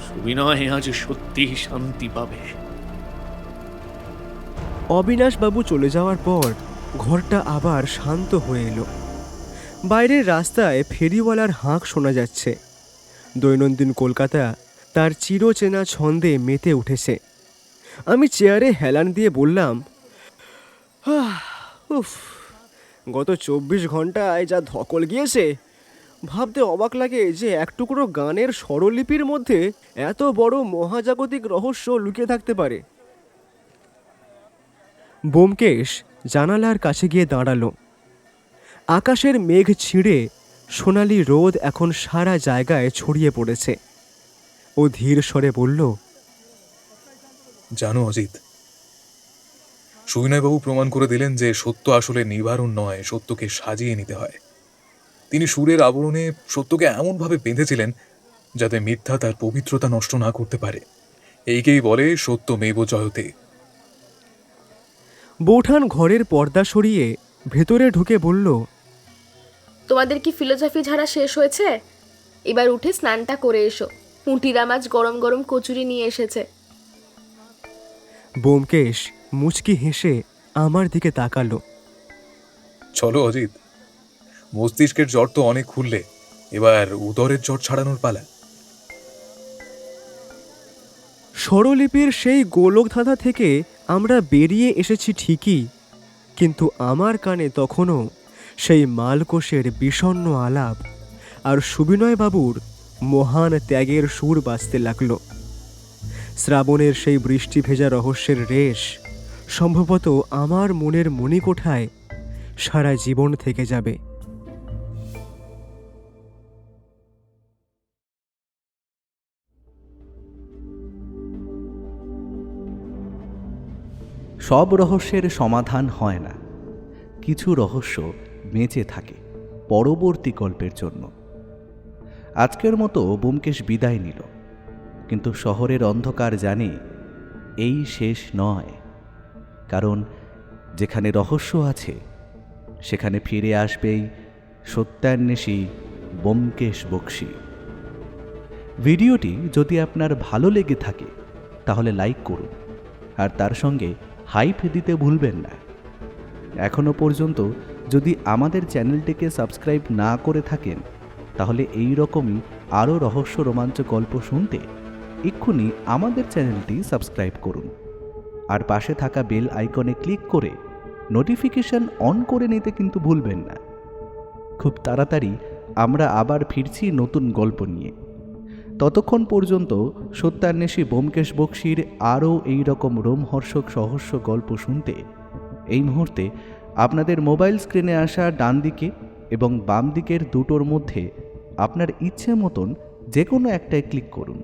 সুবিনয় আজ সত্যি শান্তি পাবে। অবিনাশবাবু চলে যাওয়ার পর ঘরটা আবার শান্ত হয়ে এলো। বাইরের রাস্তায় ফেরিওয়ালার হাঁক শোনা যাচ্ছে। দৈনন্দিন কলকাতা তার চিরচেনা ছন্দে মেতে উঠেছে। আমি চেয়ারে হেলান দিয়ে বললাম, উফ, গত 24 ঘন্টায় যা ধকল গিয়েছে, ভাবতে অবাক লাগে যে এক টুকরো গানের স্বরলিপির মধ্যে এত বড় মহাজাগতিক রহস্য লুকিয়ে থাকতে পারে। ব্যোমকেশ জানালার কাছে গিয়ে দাঁড়ালো। আকাশের মেঘ ছিঁড়ে সোনালি রোদ এখন সারা জায়গায় ছড়িয়ে পড়েছে। ও ধীর স্বরে বলল, জানো অজিত, সুবিনয়বাবু প্রমাণ করে দিলেন যে সত্য আসলে নিবারণ নয়, সত্যকে সাজিয়ে নিতে হয়। তিনি সুরের আবরণে সত্যকে এমনভাবে বেঁধেছিলেন যাতে মিথ্যা তার পবিত্রতা নষ্ট না করতে পারে। এইকেই বলে সত্যমেব জয়তে। বৌঠান ঘরের পর্দা সরিয়ে ভেতরে ঢুকে বলল, তোমাদের কি ফিলোসফি ঝাড়া শেষ হয়েছে? এবার উঠে স্নানটা করে এসো। পুঁটিরাম আজ গরম গরম কচুরি নিয়ে এসেছে। ব্যোমকেশ মুচকি হেসে আমার দিকে তাকালো। চলো অজিত, মস্তিষ্কের জ্বর তো অনেক খুললে, এবার উদরের জ্বর ছাড়ানোর পালা। স্বরলিপির সেই গোলকধাঁধা থেকে আমরা বেরিয়ে এসেছি ঠিকই, কিন্তু আমার কানে তখনও সেই মালকোষের বিষণ্ণ আলাপ আর সুবিনয়বাবুর মহান ত্যাগের সুর বাজতে লাগল। শ্রাবণের সেই বৃষ্টি ভেজা রহস্যের রেশ সম্ভবত আমার মনের মণিকোঠায় সারা জীবন থেকে যাবে। সব রহস্যের সমাধান হয় না, কিছু রহস্য বেঁচে থাকে পরবর্তী গল্পের জন্য। আজকের মতো ব্যোমকেশ বিদায় নিল, কিন্তু শহরের অন্ধকার জানে এই শেষ নয়, কারণ যেখানে রহস্য আছে সেখানে ফিরে আসবেই সত্যান্বেষী ব্যোমকেশ বক্সী। ভিডিওটি যদি আপনার ভালো লেগে থাকে তাহলে লাইক করুন, আর তার সঙ্গে হাইপ দিতে ভুলবেন না। এখনও পর্যন্ত যদি আমাদের চ্যানেলটিকে সাবস্ক্রাইব না করে থাকেন তাহলে এই রকমই আরও রহস্য রোমাঞ্চ গল্প শুনতে এক্ষুনি আমাদের চ্যানেলটি সাবস্ক্রাইব করুন, আর পাশে থাকা বেল আইকনে ক্লিক করে নোটিফিকেশন অন করে নিতে কিন্তু ভুলবেন না। খুব তাড়াতাড়ি আমরা আবার ফিরছি নতুন গল্প নিয়ে। ততক্ষণ পর্যন্ত সত্যান্বেষী ব্যোমকেশ বক্সীর আরও এই রকম রোমহর্ষক সহস্য গল্প শুনতে এই মুহূর্তে আপনাদের মোবাইল স্ক্রিনে আসা ডান দিকে এবং বাম দিকের দুটোর মধ্যে আপনার ইচ্ছে মতন যে কোনো একটায় ক্লিক করুন।